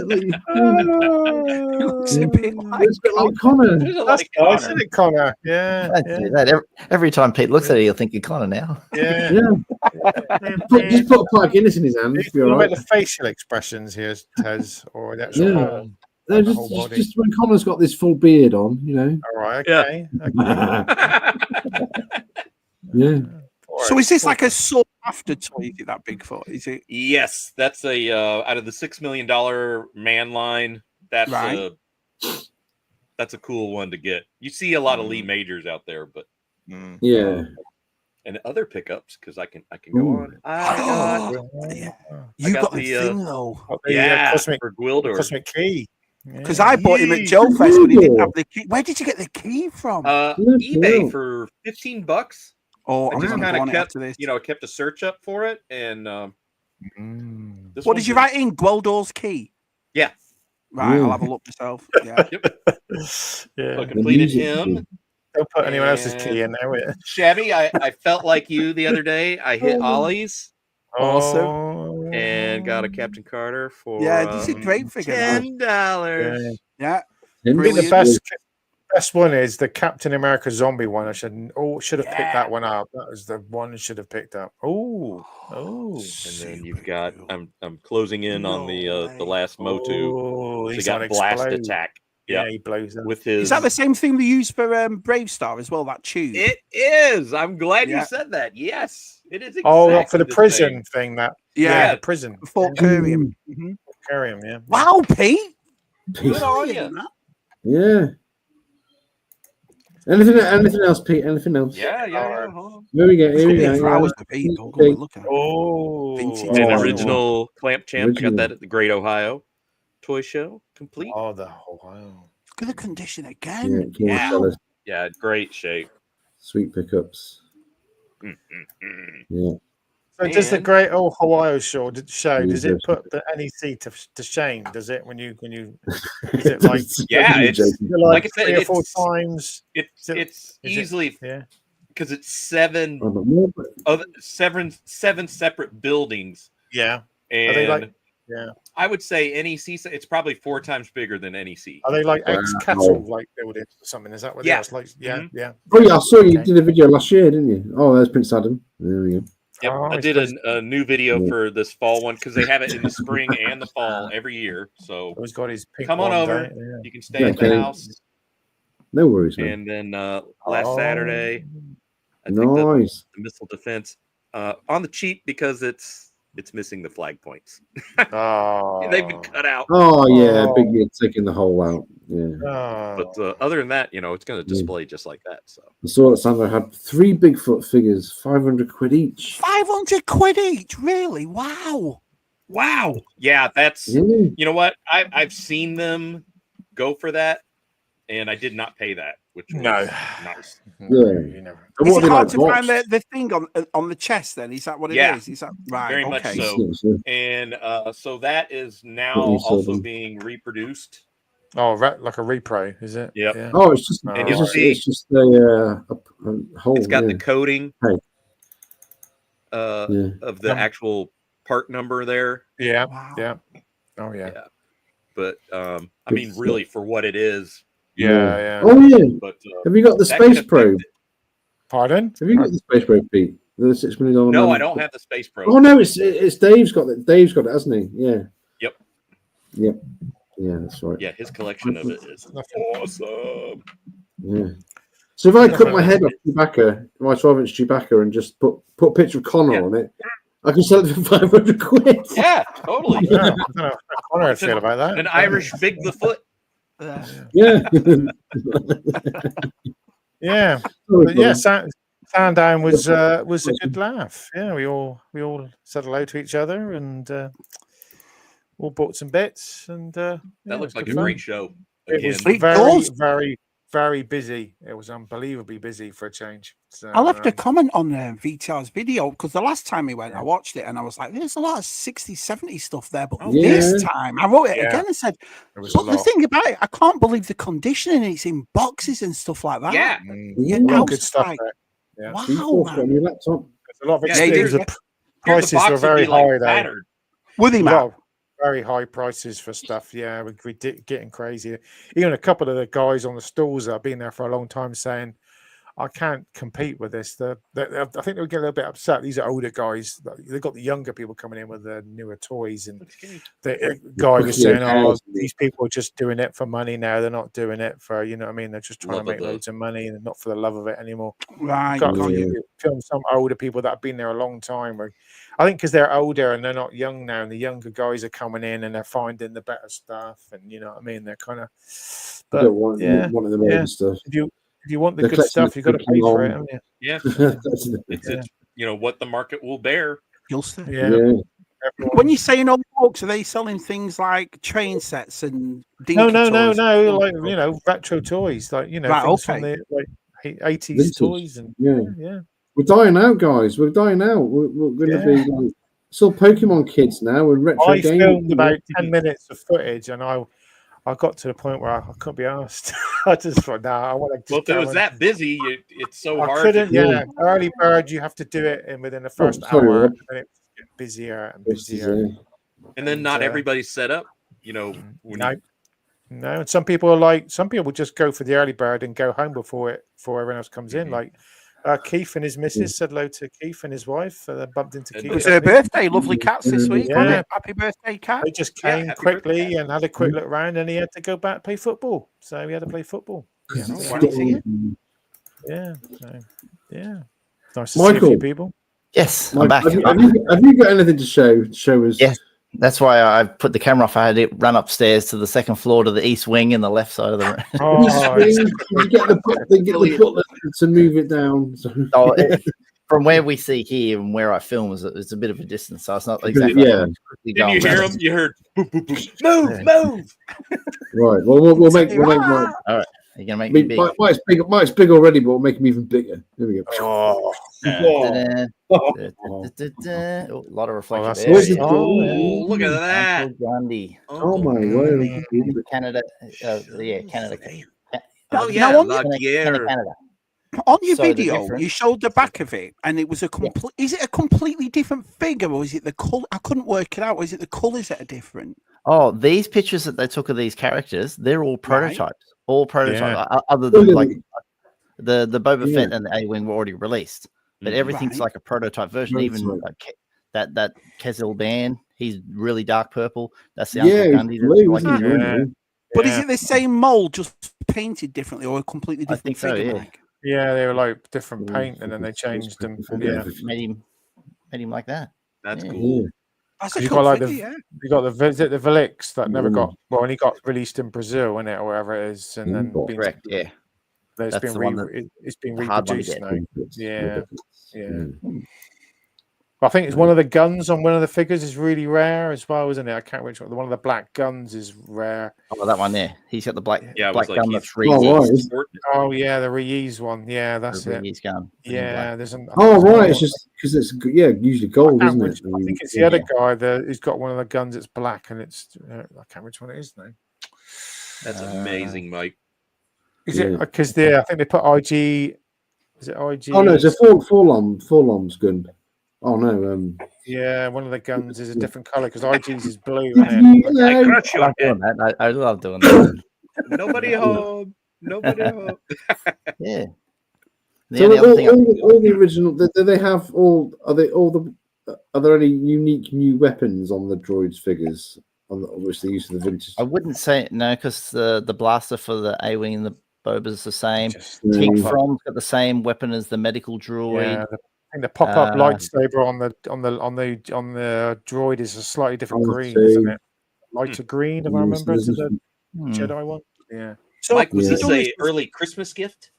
[SPEAKER 4] definitely.
[SPEAKER 1] Looks a bit like
[SPEAKER 4] It's a bit like Connor.
[SPEAKER 2] That's nice, isn't it, Connor? Yeah.
[SPEAKER 5] Do that. Every time Pete looks at it, he'll think you're Connor now.
[SPEAKER 2] Yeah.
[SPEAKER 4] Just put a pint of Guinness in his hand.
[SPEAKER 2] You
[SPEAKER 4] Be all
[SPEAKER 2] make
[SPEAKER 4] right.
[SPEAKER 2] the facial expressions here, Tez, or the actual whole.
[SPEAKER 4] No,
[SPEAKER 2] the whole body.
[SPEAKER 4] just when Connor's got this full beard on, you know.
[SPEAKER 2] All right. Okay.
[SPEAKER 4] Yeah.
[SPEAKER 1] So is this like a sought after toy? Is it that Bigfoot? Is it?
[SPEAKER 3] Yes, that's a out of the $6 million man line. That's
[SPEAKER 1] Right.
[SPEAKER 3] that's a cool one to get. You see a lot of Lee Majors out there, but
[SPEAKER 4] Yeah.
[SPEAKER 3] and other pickups because I can go on.
[SPEAKER 1] You got the
[SPEAKER 3] the,
[SPEAKER 1] thing though.
[SPEAKER 2] Cosmic,
[SPEAKER 3] for Gwildor.
[SPEAKER 2] Cosmic Key.
[SPEAKER 1] Because I bought him at Joe Fest, but he didn't have the key. Where did you get the key from?
[SPEAKER 3] eBay for $15.
[SPEAKER 1] Oh,
[SPEAKER 3] I
[SPEAKER 1] I'm
[SPEAKER 3] just
[SPEAKER 1] going to
[SPEAKER 3] kind
[SPEAKER 1] go
[SPEAKER 3] of
[SPEAKER 1] on it
[SPEAKER 3] kept,
[SPEAKER 1] after this.
[SPEAKER 3] kept a search up for it, and this
[SPEAKER 1] What did you write in? Gweldor's key.
[SPEAKER 3] Yeah.
[SPEAKER 1] Right, I'll have a look myself. Yeah.
[SPEAKER 3] So I completed him.
[SPEAKER 2] Don't put anyone else's key in there with it.
[SPEAKER 3] Shabby, I felt like you the other day. I hit Ollie's.
[SPEAKER 1] Awesome.
[SPEAKER 3] And got a Captain Carter for
[SPEAKER 1] these are great figures.
[SPEAKER 3] $10.
[SPEAKER 1] Yeah.
[SPEAKER 2] I think the best one is the Captain America zombie one. I should have picked that one up. That was the one I should have picked up. Oh.
[SPEAKER 3] And then you've got I'm closing in on the last Motu.
[SPEAKER 2] Oh,
[SPEAKER 3] They got blast attack.
[SPEAKER 2] Yeah, he blows up.
[SPEAKER 3] With his.
[SPEAKER 1] Is that the same thing they use for Brave Star as well? That tube.
[SPEAKER 3] It is. I'm glad you said that. Yes, it is.
[SPEAKER 2] Exactly for the prison thing. That the prison.
[SPEAKER 1] Fort Curium.
[SPEAKER 2] Curium, yeah.
[SPEAKER 1] Wow, Pete.
[SPEAKER 3] Good on you.
[SPEAKER 4] Yeah. Anything else, Pete? Anything else?
[SPEAKER 3] Yeah.
[SPEAKER 4] Here we go.
[SPEAKER 3] An original Clamp Champ. I got that at the Great Ohio Toy Show. Complete.
[SPEAKER 2] Oh, the Ohio.
[SPEAKER 1] Look at the condition again.
[SPEAKER 3] Yeah, great shape.
[SPEAKER 4] Sweet pickups. Yeah.
[SPEAKER 2] So does the Great Ohio Show does it put the NEC to shame? Does it when you is it like
[SPEAKER 3] it's like I said,
[SPEAKER 2] 3 or 4 times?
[SPEAKER 3] It's easily because it's seven separate buildings.
[SPEAKER 2] Yeah.
[SPEAKER 3] And
[SPEAKER 2] are they like,
[SPEAKER 3] I would say NEC. It's probably 4 times bigger than NEC.
[SPEAKER 2] Are they like ex-cattle like buildings or something? Is that what it is? Like, yeah.
[SPEAKER 4] Oh yeah, I saw you did a video last year, didn't you? Oh, there's Prince Adam. There we go.
[SPEAKER 3] Yep, I did a new video for this fall one because they have it in the spring and the fall every year. So
[SPEAKER 2] he's got his
[SPEAKER 3] come on over. You can stay at the house.
[SPEAKER 4] No worries, man.
[SPEAKER 3] And then last Saturday, I think the missile defense on the cheap because it's missing the flag points. They've been cut out.
[SPEAKER 4] Oh yeah, big taking the hole out. Yeah.
[SPEAKER 3] But other than that, it's going to display just like that. So
[SPEAKER 4] I saw that Sandra had 3 Bigfoot figures, 500 quid each.
[SPEAKER 1] 500 quid each, really? Wow.
[SPEAKER 3] Yeah, that's you know what? I've seen them go for that, and I did not pay that, which was nice.
[SPEAKER 4] Yeah.
[SPEAKER 1] Is it hard to find the thing on the chest then? Is that what it is? Is that right?
[SPEAKER 3] Very much so. And so that is now also being reproduced.
[SPEAKER 2] Oh, like a repro, is it?
[SPEAKER 3] Yep.
[SPEAKER 2] Yeah.
[SPEAKER 4] Oh, it's just
[SPEAKER 3] and you'll see
[SPEAKER 4] it's just a hole.
[SPEAKER 3] It's got the coding of the actual part number there.
[SPEAKER 2] Yeah.
[SPEAKER 1] Wow.
[SPEAKER 2] Yeah. Oh yeah.
[SPEAKER 3] But I mean, really, for what it is.
[SPEAKER 2] Yeah.
[SPEAKER 4] Oh yeah.
[SPEAKER 3] But
[SPEAKER 4] have you got the space probe?
[SPEAKER 2] Pardon?
[SPEAKER 4] Have you got the space probe, Pete? The $6 million.
[SPEAKER 3] No, I don't have the space probe.
[SPEAKER 4] Oh no, it's Dave's got it. Dave's got it, hasn't he? Yeah.
[SPEAKER 3] Yep.
[SPEAKER 4] Yeah, that's right.
[SPEAKER 3] Yeah, his collection of it is awesome.
[SPEAKER 4] Yeah. So if I cut my head off Chewbacca, my 12-inch Chewbacca, and just put a picture of Connor on it, I can sell it for 500 quid.
[SPEAKER 3] Yeah, totally.
[SPEAKER 2] I don't know how I feel about that.
[SPEAKER 3] An Irish Bigfoot.
[SPEAKER 4] Yeah.
[SPEAKER 2] Yeah. But yeah, Sandown was a good laugh. Yeah, we all said hello to each other and all bought some bits, and
[SPEAKER 3] that looks like a great show.
[SPEAKER 2] It was very, very, very busy. It was unbelievably busy for a change. So,
[SPEAKER 1] I left a comment on VTR's video because the last time we went, I watched it and I was like, there's a lot of 60s, 70s stuff there. But this time I wrote it again and said, but the thing about it, I can't believe the conditioning. It's in boxes and stuff like that.
[SPEAKER 3] Yeah.
[SPEAKER 2] Good stuff.
[SPEAKER 1] Wow.
[SPEAKER 4] On your laptop.
[SPEAKER 2] There's a lot of prices were very high there.
[SPEAKER 1] Were they, Matt?
[SPEAKER 2] very high prices for stuff. Yeah, we're getting crazy. Even a couple of the guys on the stalls that have been there for a long time saying, I can't compete with this. I think they'll get a little bit upset. These are older guys. They've got the younger people coming in with the newer toys. And the guy was saying, oh, these people are just doing it for money now. They're not doing it for, you know what I mean? They're just trying to make loads of money and not for the love of it anymore.
[SPEAKER 1] Right.
[SPEAKER 2] Film some older people that have been there a long time. I think because they're older and they're not young now, and the younger guys are coming in and they're finding the better stuff. And, you know what I mean? They're kind of...
[SPEAKER 4] But don't want the older stuff.
[SPEAKER 2] If you want the good stuff, you've got to pay for it, haven't you?
[SPEAKER 3] Yeah. It's you know what the market will bear.
[SPEAKER 1] You'll see.
[SPEAKER 2] Yeah.
[SPEAKER 1] When you're saying old folks, are they selling things like train sets and
[SPEAKER 2] no, like, you know, retro toys, like, you know, things from the like 80s vintage toys and yeah.
[SPEAKER 4] We're dying out, guys. We're dying out. We're going to be like still Pokemon kids now and retro games.
[SPEAKER 2] I filmed about 10 minutes of footage, and I got to the point where I couldn't be asked. I just thought, I want to.
[SPEAKER 3] Well, if it was that busy, it's so hard.
[SPEAKER 2] Couldn't, early bird, you have to do it within the first hour, and then it gets busier and busier.
[SPEAKER 3] And then not everybody's set up, you know.
[SPEAKER 2] No, and some people just go for the early bird and go home before everyone else comes in. Like Keith and his missus said hello to Keith and his wife. They bumped into Keith.
[SPEAKER 1] It was her birthday. Lovely cats this week. Yeah. Happy birthday, cat.
[SPEAKER 2] They just came quickly and had a quick look around, and he had to go back and play football. So he had to play football. Yeah. Nice to see a few people.
[SPEAKER 5] Yes,
[SPEAKER 4] Mike,
[SPEAKER 5] I'm back.
[SPEAKER 4] Have you got anything to show us?
[SPEAKER 5] Yes. That's why I put the camera off. I had it run upstairs to the second floor to the east wing and the left side of the room.
[SPEAKER 4] You get the butler to move it down.
[SPEAKER 5] From where we see here and where I film, it's a bit of a distance, so it's not exactly.
[SPEAKER 3] Didn't you hear him? You heard boop, boop, boop. Move.
[SPEAKER 4] Right. Well, we'll make Mike.
[SPEAKER 5] All right. You're gonna make me big.
[SPEAKER 4] Mike's big already, but we'll make him even bigger. There we go.
[SPEAKER 5] A lot of reflection.
[SPEAKER 3] Look at that!
[SPEAKER 4] Oh my word!
[SPEAKER 5] Canada, Canada.
[SPEAKER 1] Oh yeah, Canada. On your video, you showed the back of it, and it was a complete. Is it a completely different figure, or is it the color? I couldn't work it out. Is it the colors that are different?
[SPEAKER 5] Oh, these pictures that they took of these characters, they're all prototypes. Right. All prototypes, other than like the Boba Fett and the A-Wing were already released, but everything's like a prototype version. Even like that Kessel Band, he's really dark purple. That's the Uncle Gundy.
[SPEAKER 1] But is it the same mold, just painted differently, or a completely different figure?
[SPEAKER 5] So,
[SPEAKER 2] yeah, they were like different paint, and then they changed them.
[SPEAKER 5] Made him like that.
[SPEAKER 3] That's cool.
[SPEAKER 2] You got you got the Velix that never got and he got released in Brazil, or whatever it is, and then it's been reproduced now. Yeah. I think it's one of the guns on one of the figures is really rare as well, isn't it? I can't remember. One of the black guns is rare.
[SPEAKER 5] Oh, that one there. He's got the black gun that's
[SPEAKER 2] reused. Oh yeah, the reused one. Yeah, that's it.
[SPEAKER 5] Reused gun.
[SPEAKER 2] Yeah, there's an.
[SPEAKER 4] Oh right, it's just because it's usually gold, isn't it?
[SPEAKER 2] I think it's the other guy who's got one of the guns that's black, and it's I can't remember which one it is now.
[SPEAKER 3] That's amazing, Mike.
[SPEAKER 2] Is it because I think they put IG? Is it IG?
[SPEAKER 4] Oh no, it's a Forlom's gun. Oh no!
[SPEAKER 2] Yeah, one of the guns is a different color because IG's is blue.
[SPEAKER 5] I love doing that.
[SPEAKER 3] Nobody home.
[SPEAKER 5] Yeah.
[SPEAKER 4] So all the original. Do they have all? Are there any unique new weapons on the droids figures? Which they use for the vintage?
[SPEAKER 5] I wouldn't say no, because the blaster for the A-Wing and the Boba is the same. Tig From's got the same weapon as the medical droid.
[SPEAKER 2] Yeah, I think the pop-up lightsaber on the droid is a slightly different green, isn't it? Lighter green, if I remember, to the Jedi one. Yeah.
[SPEAKER 3] So, Mike, was this an early Christmas gift?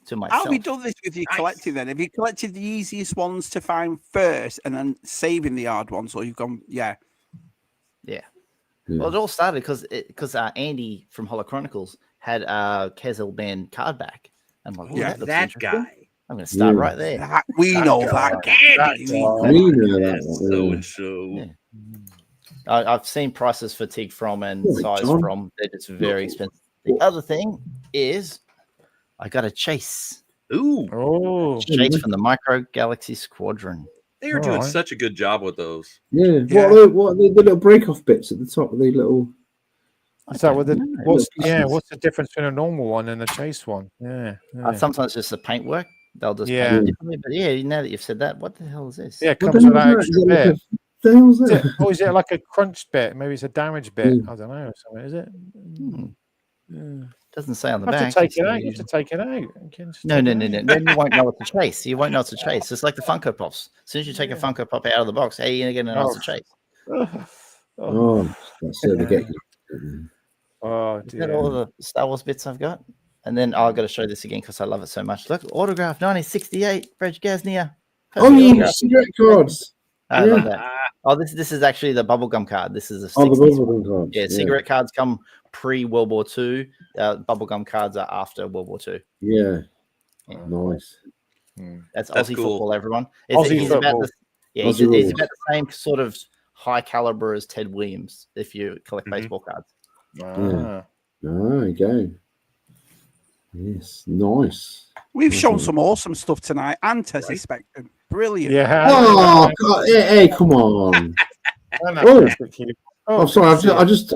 [SPEAKER 5] To myself.
[SPEAKER 1] How have you done this with your collecting then? Have you collected the easiest ones to find first and then saving the hard ones, or you've gone, Yeah.
[SPEAKER 5] Well, it all started because Andy from Hollow Chronicles had a Kessel Band card back. I'm like,
[SPEAKER 3] that guy.
[SPEAKER 5] I'm going to start right there.
[SPEAKER 1] We know that guy.
[SPEAKER 4] We know that.
[SPEAKER 5] I've seen prices for Tig From and size From. It's very expensive. The other thing is I got a Chase.
[SPEAKER 3] Ooh.
[SPEAKER 5] Chase from the Micro Galaxy Squadron.
[SPEAKER 3] They are doing such a good job with those.
[SPEAKER 4] Yeah. What are the little break-off bits at the top? Are they little?
[SPEAKER 2] Is that what's the difference between a normal one and a chase one? Yeah.
[SPEAKER 5] Sometimes just the paintwork. They'll just paint it differently. But now that you've said that, what the hell is this?
[SPEAKER 2] Yeah, it comes with that extra bit. Is it like a crunch bit? Maybe it's a damage bit. I don't know. Or something, is it?
[SPEAKER 5] Doesn't say on the
[SPEAKER 2] back.
[SPEAKER 5] You
[SPEAKER 2] have to take it out.
[SPEAKER 5] No. Then you won't know it's a chase. You won't know it's a chase. It's like the Funko Pops. As soon as you take a Funko Pop out of the box, how are you going to know it's a chase?
[SPEAKER 4] That's so they get you.
[SPEAKER 5] Is that all the Star Wars bits I've got? And then I've got to show this again because I love it so much. Look, autograph 1968, Reg Gasnier.
[SPEAKER 4] Cigarette cards.
[SPEAKER 5] I love that. This is actually the bubblegum card. This is a 60s.
[SPEAKER 4] The bubblegum cards.
[SPEAKER 5] Yeah, cigarette cards come pre-World War II. Bubblegum cards are after World War II.
[SPEAKER 4] Yeah. Nice.
[SPEAKER 5] That's Aussie
[SPEAKER 3] cool.
[SPEAKER 5] Football, everyone.
[SPEAKER 2] He's
[SPEAKER 5] about he's about the same sort of high caliber as Ted Williams if you collect baseball cards.
[SPEAKER 4] There you go. Yes, nice.
[SPEAKER 1] We've shown some awesome stuff tonight, and Tessie Spectrum, brilliant.
[SPEAKER 2] Yeah.
[SPEAKER 4] Oh, God. Hey, come on. I'm sorry. I just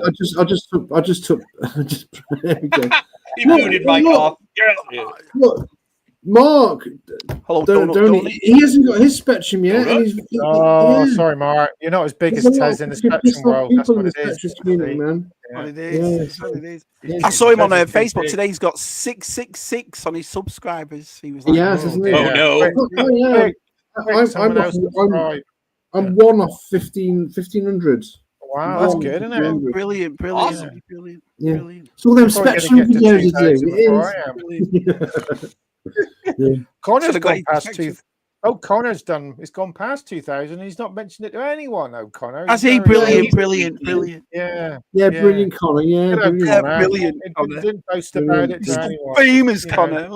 [SPEAKER 4] took. There we go.
[SPEAKER 3] He muted Mike off.
[SPEAKER 4] Look, Mark.
[SPEAKER 1] Hello,
[SPEAKER 4] don't he hasn't got his Spectrum yet.
[SPEAKER 2] Sorry, Mark. You're not as big as Tez in the Spectrum world. That's what it is.
[SPEAKER 4] Community, man.
[SPEAKER 1] It is. I saw him on Facebook today. He's got 666 on his subscribers. He was like,
[SPEAKER 4] isn't he?
[SPEAKER 3] Oh no!
[SPEAKER 4] I'm one off 1,500.
[SPEAKER 2] Wow, that's good, isn't it?
[SPEAKER 1] Brilliant.
[SPEAKER 3] Awesome.
[SPEAKER 1] Brilliant.
[SPEAKER 4] Yeah. It's all them Spectrum videos you do.
[SPEAKER 2] Connor's gone past 2,000. Oh, Connor's done. It's gone past 2,000. He's not mentioned it to anyone. Oh, Connor.
[SPEAKER 1] Has he? Brilliant.
[SPEAKER 2] Yeah.
[SPEAKER 4] Yeah, brilliant, Connor. Yeah,
[SPEAKER 1] brilliant.
[SPEAKER 2] Connor. Didn't post about it to anyone.
[SPEAKER 1] Famous Connor.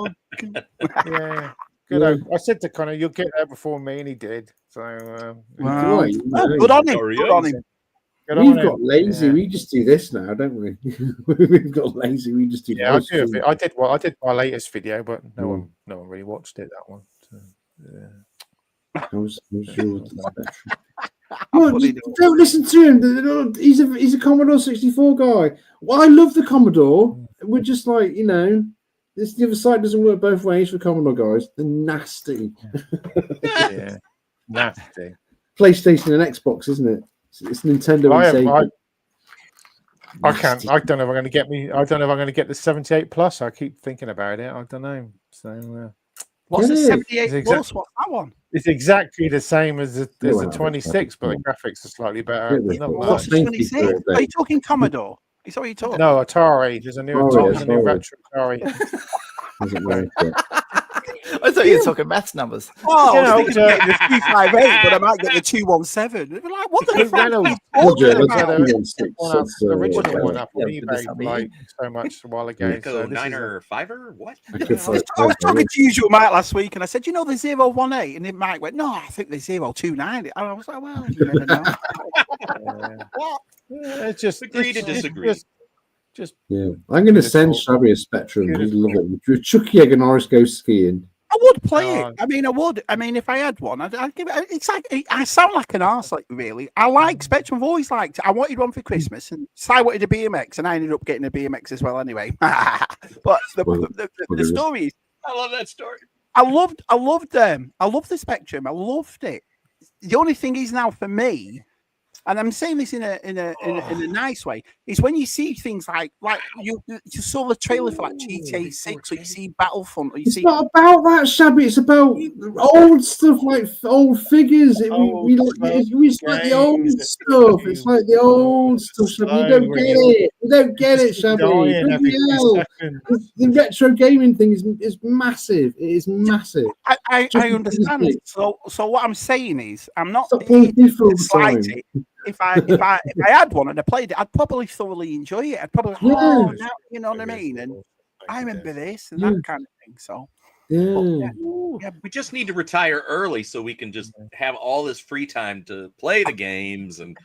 [SPEAKER 2] Yeah. Good. I said to Connor, "You'll get there before me," and he did. So,
[SPEAKER 1] wow. Good on him.
[SPEAKER 4] We've got lazy. We just do this now, don't we? We've got lazy. We just do.
[SPEAKER 2] Yeah, I do a bit. I did my latest video, but no one really watched it. That one. So,
[SPEAKER 4] don't listen to him. He's a Commodore 64 guy. Well, I love the Commodore. We're just like, the other side doesn't work both ways for Commodore guys. They're nasty.
[SPEAKER 2] Yeah, nasty.
[SPEAKER 4] PlayStation and Xbox, isn't it? It's Nintendo and Sega.
[SPEAKER 2] I can't. I don't know if I'm going to get I don't know if I'm going to get the 78 Plus. I keep thinking about it. I don't know. So,
[SPEAKER 1] what's the 78 Plus? What's that one?
[SPEAKER 2] It's exactly the same as the 26, but the graphics are slightly better.
[SPEAKER 1] What's the 26? Are you talking Commodore? Is that what you're talking?
[SPEAKER 2] No, Atari. There's a new retro Atari.
[SPEAKER 5] I thought you were talking maths numbers.
[SPEAKER 1] Oh, I was thinking the 258, but I might get the 217. They're like, what the fuck?
[SPEAKER 2] The original one up on eBay like so much a while ago.
[SPEAKER 3] So 9er, 5er? What?
[SPEAKER 1] I was talking to usual Mike last week, and I said, the 018, and then Mike went, no, I think the 029. And I was like, well, you never know. What?
[SPEAKER 2] It's just
[SPEAKER 3] agree to disagree.
[SPEAKER 4] I'm going to send Shabby a Spectrum. He'd love it. With Chucky Egg and Norris go skiing.
[SPEAKER 1] I would play it. I mean, I would. I mean, if I had one, I'd give it. It's like I sound like an arse, like really. I like Spectrum. I've always liked it. I wanted one for Christmas, and I wanted a BMX, and I ended up getting a BMX as well. Anyway, but the story is,
[SPEAKER 3] I love that story.
[SPEAKER 1] I loved them. I loved the Spectrum. I loved it. The only thing is now for me, and I'm saying this in a nice way, is when you see things like you saw the trailer for like GTA 6, or you see Battlefront, or you see.
[SPEAKER 4] It's not about that, Shabby. It's about old stuff, like old figures. It's like the old stuff. It's like the old stuff, Shabby. You don't get it. You don't get it, Shabby. The retro gaming thing is massive. It is massive.
[SPEAKER 1] I understand. So what I'm saying is, I'm not. If I had one and I played it, I'd probably thoroughly enjoy it. I'd probably, now, you know what I mean? And I remember this and that kind of thing. So,
[SPEAKER 3] we just need to retire early so we can just have all this free time to play the games and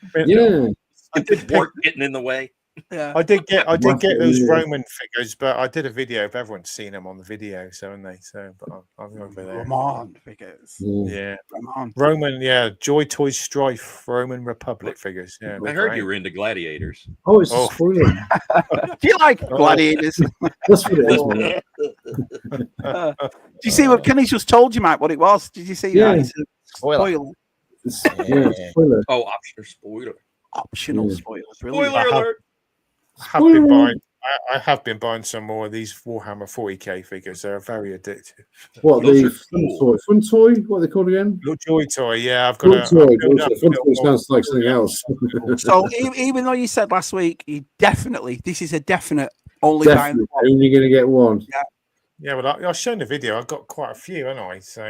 [SPEAKER 3] work getting in the way.
[SPEAKER 1] Yeah.
[SPEAKER 2] I did get those Roman figures, but I did a video if everyone's seen them on the video, so haven't they? So, but I'm over there.
[SPEAKER 1] Roman figures.
[SPEAKER 2] Yeah.
[SPEAKER 1] Roman.
[SPEAKER 2] Roman, Joy Toy Strife, Roman Republic figures. Yeah.
[SPEAKER 3] I heard you were into gladiators.
[SPEAKER 4] Oh, it's a spoiler.
[SPEAKER 1] Do you like gladiators?
[SPEAKER 4] That's what it is.
[SPEAKER 1] Do you see what Kenny's just told you, Mike? What it was? Did you see that? It's a spoiler.
[SPEAKER 4] Spoiler.
[SPEAKER 3] Oh, optional spoiler.
[SPEAKER 1] Optional spoiler. Brilliant.
[SPEAKER 3] Spoiler alert.
[SPEAKER 2] I have been buying some more of these Warhammer 40k figures. They're very addictive.
[SPEAKER 4] What,
[SPEAKER 3] Those
[SPEAKER 4] the
[SPEAKER 3] are
[SPEAKER 4] fun toy? What are they called again?
[SPEAKER 2] Little Joy Toy, yeah. I've got
[SPEAKER 4] Fun toy. Fun toy sounds like something else.
[SPEAKER 1] So even though you said last week, this is a definite only buying one.
[SPEAKER 4] Only going to get one.
[SPEAKER 2] Yeah, but I've shown the video. I've got quite a few, haven't I? So,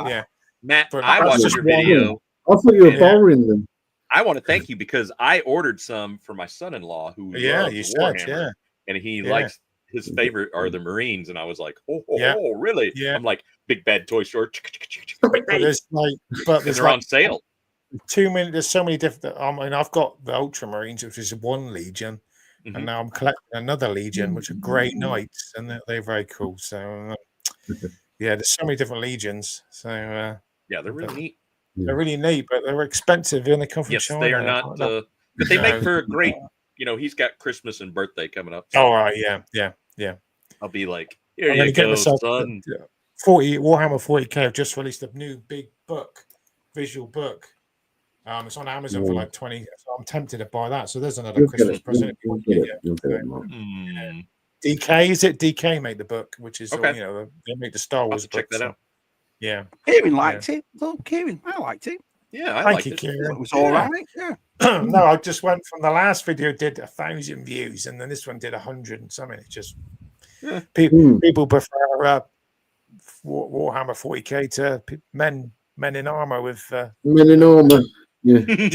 [SPEAKER 2] yeah.
[SPEAKER 3] Matt,
[SPEAKER 2] But
[SPEAKER 3] I
[SPEAKER 2] that's
[SPEAKER 3] watched
[SPEAKER 2] just
[SPEAKER 3] your video.
[SPEAKER 4] I thought you were borrowing them.
[SPEAKER 3] I want to thank you because I ordered some for my son-in-law who loves
[SPEAKER 2] you
[SPEAKER 3] Warhammer,
[SPEAKER 2] said,
[SPEAKER 3] and he likes his favorite are the Marines, and I was like, oh, really?
[SPEAKER 2] Yeah.
[SPEAKER 3] I'm like, big bad toy store.
[SPEAKER 2] But there's
[SPEAKER 3] They're on sale.
[SPEAKER 2] 2 minutes. There's so many different. I mean, I've got the Ultramarines, which is one Legion, and now I'm collecting another Legion, which are Grey Knights, and they're very cool. So, there's so many different Legions. So,
[SPEAKER 3] yeah, they're really neat.
[SPEAKER 2] They're really neat, but they're expensive and they come from China.
[SPEAKER 3] They are not. But they make for a great. He's got Christmas and birthday coming up.
[SPEAKER 2] So right, yeah.
[SPEAKER 3] I'll be like, here you go, son.
[SPEAKER 2] 40 Warhammer 40k have just released a new big book, visual book. It's on Amazon for like 20. So I'm tempted to buy that. So there's another Christmas present. DK, is it? DK made the book, which is
[SPEAKER 3] okay.
[SPEAKER 2] They made the Star Wars book.
[SPEAKER 3] Check that out.
[SPEAKER 2] Yeah,
[SPEAKER 1] Kieran liked it. Oh, Kieran, I liked it.
[SPEAKER 3] Yeah,
[SPEAKER 2] thank you, Kieran.
[SPEAKER 1] It was all right. Yeah.
[SPEAKER 2] No, I just went from the last video did 1,000 views, and then this one did 100 and something. It's just people prefer Warhammer 40k to men in armor with
[SPEAKER 4] men in armor. Yeah.
[SPEAKER 1] Can't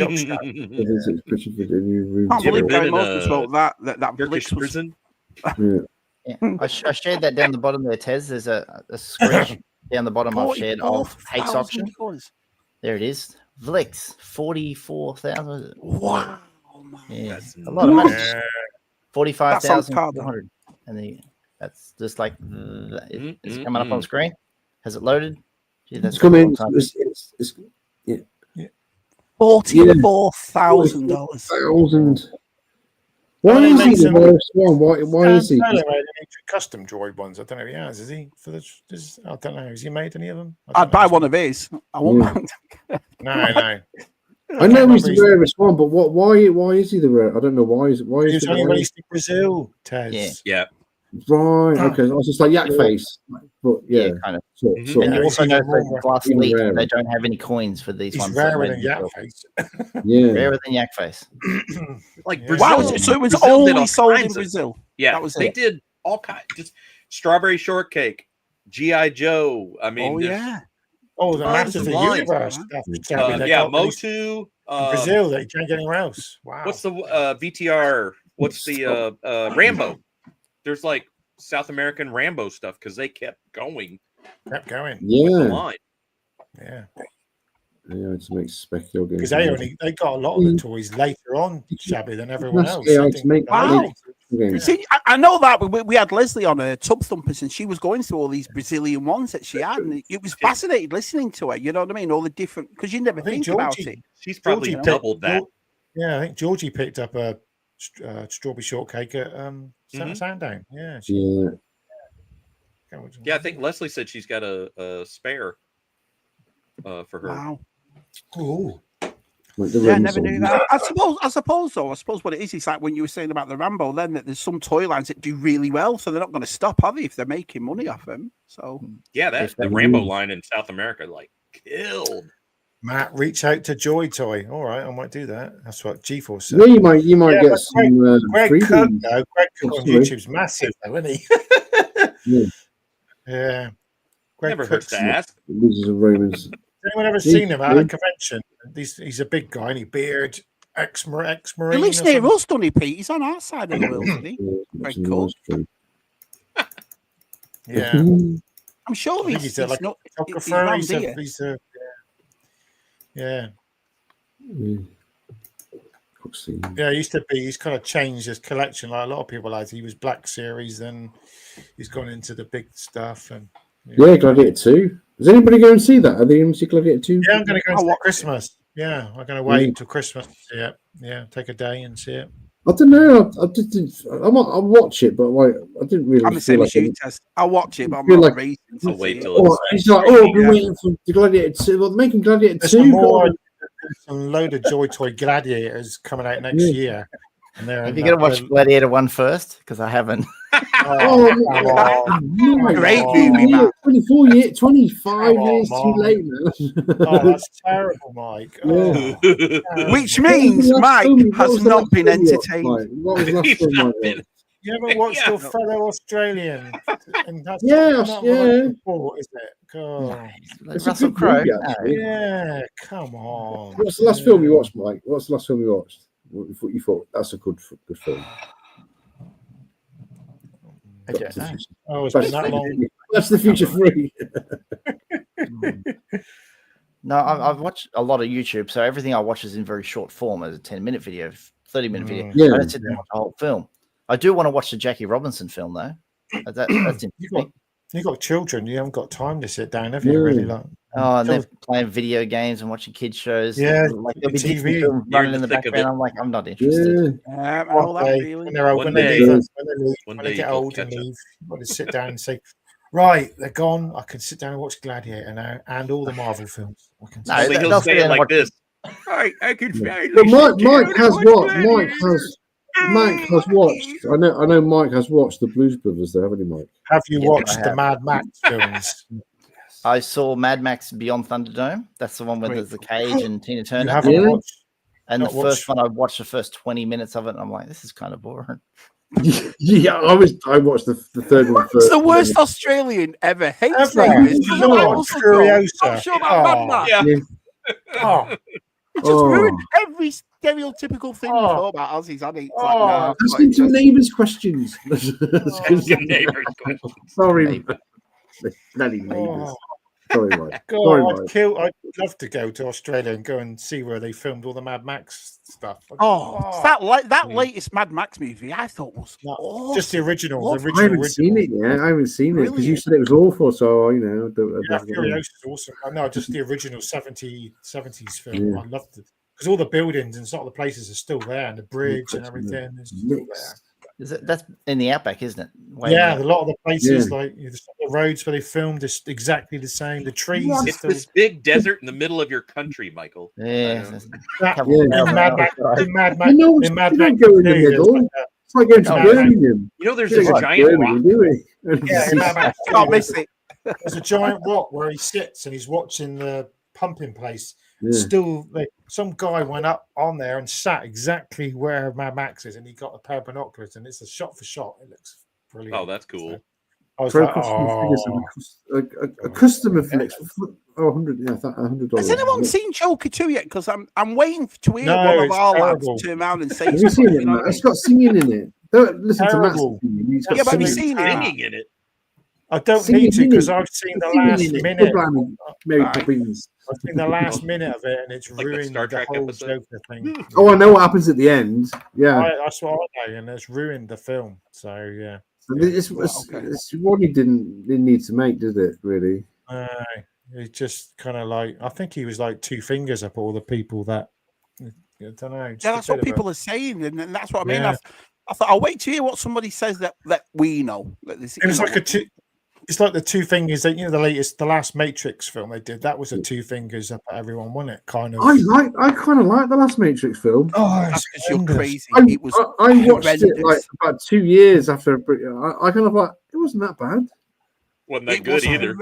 [SPEAKER 1] believe Gary Moses wrote that
[SPEAKER 3] Turkish prison.
[SPEAKER 5] Yeah. I shared that down the bottom there, Tez. There's a screen down the bottom I've shared of Hate's auction. There it is. Vlix, 44,000.
[SPEAKER 1] Wow.
[SPEAKER 5] Yeah,
[SPEAKER 3] That's
[SPEAKER 5] a lot of money.
[SPEAKER 1] 45,400.
[SPEAKER 5] And that's just like it's coming up on the screen. Has it loaded? Gee, that's
[SPEAKER 4] coming.
[SPEAKER 1] $44,000.
[SPEAKER 4] Why is he the worst one? Why is he?
[SPEAKER 2] Custom droid ones. I don't know if he has. Is he for this? I don't know. Has he made any of them?
[SPEAKER 1] I'd buy one of his. I won't.
[SPEAKER 2] No.
[SPEAKER 4] I know he's the rarest one, but why is he the rare? I don't know why. He was
[SPEAKER 2] only released in Brazil, Tez.
[SPEAKER 3] Yeah.
[SPEAKER 4] Right. Okay. I was just like Yak Face, but yeah,
[SPEAKER 5] kind of.
[SPEAKER 4] So,
[SPEAKER 5] and you also know for Glass Elite, they don't have any coins for these ones.
[SPEAKER 2] Rarer than Yak Face.
[SPEAKER 4] Yeah,
[SPEAKER 5] rarer than Yak Face.
[SPEAKER 3] Like
[SPEAKER 1] Brazil, wow, so it was Brazil only sold in Brazil.
[SPEAKER 3] Yeah, they did all kinds. Just strawberry shortcake, GI Joe. I mean,
[SPEAKER 2] the Masters of the Universe stuff.
[SPEAKER 3] Motu.
[SPEAKER 2] Brazil, they can't get anywhere else. Wow.
[SPEAKER 3] What's the VTR? What's the Rambo? There's like South American Rambo stuff because they kept going.
[SPEAKER 2] Yeah.
[SPEAKER 3] With the line.
[SPEAKER 2] Yeah.
[SPEAKER 4] Yeah, it makes spectacle games.
[SPEAKER 2] Because they got a lot of the toys later on, Shabby, than everyone else.
[SPEAKER 1] See, I know that we had Leslie on Tub Thumpers, and she was going through all these Brazilian ones that she had, and it was fascinating listening to her. You know what I mean? All the different, because you never think about it.
[SPEAKER 3] She's probably doubled that.
[SPEAKER 2] Yeah, I think Georgie picked up a strawberry shortcake at Sandown. Yeah.
[SPEAKER 3] Yeah, I think Leslie said she's got a spare for her.
[SPEAKER 1] Wow.
[SPEAKER 2] Cool.
[SPEAKER 1] Yeah, I never knew that. I suppose what it is like when you were saying about the Rambo, then that there's some toy lines that do really well, so they're not going to stop, are they, if they're making money off them? So
[SPEAKER 3] yeah, the Rambo line in South America killed.
[SPEAKER 2] Matt, reach out to Joy Toy. All right, I might do that. That's what G-Force said.
[SPEAKER 4] Yeah, you might get some.
[SPEAKER 2] Greg Cook on YouTube's massive, though, isn't he?
[SPEAKER 3] Yeah. Greg never hurts to ask.
[SPEAKER 4] These are Romans.
[SPEAKER 2] Has anyone ever seen him at a convention? He's a big guy, and he beard, ex-marine.
[SPEAKER 1] He lives near us, doesn't he, Pete? He's on our side of the world, isn't he? Greg Cook.
[SPEAKER 2] Yeah.
[SPEAKER 1] I'm sure he's not.
[SPEAKER 2] Yeah.
[SPEAKER 4] scene.
[SPEAKER 2] Yeah, he used to be. He's kind of changed his collection, like a lot of people had. He was Black Series, then he's gone into the big stuff. And
[SPEAKER 4] yeah, Gladiator 2. Is anybody going to see that? Are they going to see Gladiator 2?
[SPEAKER 2] Yeah, I'm going to go see Christmas. Yeah, I'm going to wait till Christmas to see it. Yeah, take a day and see it.
[SPEAKER 4] I don't know. I just didn't. I'll watch it, but like, I didn't really.
[SPEAKER 1] I'm the same as you, Tess. I'll watch it, but I'm
[SPEAKER 4] feel
[SPEAKER 1] not
[SPEAKER 4] like-
[SPEAKER 1] racing.
[SPEAKER 3] I'll wait till
[SPEAKER 4] He's like, I've been waiting for the Gladiator 2. Well, making Gladiator
[SPEAKER 2] There's
[SPEAKER 4] 2.
[SPEAKER 2] a load of Joy Toy Gladiators coming out next year. And they're
[SPEAKER 5] Have you got to watch Gladiator 1 first? Because I haven't.
[SPEAKER 1] Great movie, man.
[SPEAKER 4] 24 years, 25
[SPEAKER 2] Come on,
[SPEAKER 4] years too
[SPEAKER 2] Mike.
[SPEAKER 4] late, man.
[SPEAKER 2] Oh, that's terrible, Mike. Oh, terrible.
[SPEAKER 1] Which means Mike has not been entertained.
[SPEAKER 4] What was the last
[SPEAKER 3] He's
[SPEAKER 4] film
[SPEAKER 3] not
[SPEAKER 4] Mike
[SPEAKER 3] been-
[SPEAKER 4] watched?
[SPEAKER 2] You haven't watched your fellow Australian? And that's
[SPEAKER 4] Yes,
[SPEAKER 2] not
[SPEAKER 4] yeah.
[SPEAKER 2] right sport, is it? God.
[SPEAKER 4] It's a
[SPEAKER 5] Russell
[SPEAKER 4] good
[SPEAKER 5] Crowe.
[SPEAKER 4] movie, actually.
[SPEAKER 2] Yeah, come on.
[SPEAKER 4] What's the last film you watched, Mike? What's the last film you watched? What you thought that's a good film?
[SPEAKER 5] I don't know.
[SPEAKER 2] Oh, it's been that long.
[SPEAKER 4] That's the Future 3.
[SPEAKER 5] No, I've watched a lot of YouTube, so everything I watch is in very short form as a 10-minute video, 30-minute video.
[SPEAKER 4] Yeah.
[SPEAKER 5] I don't sit down and watch the whole film. I do want to watch the Jackie Robinson film, though. That's interesting.
[SPEAKER 2] You got children. You haven't got time to sit down, have you? Really, like.
[SPEAKER 5] Oh, and they're playing video games and watching kids shows.
[SPEAKER 2] Yeah,
[SPEAKER 5] like there'll be
[SPEAKER 2] TV.
[SPEAKER 5] Disney films running in the
[SPEAKER 3] thick of
[SPEAKER 5] background.
[SPEAKER 3] it.
[SPEAKER 5] I'm like, I'm not interested.
[SPEAKER 1] All that really.
[SPEAKER 2] When they're old,
[SPEAKER 3] One
[SPEAKER 2] when they
[SPEAKER 3] day-
[SPEAKER 2] leave,
[SPEAKER 3] one
[SPEAKER 2] when
[SPEAKER 3] day
[SPEAKER 2] they
[SPEAKER 3] you
[SPEAKER 2] get
[SPEAKER 3] will
[SPEAKER 2] old and
[SPEAKER 3] catch up.
[SPEAKER 2] leave, you've got to sit down and say, right, they're gone. I can sit down and watch Gladiator now and all the Marvel films. I can
[SPEAKER 5] No,
[SPEAKER 2] sit
[SPEAKER 3] Only
[SPEAKER 2] down.
[SPEAKER 3] he'll
[SPEAKER 5] they'll
[SPEAKER 3] say
[SPEAKER 5] sit
[SPEAKER 3] it
[SPEAKER 5] and
[SPEAKER 3] like
[SPEAKER 5] watch-
[SPEAKER 3] this.
[SPEAKER 1] I can finally
[SPEAKER 4] But Mike
[SPEAKER 1] sit down
[SPEAKER 4] has
[SPEAKER 1] and
[SPEAKER 4] what?
[SPEAKER 1] watch
[SPEAKER 4] Mike
[SPEAKER 1] Gladiator.
[SPEAKER 4] has watched. I know Mike has watched the Blues Brothers, though, haven't you, Mike?
[SPEAKER 2] Have you
[SPEAKER 5] Yes, I
[SPEAKER 2] watched the
[SPEAKER 5] have.
[SPEAKER 2] Mad Max films?
[SPEAKER 5] I saw Mad Max Beyond Thunderdome. That's the one where there's the cage and Tina
[SPEAKER 2] You
[SPEAKER 5] Turner.
[SPEAKER 2] haven't
[SPEAKER 4] Really?
[SPEAKER 2] watched.
[SPEAKER 5] And the
[SPEAKER 2] not
[SPEAKER 5] first
[SPEAKER 2] watched-
[SPEAKER 5] one, I watched the first 20 minutes of it, and I'm like, this is kind of boring.
[SPEAKER 4] Yeah, I watched the third one
[SPEAKER 1] It's
[SPEAKER 4] first.
[SPEAKER 1] the worst Australian ever. Hates
[SPEAKER 2] Ever.
[SPEAKER 1] Davis.
[SPEAKER 4] You
[SPEAKER 1] Doesn't
[SPEAKER 4] know,
[SPEAKER 1] like
[SPEAKER 2] on
[SPEAKER 1] Russell Crowe.
[SPEAKER 2] Furiosa.
[SPEAKER 1] I'm sure about Mad Max.
[SPEAKER 3] Yeah.
[SPEAKER 2] Oh,
[SPEAKER 1] It just
[SPEAKER 4] Oh.
[SPEAKER 1] ruined every stereotypical thing we
[SPEAKER 2] Oh.
[SPEAKER 1] thought about Aussies. I think. It's
[SPEAKER 2] Oh.
[SPEAKER 1] like, no,
[SPEAKER 4] Ask
[SPEAKER 1] it's
[SPEAKER 4] him
[SPEAKER 1] like,
[SPEAKER 4] some neighbours questions.
[SPEAKER 3] Neighbours questions.
[SPEAKER 4] Sorry,
[SPEAKER 3] Neighbour.
[SPEAKER 4] bloody neighbours.
[SPEAKER 2] oh.
[SPEAKER 4] Sorry, Mike.
[SPEAKER 2] God,
[SPEAKER 4] Sorry, Mike.
[SPEAKER 2] I'd love to go to Australia and go and see where they filmed all the Mad Max stuff.
[SPEAKER 1] Oh, that latest Mad Max movie I thought was
[SPEAKER 2] No,
[SPEAKER 1] awesome.
[SPEAKER 2] just the original.
[SPEAKER 1] Awful.
[SPEAKER 2] The
[SPEAKER 4] I
[SPEAKER 2] original.
[SPEAKER 4] haven't seen it yet. I haven't seen it because you
[SPEAKER 1] Brilliant.
[SPEAKER 4] said it was awful. So you know,
[SPEAKER 2] Yeah, Furiosa is awesome. No, just the original 70s film.
[SPEAKER 4] Yeah.
[SPEAKER 2] I loved it because all the buildings and sort of the places are still there, and the bridge and everything is still there.
[SPEAKER 5] That's in the outback, isn't it? Way
[SPEAKER 2] Yeah,
[SPEAKER 5] in
[SPEAKER 2] a lot of the places,
[SPEAKER 4] Yeah.
[SPEAKER 2] like the roads where they filmed, is exactly the same. The trees. are
[SPEAKER 3] It's
[SPEAKER 2] still,
[SPEAKER 3] this big desert in the middle of your country, Michael.
[SPEAKER 5] Yeah.
[SPEAKER 2] that,
[SPEAKER 5] couple
[SPEAKER 4] Yeah.
[SPEAKER 5] of miles
[SPEAKER 2] in Mad
[SPEAKER 5] an
[SPEAKER 2] Max,
[SPEAKER 5] hour.
[SPEAKER 2] in Mad Max,
[SPEAKER 4] You know,
[SPEAKER 2] in Mad
[SPEAKER 4] you
[SPEAKER 2] Max
[SPEAKER 4] don't go in the
[SPEAKER 2] 2, there's
[SPEAKER 4] middle.
[SPEAKER 2] like
[SPEAKER 4] It's like going to
[SPEAKER 2] Oh,
[SPEAKER 4] Birmingham.
[SPEAKER 3] You know, there's
[SPEAKER 4] You
[SPEAKER 3] this
[SPEAKER 4] don't go to
[SPEAKER 3] giant
[SPEAKER 4] Birmingham,
[SPEAKER 3] rock.
[SPEAKER 4] do we?
[SPEAKER 2] yeah, in Mad Max 2,
[SPEAKER 1] Can't
[SPEAKER 2] there's,
[SPEAKER 1] miss it.
[SPEAKER 2] there's a giant rock where he sits and he's watching the pumping place.
[SPEAKER 4] Yeah.
[SPEAKER 2] Still, some guy went up on there and sat exactly where Mad Max is, and he got a pair of binoculars, and it's a shot for shot. It looks brilliant.
[SPEAKER 3] Oh, that's cool.
[SPEAKER 2] So I was
[SPEAKER 4] For
[SPEAKER 2] like,
[SPEAKER 4] a customer fix. Oh, $100. Yeah, $100.
[SPEAKER 1] Has anyone seen Joker 2 yet? Because I'm waiting to hear
[SPEAKER 2] No,
[SPEAKER 1] one of
[SPEAKER 2] it's
[SPEAKER 1] our lads
[SPEAKER 2] terrible.
[SPEAKER 1] turn around and say
[SPEAKER 4] Have you
[SPEAKER 1] something.
[SPEAKER 4] seen it,
[SPEAKER 1] You know
[SPEAKER 4] Matt?
[SPEAKER 1] what I
[SPEAKER 4] It's
[SPEAKER 1] mean?
[SPEAKER 4] got singing in it. Don't listen to Matt's
[SPEAKER 2] Terrible.
[SPEAKER 4] opinion. He's got
[SPEAKER 1] Yeah, but have you
[SPEAKER 4] singing.
[SPEAKER 1] seen it?
[SPEAKER 3] Singing in it.
[SPEAKER 2] I don't
[SPEAKER 4] Singing
[SPEAKER 2] need to
[SPEAKER 4] in
[SPEAKER 2] because
[SPEAKER 4] it.
[SPEAKER 2] I've seen the
[SPEAKER 4] Singing
[SPEAKER 2] last
[SPEAKER 4] in it.
[SPEAKER 2] minute.
[SPEAKER 4] Blimey, Mary
[SPEAKER 1] Right.
[SPEAKER 4] Poppins.
[SPEAKER 2] I've seen the last minute of it, and it's
[SPEAKER 3] Like that
[SPEAKER 2] ruined
[SPEAKER 3] Star
[SPEAKER 2] the
[SPEAKER 3] Trek
[SPEAKER 2] whole
[SPEAKER 3] episode?
[SPEAKER 2] Joker thing.
[SPEAKER 4] Oh, I know what happens at the end. Yeah.
[SPEAKER 2] That's what I know, and it's ruined the film. So yeah,
[SPEAKER 4] It's one he didn't need to make, did it? Really?
[SPEAKER 2] it's just kind of like I think he was like two fingers up all the people that I don't know.
[SPEAKER 1] Yeah, that's what people are saying, and that's what I mean.
[SPEAKER 2] Yeah.
[SPEAKER 1] I thought I'll wait to hear what somebody says that we know. That this,
[SPEAKER 2] It was
[SPEAKER 1] you
[SPEAKER 2] like
[SPEAKER 1] know.
[SPEAKER 2] it's like the two fingers that the last Matrix film they did. That was a two fingers up at everyone, wasn't it? Kind of.
[SPEAKER 4] I kind of like the last Matrix film.
[SPEAKER 2] Oh,
[SPEAKER 1] That's because you're crazy.
[SPEAKER 4] I
[SPEAKER 1] It was
[SPEAKER 4] watched it
[SPEAKER 1] horrendous.
[SPEAKER 4] like about 2 years after. I kind of like it wasn't that bad.
[SPEAKER 3] Wasn't that
[SPEAKER 1] It
[SPEAKER 3] good
[SPEAKER 1] was
[SPEAKER 3] either.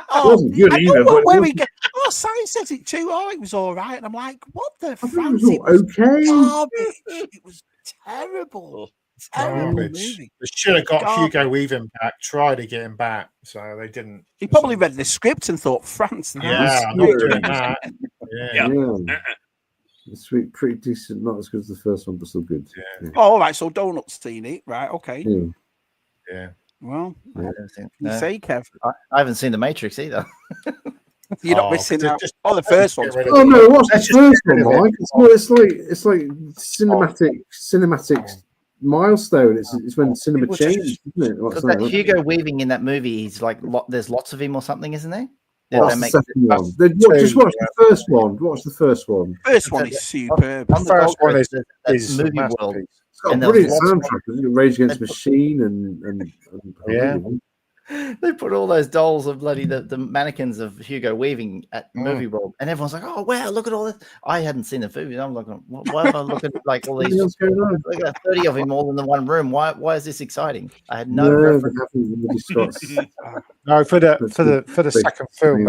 [SPEAKER 1] Oh,
[SPEAKER 4] wasn't good
[SPEAKER 1] I
[SPEAKER 4] either,
[SPEAKER 1] don't know
[SPEAKER 4] but
[SPEAKER 1] where
[SPEAKER 4] it
[SPEAKER 1] we get. Oh, Science says it too. Oh, it was all right, and I'm like, what the
[SPEAKER 4] I think it
[SPEAKER 1] fancy?
[SPEAKER 4] was all okay.
[SPEAKER 1] Garbage. It was terrible. Terrible
[SPEAKER 2] Garbage.
[SPEAKER 1] movie.
[SPEAKER 2] They should have got
[SPEAKER 1] Garbage.
[SPEAKER 2] Hugo Weaving back. Tried to get him back, so they didn't.
[SPEAKER 1] He probably read the script and thought, France. Now.
[SPEAKER 2] Yeah, I'm not doing that. Yeah.
[SPEAKER 3] Yeah.
[SPEAKER 4] It's pretty decent. Not as good as the first one, but still good.
[SPEAKER 2] Yeah.
[SPEAKER 1] Oh, all right. So Donut's seen it, right? Okay.
[SPEAKER 4] Yeah.
[SPEAKER 2] Yeah.
[SPEAKER 1] Well,
[SPEAKER 5] I haven't seen-
[SPEAKER 1] you
[SPEAKER 5] no.
[SPEAKER 1] say, Kev.
[SPEAKER 5] I haven't seen The Matrix either.
[SPEAKER 1] You're not missing out. The first one.
[SPEAKER 4] Oh no, what's the first one, Mike? It's like cinematic milestone. It's when cinema changed, isn't it?
[SPEAKER 5] Because that Hugo Weaving in that movie, he's like, there's lots of him or something, isn't there?
[SPEAKER 4] That's the second one. Just watch the first one. Watch the first one.
[SPEAKER 1] First one is superb.
[SPEAKER 2] The first one
[SPEAKER 5] is movie world.
[SPEAKER 4] It's got a brilliant soundtrack. Rage Against the Machine and
[SPEAKER 5] they put all those dolls of bloody the mannequins of Hugo Weaving at Movie World, and everyone's like, "Oh wow, look at all this!" I hadn't seen the movie. I'm like, "Why am I looking at like all these? Look at 30 of them all in the one room. Why is this exciting?" I had no reference.
[SPEAKER 2] No, for the second film,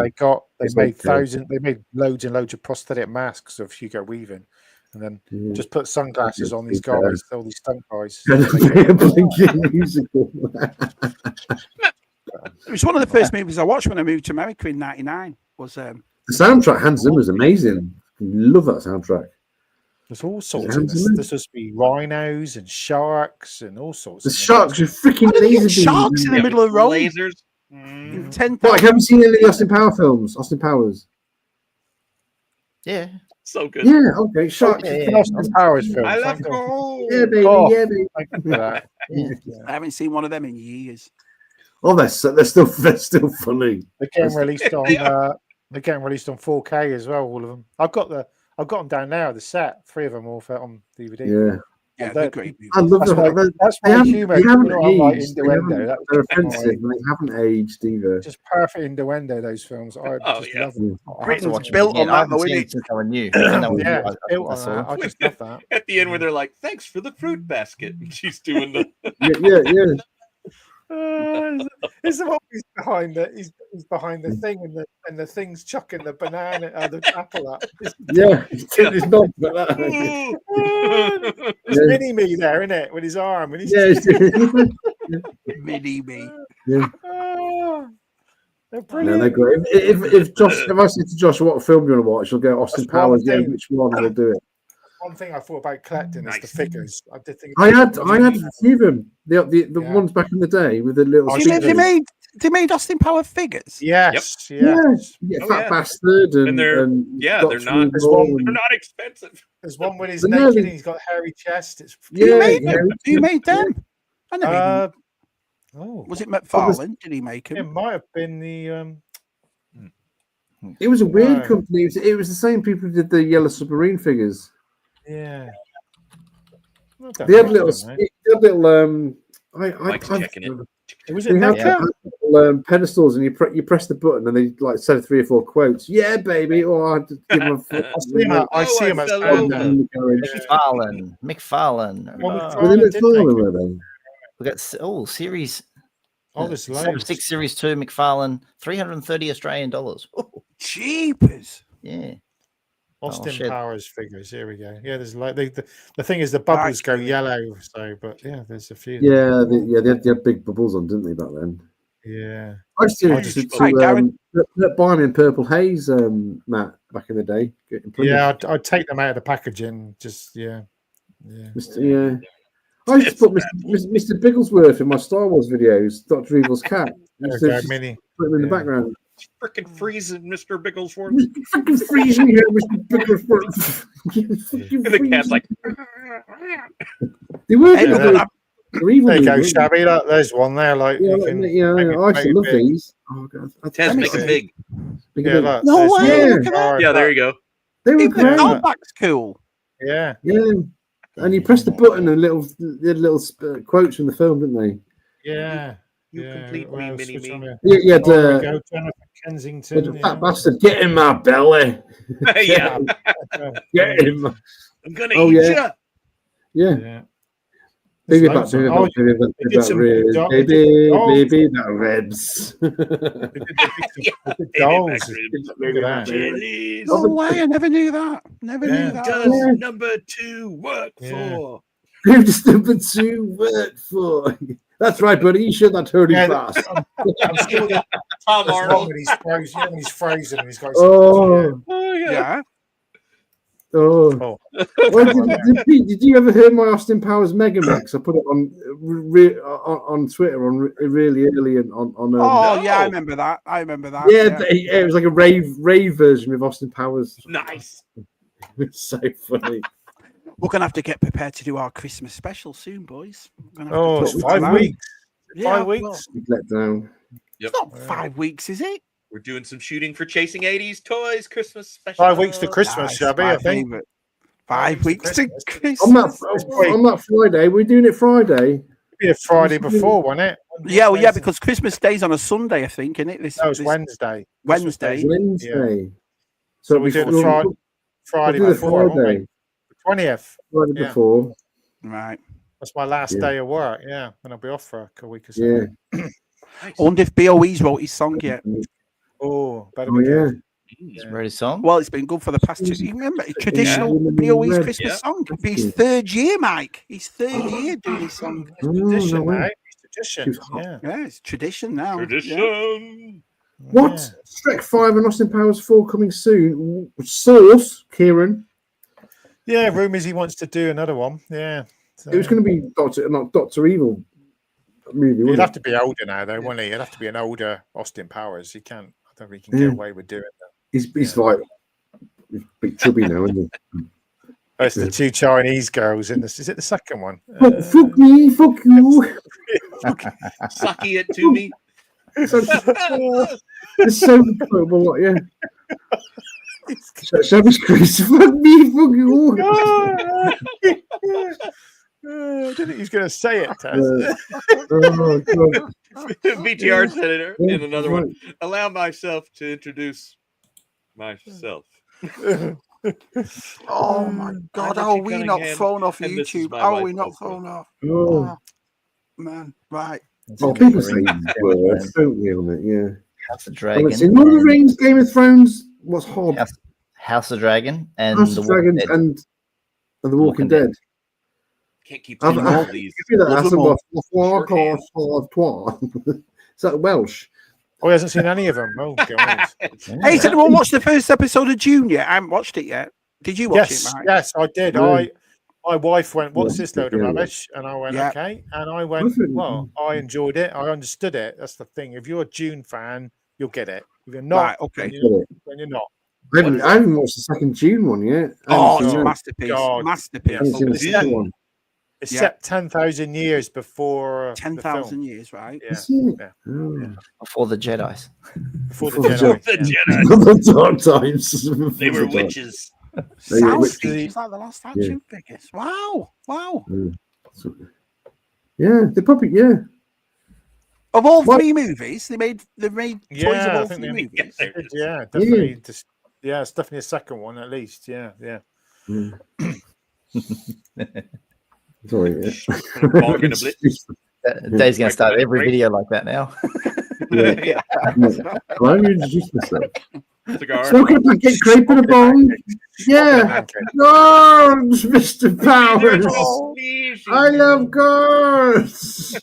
[SPEAKER 2] they made loads and loads of prosthetic masks of Hugo Weaving, and then just put sunglasses on these guys, all these stunt guys. Musical.
[SPEAKER 1] It was one of the first movies I watched when I moved to America in '99. Was the
[SPEAKER 4] soundtrack? Hans Zimmer's amazing. Love that soundtrack.
[SPEAKER 2] There's all sorts. There's supposed to be rhinos and sharks and all sorts.
[SPEAKER 4] The sharks are freaking laser
[SPEAKER 1] sharks in the middle of the road.
[SPEAKER 3] Lasers.
[SPEAKER 4] Like, have you seen any of the Austin Power films? Austin Powers.
[SPEAKER 5] Yeah.
[SPEAKER 3] So good.
[SPEAKER 4] Yeah. Okay. Sharks.
[SPEAKER 2] Austin Powers film.
[SPEAKER 3] I love gold.
[SPEAKER 4] Yeah, baby. Yeah, baby.
[SPEAKER 1] I haven't seen one of them in years.
[SPEAKER 4] Oh, they're still funny.
[SPEAKER 2] They're getting released on. They're getting released on 4K as well. All of them. I've got them down now. The set, 3 of them all on DVD.
[SPEAKER 1] Yeah, they're great.
[SPEAKER 4] I love them.
[SPEAKER 2] That's my humor.
[SPEAKER 4] They haven't aged.
[SPEAKER 2] Innuendo.
[SPEAKER 4] They're offensive, and they haven't aged either.
[SPEAKER 2] Just perfect innuendo. Those films. I just love them.
[SPEAKER 5] I have to watch
[SPEAKER 1] built on that, though,
[SPEAKER 5] since I knew.
[SPEAKER 2] Yeah, built on that. I just love that.
[SPEAKER 3] At the end, where they're like, "Thanks for the fruit basket," and she's doing the.
[SPEAKER 4] Yeah.
[SPEAKER 2] Is the one he's behind the behind the thing and the thing's chucking the banana the apple up.
[SPEAKER 4] Yeah, it's not that.
[SPEAKER 2] It's mini me there, isn't it? With his arm and he's
[SPEAKER 1] mini me.
[SPEAKER 4] Yeah.
[SPEAKER 2] They're brilliant.
[SPEAKER 4] No, they're great. If I said to Josh what film you want to watch, he'll go Austin Powers. Yeah, which one will do it?
[SPEAKER 2] One thing I thought about collecting is the figures. I did think
[SPEAKER 4] I had a few of them. The ones back in the day with the little.
[SPEAKER 1] They made Austin Power figures.
[SPEAKER 2] Yes.
[SPEAKER 4] Yeah, Fat Bastard, and
[SPEAKER 3] they're not expensive.
[SPEAKER 2] There's one when he's naked and he's got hairy chest. It's
[SPEAKER 1] You made them. I never was it McFarlane? Did he make them?
[SPEAKER 2] It might have been the.
[SPEAKER 4] It was a weird company. It was the same people who did the Yellow Submarine figures.
[SPEAKER 2] Yeah.
[SPEAKER 4] They had little.
[SPEAKER 2] Was it
[SPEAKER 4] pedestals, and you press the button, and they like said 3 or 4 quotes. Yeah, baby. Or I give them
[SPEAKER 2] I see him at
[SPEAKER 5] McFarlane.
[SPEAKER 4] Were they?
[SPEAKER 5] We got series.
[SPEAKER 2] There's loads.
[SPEAKER 5] 6 Series 2 McFarlane, $330 Australian.
[SPEAKER 1] Cheapers.
[SPEAKER 5] Yeah.
[SPEAKER 2] Austin Powers figures. Here we go. Yeah, there's like the thing is the bubbles go yellow. So, but yeah, there's a few.
[SPEAKER 4] Yeah, they had big bubbles on, didn't they, back then?
[SPEAKER 2] Yeah.
[SPEAKER 4] I used to buy me in Purple Haze, Matt, back in the day.
[SPEAKER 2] Yeah, I'd take them out of the packaging. Just yeah.
[SPEAKER 4] I used to put Mr. Bigglesworth in my Star Wars videos, Dr. Evil's cat.
[SPEAKER 2] Mini.
[SPEAKER 4] Put him in the background.
[SPEAKER 3] Freaking freezing, Mr. Bigglesworth.
[SPEAKER 4] Freaking freezing here, Mr. Bigglesworth.
[SPEAKER 3] And the cat's like.
[SPEAKER 4] They were.
[SPEAKER 2] There you go, Shabby. There's one there. Like,
[SPEAKER 4] I used to love these. Oh god,
[SPEAKER 3] Tez, make it big.
[SPEAKER 2] Yeah,
[SPEAKER 1] no way.
[SPEAKER 3] Yeah, there you go.
[SPEAKER 4] They were great.
[SPEAKER 1] The back's cool.
[SPEAKER 2] Yeah.
[SPEAKER 4] And you press the button, and little quotes from the film, didn't they?
[SPEAKER 2] Yeah.
[SPEAKER 3] You complete me, mini me.
[SPEAKER 4] Yeah,
[SPEAKER 2] Jonathan Kensington.
[SPEAKER 4] The fat bastard, get in my belly.
[SPEAKER 3] Yeah.
[SPEAKER 4] Get him.
[SPEAKER 3] I'm gonna eat you.
[SPEAKER 4] Yeah. Baby back ribs.
[SPEAKER 1] No way, I never knew that. Never knew that.
[SPEAKER 3] Does number 2 work for?
[SPEAKER 4] Who does number 2 work for? That's right, buddy. You should not hurt him fast.
[SPEAKER 2] I'm sure that
[SPEAKER 3] Tom Arnold.
[SPEAKER 2] When he's frozen and he's got his
[SPEAKER 1] Yeah.
[SPEAKER 4] Oh. Well, did you ever hear my Austin Powers Mega Mix? I put it on Twitter really early on.
[SPEAKER 1] Yeah, I remember that.
[SPEAKER 4] Yeah, it was like a rave version with Austin Powers.
[SPEAKER 3] Nice.
[SPEAKER 4] It's so funny.
[SPEAKER 1] We're gonna have to get prepared to do our Christmas special soon, boys.
[SPEAKER 2] It's 5 weeks.
[SPEAKER 1] Yeah,
[SPEAKER 2] 5 weeks.
[SPEAKER 4] Let down.
[SPEAKER 1] It's not 5 weeks, is it?
[SPEAKER 3] We're doing some shooting for Chasing 80s Toys Christmas special.
[SPEAKER 2] 5 weeks to Christmas, Shabby, I think.
[SPEAKER 1] 5 weeks to Christmas.
[SPEAKER 4] On that Friday, we're doing it Friday.
[SPEAKER 2] It'd be a Friday before, wasn't it?
[SPEAKER 1] Yeah, because Christmas Day's on a Sunday, I think, isn't it?
[SPEAKER 2] It's Wednesday.
[SPEAKER 1] Wednesday.
[SPEAKER 4] Yeah.
[SPEAKER 2] So we do the Friday before, won't we? 20th.
[SPEAKER 4] Friday before.
[SPEAKER 1] Right.
[SPEAKER 2] That's my last day of work, and I'll be off for a week or so.
[SPEAKER 4] Yeah.
[SPEAKER 1] I wonder if BOE's wrote his song yet.
[SPEAKER 2] Better be good.
[SPEAKER 5] He's wrote his song.
[SPEAKER 1] Well, it's been good for the past 2 years. Remember, traditional BOE's Christmas song. It'll be his 3rd year, Mike. His 3rd year doing his song.
[SPEAKER 2] Tradition, mate. Tradition.
[SPEAKER 1] Yeah, it's tradition now.
[SPEAKER 3] Tradition.
[SPEAKER 4] What? Strek 5 and Austin Powers 4 coming soon. Source, Kieran.
[SPEAKER 2] Yeah, rumours he wants to do another one. Yeah. So,
[SPEAKER 4] it was going to be Dr. Evil movie.
[SPEAKER 2] He'd have to be older now, though, wouldn't he? He'd have to be an older Austin Powers. He can't. I don't think he can get away with doing that.
[SPEAKER 4] He's like he's a bit chubby now, isn't he?
[SPEAKER 2] That's the 2 Chinese girls in this. Is it the second one?
[SPEAKER 4] Fuck me, fuck you.
[SPEAKER 3] Sucky it to me.
[SPEAKER 4] It's so incredible, yeah. Shabby's Chris, fuck me, fuck you.
[SPEAKER 2] I didn't think he was going to say it, Taz.
[SPEAKER 3] BTR Senator in another one. Allow myself to introduce myself.
[SPEAKER 1] Oh my God! How are we not thrown off YouTube? How are we not thrown off? Oh man, right.
[SPEAKER 4] People say words, don't they, on it? Yeah.
[SPEAKER 5] House of Dragon.
[SPEAKER 4] Lord of the Rings, Game of Thrones. What's hard?
[SPEAKER 5] House of Dragon and
[SPEAKER 4] House of Dragon and The Walking Dead.
[SPEAKER 3] Can't keep saying all these.
[SPEAKER 4] Is that Welsh?
[SPEAKER 2] Oh, he hasn't seen any of them. Oh, God.
[SPEAKER 1] Hey, did anyone watch the first episode of Junior? I haven't watched it yet. Did you watch it, Mike?
[SPEAKER 2] Yes, I did. My wife went, "What's this load of rubbish?" And I went, "Okay." And I went, "Well, I enjoyed it. I understood it. That's the thing. If you're a Dune fan, you'll get it. If you're not,
[SPEAKER 1] okay,
[SPEAKER 2] then you're not."
[SPEAKER 4] I haven't watched the second Dune one yet.
[SPEAKER 1] Oh, it's a masterpiece. Masterpiece.
[SPEAKER 2] It's set 10,000 years before
[SPEAKER 1] 10,000 years, right?
[SPEAKER 2] Yeah.
[SPEAKER 5] Before the Jedis.
[SPEAKER 2] Before the Jedi.
[SPEAKER 4] The dark times.
[SPEAKER 3] They were witches.
[SPEAKER 1] Sounds like the last action figures. Wow.
[SPEAKER 4] Yeah, they probably
[SPEAKER 1] Of all 3 movies, they made toys of all 3 movies.
[SPEAKER 2] Yeah, definitely. Yeah, it's definitely a second one at least. Yeah.
[SPEAKER 4] Sorry.
[SPEAKER 5] Dave's going to start every video like that now.
[SPEAKER 4] Why don't you introduce myself?
[SPEAKER 3] Cigar.
[SPEAKER 4] Smoking a pancake, crepe in a bong. Yeah. No, Mr. Powers. I love girls.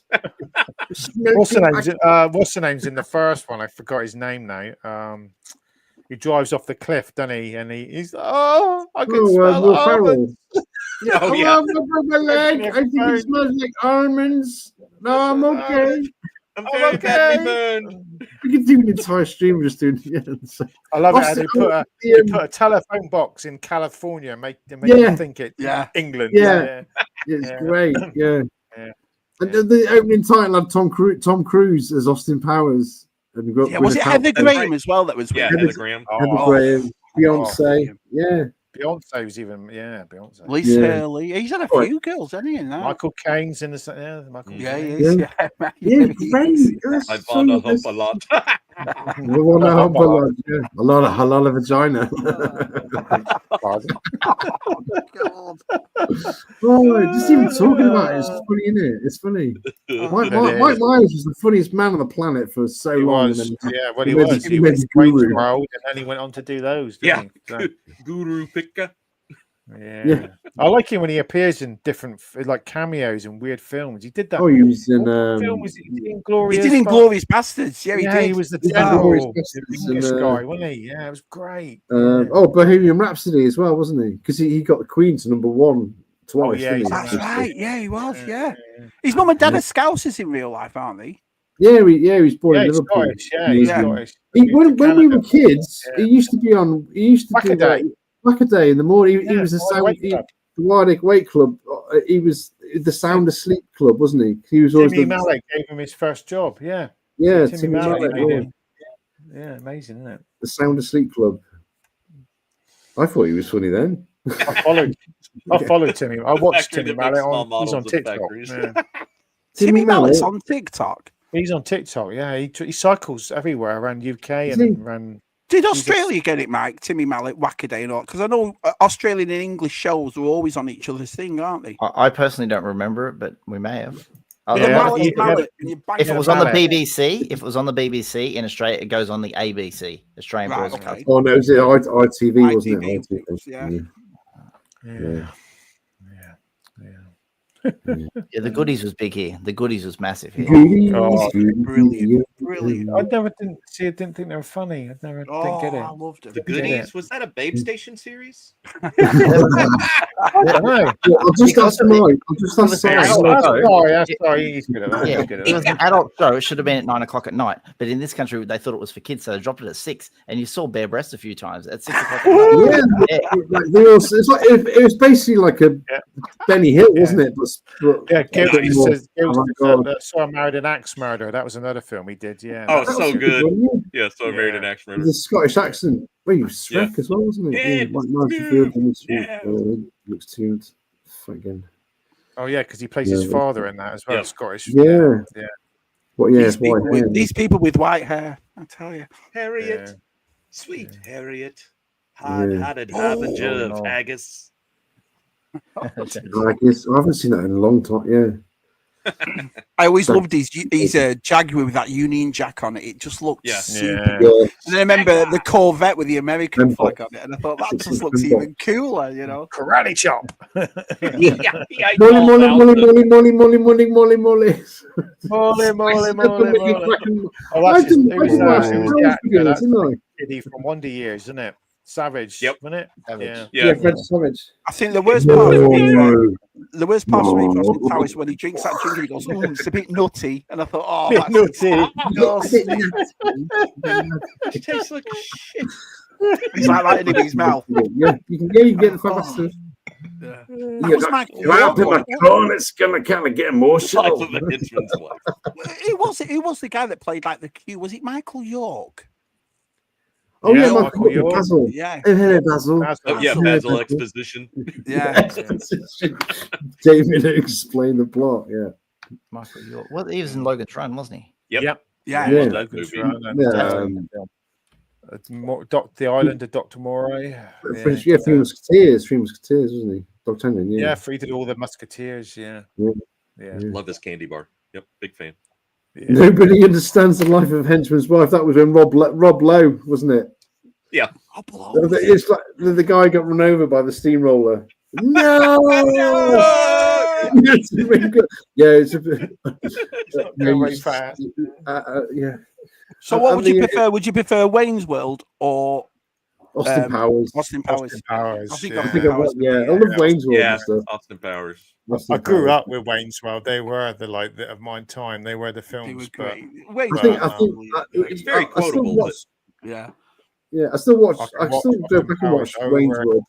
[SPEAKER 2] What's the name's in the first one? I forgot his name now. He drives off the cliff, doesn't he? And he's I can smell almonds.
[SPEAKER 4] I broke my leg. I think it smells like almonds. No, I'm okay.
[SPEAKER 3] I'm very badly burned.
[SPEAKER 4] We could do an entire stream just doing.
[SPEAKER 2] I love it how they put a telephone box in California, make you think it England.
[SPEAKER 4] It's great. Yeah. And the opening title had Tom Cruise as Austin Powers. And
[SPEAKER 1] was it Heather Graham as well? That was
[SPEAKER 3] Heather Graham.
[SPEAKER 4] Heather Graham, Beyonce.
[SPEAKER 2] Beyonce was even Beyonce.
[SPEAKER 1] Lisa Hurley. He's had a few girls, hasn't he? In that?
[SPEAKER 2] Michael Caine's in the Michael.
[SPEAKER 1] Yeah,
[SPEAKER 3] I found a hump a lot.
[SPEAKER 4] We want to hump a lot. Yeah. A lot of vagina. Just even talking about it is funny, isn't it? It's funny. Mike Myers was the funniest man on the planet for so long.
[SPEAKER 2] He was. He went to World, and then he went on to do those.
[SPEAKER 3] Guru Pika.
[SPEAKER 2] Yeah. I like him when he appears in different like cameos and weird films. He did that.
[SPEAKER 4] Oh, he was in.
[SPEAKER 2] Film was he in Glorious?
[SPEAKER 1] He did Inglourious Bastards. Yeah, he did.
[SPEAKER 2] He was the
[SPEAKER 4] Glorious
[SPEAKER 2] devil,
[SPEAKER 4] Bastards
[SPEAKER 2] the English
[SPEAKER 4] and,
[SPEAKER 2] guy, wasn't he? Yeah, it was great.
[SPEAKER 4] Oh, Bohemian Rhapsody as well, wasn't he? Because he got the Queen to #1 twice.
[SPEAKER 2] yeah,
[SPEAKER 4] didn't he?
[SPEAKER 1] That's right. Yeah, he was. Yeah. His mum and dad are Scousers in real life, aren't they?
[SPEAKER 4] Yeah, he was born in
[SPEAKER 2] He's
[SPEAKER 4] Liverpool.
[SPEAKER 2] Scottish. Yeah, he's Scottish.
[SPEAKER 4] When we were kids, he used to be on. He used to do Whack-A-Day in the morning. He was the sound. The Warwick Wake Club. He was the Sound Asleep Club, wasn't he? He was always.
[SPEAKER 2] Timmy Malek gave him his first job. Yeah.
[SPEAKER 4] Yeah,
[SPEAKER 2] Timmy Malek made him. Yeah, amazing, isn't it?
[SPEAKER 4] The Sound Asleep Club. I thought he was funny then.
[SPEAKER 2] I followed Timmy. I watched Timmy Malek he's on TikTok. Yeah.
[SPEAKER 1] Timmy Mallet's on TikTok.
[SPEAKER 2] He's on TikTok. Yeah, he cycles everywhere around UK and around.
[SPEAKER 1] Did Australia get it, Mike? Timmy Mallet, Whack-A-Day, and all? Because I know Australian and English shows are always on each other's thing, aren't they?
[SPEAKER 5] I personally don't remember it, but we may have.
[SPEAKER 1] If
[SPEAKER 5] it was on the BBC, in Australia, it goes on the ABC, Australian Broadcast.
[SPEAKER 1] Okay.
[SPEAKER 4] Oh no, it was ITV, wasn't it?
[SPEAKER 1] ITV.
[SPEAKER 2] Yeah.
[SPEAKER 5] Yeah, the Goodies was big here. The Goodies was massive here.
[SPEAKER 1] Brilliant.
[SPEAKER 2] I didn't think they were funny. I didn't get it.
[SPEAKER 1] I loved it.
[SPEAKER 3] The Goodies, was that a Babe Station series?
[SPEAKER 2] I don't know.
[SPEAKER 4] I'll just ask Mike.
[SPEAKER 2] Sorry. He's good at that.
[SPEAKER 5] It was an adult show. It should have been at 9 o'clock at night. But in this country, they thought it was for kids, so they dropped it at 6. And you saw bare breasts a few times at 6 o'clock at night.
[SPEAKER 4] It was basically like a Benny Hill, wasn't it?
[SPEAKER 2] Gil says So I Married an Axe Murder. That was another film he did. Yeah.
[SPEAKER 3] Oh, so good. Yeah, So I Married an Axe Murder.
[SPEAKER 4] The Scottish accent. Well, he was Shrek as well, wasn't it? Looks tuned. Again.
[SPEAKER 2] Oh yeah, because he plays his father in that as well. Scottish.
[SPEAKER 4] Yeah. Well, yeah.
[SPEAKER 1] These people with white hair, I tell you.
[SPEAKER 3] Harriet, sweet Harriet, hard-hearted harbinger of haggis.
[SPEAKER 4] I haven't seen that in a long time. Yeah.
[SPEAKER 1] I always loved his Jaguar with that Union Jack on it. It just looked super.
[SPEAKER 4] Yeah.
[SPEAKER 1] And I remember the Corvette with the American flag on it, and I thought that just looks even cooler, you know.
[SPEAKER 2] Karate chop. Molly. From Wonder Years, isn't it? Savage, wasn't it?
[SPEAKER 4] Yeah, Fred Savage.
[SPEAKER 1] I think the worst part for me from Austin Powers when he drinks that drink and he goes, it's a bit nutty. And I thought, oh, that's
[SPEAKER 2] nutty.
[SPEAKER 3] It tastes like shit.
[SPEAKER 1] He's like that in his mouth.
[SPEAKER 4] Yeah, you can get the bastard.
[SPEAKER 1] Yeah.
[SPEAKER 4] My corn, it's gonna kind of get emotional.
[SPEAKER 1] Who was the guy that played like the Q? Was it Michael York?
[SPEAKER 4] Oh yeah, Michael York. Basil.
[SPEAKER 1] Yeah.
[SPEAKER 4] Hello, Basil.
[SPEAKER 3] Basil exposition.
[SPEAKER 1] Yeah.
[SPEAKER 4] David explain the plot. Yeah.
[SPEAKER 5] Michael York. Well, he was in Logan's Run, wasn't he?
[SPEAKER 2] Yep.
[SPEAKER 1] Yeah.
[SPEAKER 2] The Island of Dr. Moray.
[SPEAKER 4] Three Musketeers, wasn't he? D'Artagnan,
[SPEAKER 2] yeah, he did all the Musketeers. Yeah.
[SPEAKER 3] Love this candy bar. Yep, big fan.
[SPEAKER 4] Yeah. Nobody understands the life of Henchman's wife. That was when Rob Lowe, wasn't it?
[SPEAKER 3] Yeah.
[SPEAKER 4] It's like the guy got run over by the steamroller. No. It's a bit.
[SPEAKER 2] Very fast.
[SPEAKER 4] Yeah.
[SPEAKER 1] So, what would you prefer? Would you prefer Wayne's World or
[SPEAKER 4] Austin Powers?
[SPEAKER 1] Austin Powers.
[SPEAKER 4] I love Wayne's World.
[SPEAKER 3] Yeah, Austin Powers.
[SPEAKER 2] I grew up with Wayne's World. They were of my time. They were the films.
[SPEAKER 1] They were great.
[SPEAKER 4] I think
[SPEAKER 3] it's very quotable.
[SPEAKER 1] Yeah,
[SPEAKER 4] I still watch. I still go back and watch Wayne's World.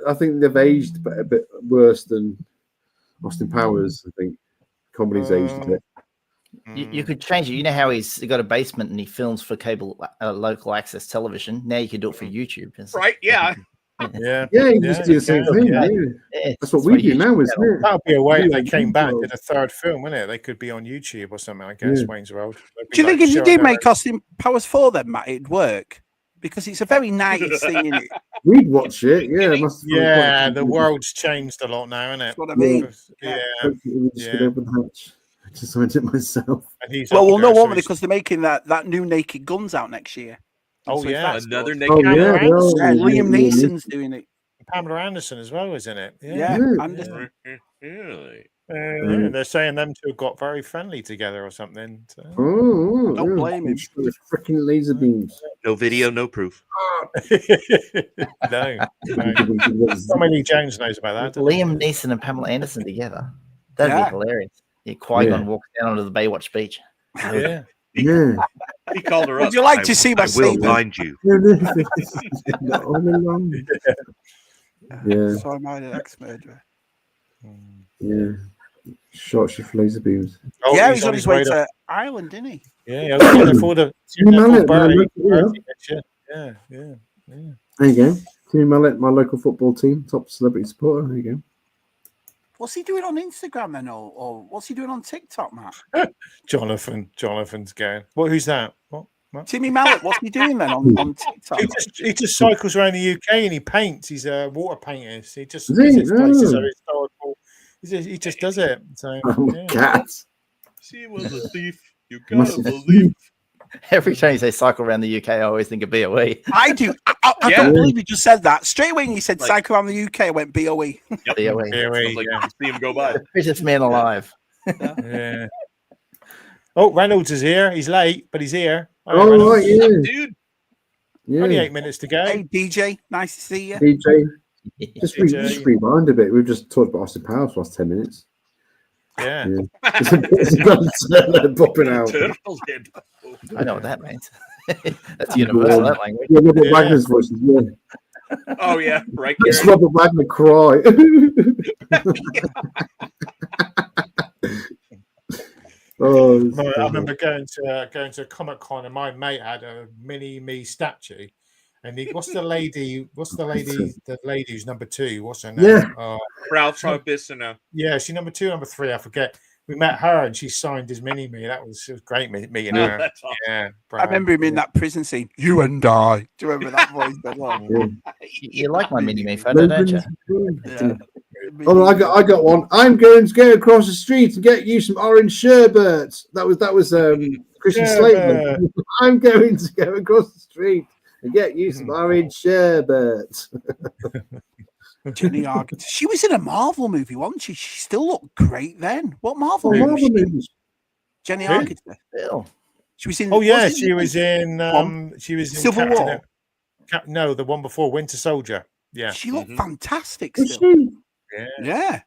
[SPEAKER 4] I think they've aged a bit worse than Austin Powers. I think comedy's aged a bit.
[SPEAKER 5] You could change it. You know how he's got a basement and he films for cable local access television. Now you can do it for YouTube.
[SPEAKER 3] Right? Yeah.
[SPEAKER 2] Yeah,
[SPEAKER 4] you just do the same thing. Yeah. That's what we do now, isn't it?
[SPEAKER 2] That would be a way if they came back and did a third film, wouldn't it? They could be on YouTube or something, I guess, Wayne's World.
[SPEAKER 1] Do you think if you did make Austin Powers 4 then, Matt, it'd work? Because it's a very nice thing, isn't it?
[SPEAKER 4] We'd watch it, yeah.
[SPEAKER 2] The world's changed a lot now, isn't it?
[SPEAKER 1] That's what I mean.
[SPEAKER 4] I designed it myself.
[SPEAKER 1] We'll know, won't we? Because they're making that new Naked Guns out next year.
[SPEAKER 2] Oh,
[SPEAKER 3] so
[SPEAKER 2] yeah.
[SPEAKER 3] Another Naked
[SPEAKER 1] Liam Neeson's doing it.
[SPEAKER 2] Pamela Anderson as well, isn't it?
[SPEAKER 1] Yeah.
[SPEAKER 3] Really?
[SPEAKER 2] They're saying them two got very friendly together or something. So.
[SPEAKER 1] Don't blame him.
[SPEAKER 4] Freaking laser beams.
[SPEAKER 6] No video, no proof.
[SPEAKER 2] No. Tommy Jones knows about that.
[SPEAKER 5] Liam Neeson and Pamela Anderson together. That'd be hilarious. Yeah, Qui-Gon walks down onto the Baywatch beach.
[SPEAKER 2] Yeah.
[SPEAKER 3] He called her up.
[SPEAKER 1] Would you like to see my
[SPEAKER 6] I will
[SPEAKER 1] saber?
[SPEAKER 6] find you.
[SPEAKER 4] Yeah.
[SPEAKER 1] So am I an ex-murderer.
[SPEAKER 4] Yeah. Shot you for laser beams.
[SPEAKER 2] Oh,
[SPEAKER 1] Yeah, he's on his way to Ireland, didn't he?
[SPEAKER 2] Yeah, I was looking for the Yeah.
[SPEAKER 4] There you go. Timmy Mallet, my local football team, top celebrity supporter. There you go.
[SPEAKER 1] What's he doing on Instagram then, or what's he doing on TikTok, Matt?
[SPEAKER 2] Jonathan's going. Who's that? What?
[SPEAKER 1] Timmy Mallet, what's he doing then on TikTok?
[SPEAKER 2] He just cycles around the UK and he paints. He's a water painter. He just
[SPEAKER 4] visits
[SPEAKER 2] places that are historical. He just does it. So,
[SPEAKER 4] cat.
[SPEAKER 3] She was a thief. You gotta believe.
[SPEAKER 5] Every time you say cycle around the UK, I always think of BOE.
[SPEAKER 1] I do. I can't believe you just said that. Straight away when you said cycle around the UK, I went BOE.
[SPEAKER 3] Yep.
[SPEAKER 5] BOE.
[SPEAKER 3] Like, see him go by.
[SPEAKER 5] Richest man alive.
[SPEAKER 2] Yeah. Oh, Reynolds is here. He's late, but he's here.
[SPEAKER 4] Oh, right, yeah.
[SPEAKER 3] Dude.
[SPEAKER 4] Yeah.
[SPEAKER 2] Only 8 minutes to go.
[SPEAKER 1] Hey, DJ, nice to see you.
[SPEAKER 4] DJ. Just rewind a bit. We've just talked about Austin Powers for the last 10 minutes.
[SPEAKER 2] Yeah.
[SPEAKER 4] Popping out.
[SPEAKER 5] I know what that means. That's universal, that language.
[SPEAKER 4] Yeah, Robert Wagner's voice. Yeah.
[SPEAKER 3] Oh, yeah. Right
[SPEAKER 4] It's
[SPEAKER 3] here.
[SPEAKER 4] Robert Wagner cry.
[SPEAKER 2] I remember going to Comic-Con and my mate had a mini me statue. And what's the lady who's number 2? What's her name?
[SPEAKER 4] Yeah.
[SPEAKER 3] Ralph Bissino.
[SPEAKER 2] Yeah, she's number 2, number 3, I forget. We met her and she signed his mini me. It was great meeting her.
[SPEAKER 3] That's awesome.
[SPEAKER 2] Yeah,
[SPEAKER 1] I remember him in that prison scene. You and I. Do you remember that voice?
[SPEAKER 5] You like my mini me photo, don't you?
[SPEAKER 1] Yeah.
[SPEAKER 4] Oh, I got one. I'm going to go across the street and get you some orange sherbet. That was Christian Slater. I'm going to go across the street and get you some orange sherbet.
[SPEAKER 1] Jenny Argent. She was in a Marvel movie, wasn't she? She still looked great then. What Marvel movie? Jenny Argent. She was in.
[SPEAKER 2] Oh yeah, she was in
[SPEAKER 1] Civil War.
[SPEAKER 2] No, the one before Winter Soldier. Yeah,
[SPEAKER 1] she looked fantastic. Still. Yeah.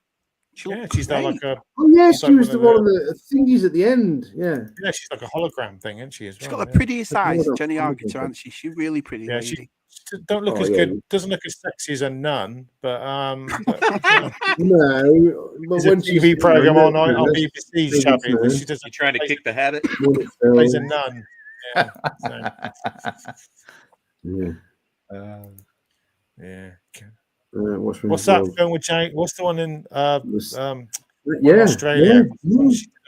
[SPEAKER 2] She's done like a.
[SPEAKER 4] Oh yeah, she was one of the thingies at the end. Yeah,
[SPEAKER 2] she's like a hologram thing, isn't she? As well,
[SPEAKER 1] she's got the prettiest eyes, Jenny Argent, hasn't she? She's really pretty.
[SPEAKER 2] Yeah,
[SPEAKER 1] lady.
[SPEAKER 2] she don't look as good. Doesn't look as sexy as a nun, but
[SPEAKER 4] no.
[SPEAKER 2] There's a TV program on BBC. She does.
[SPEAKER 3] You trying to kick the habit?
[SPEAKER 2] Plays a nun. Yeah. What's that film with Jane? What's the one in Australia?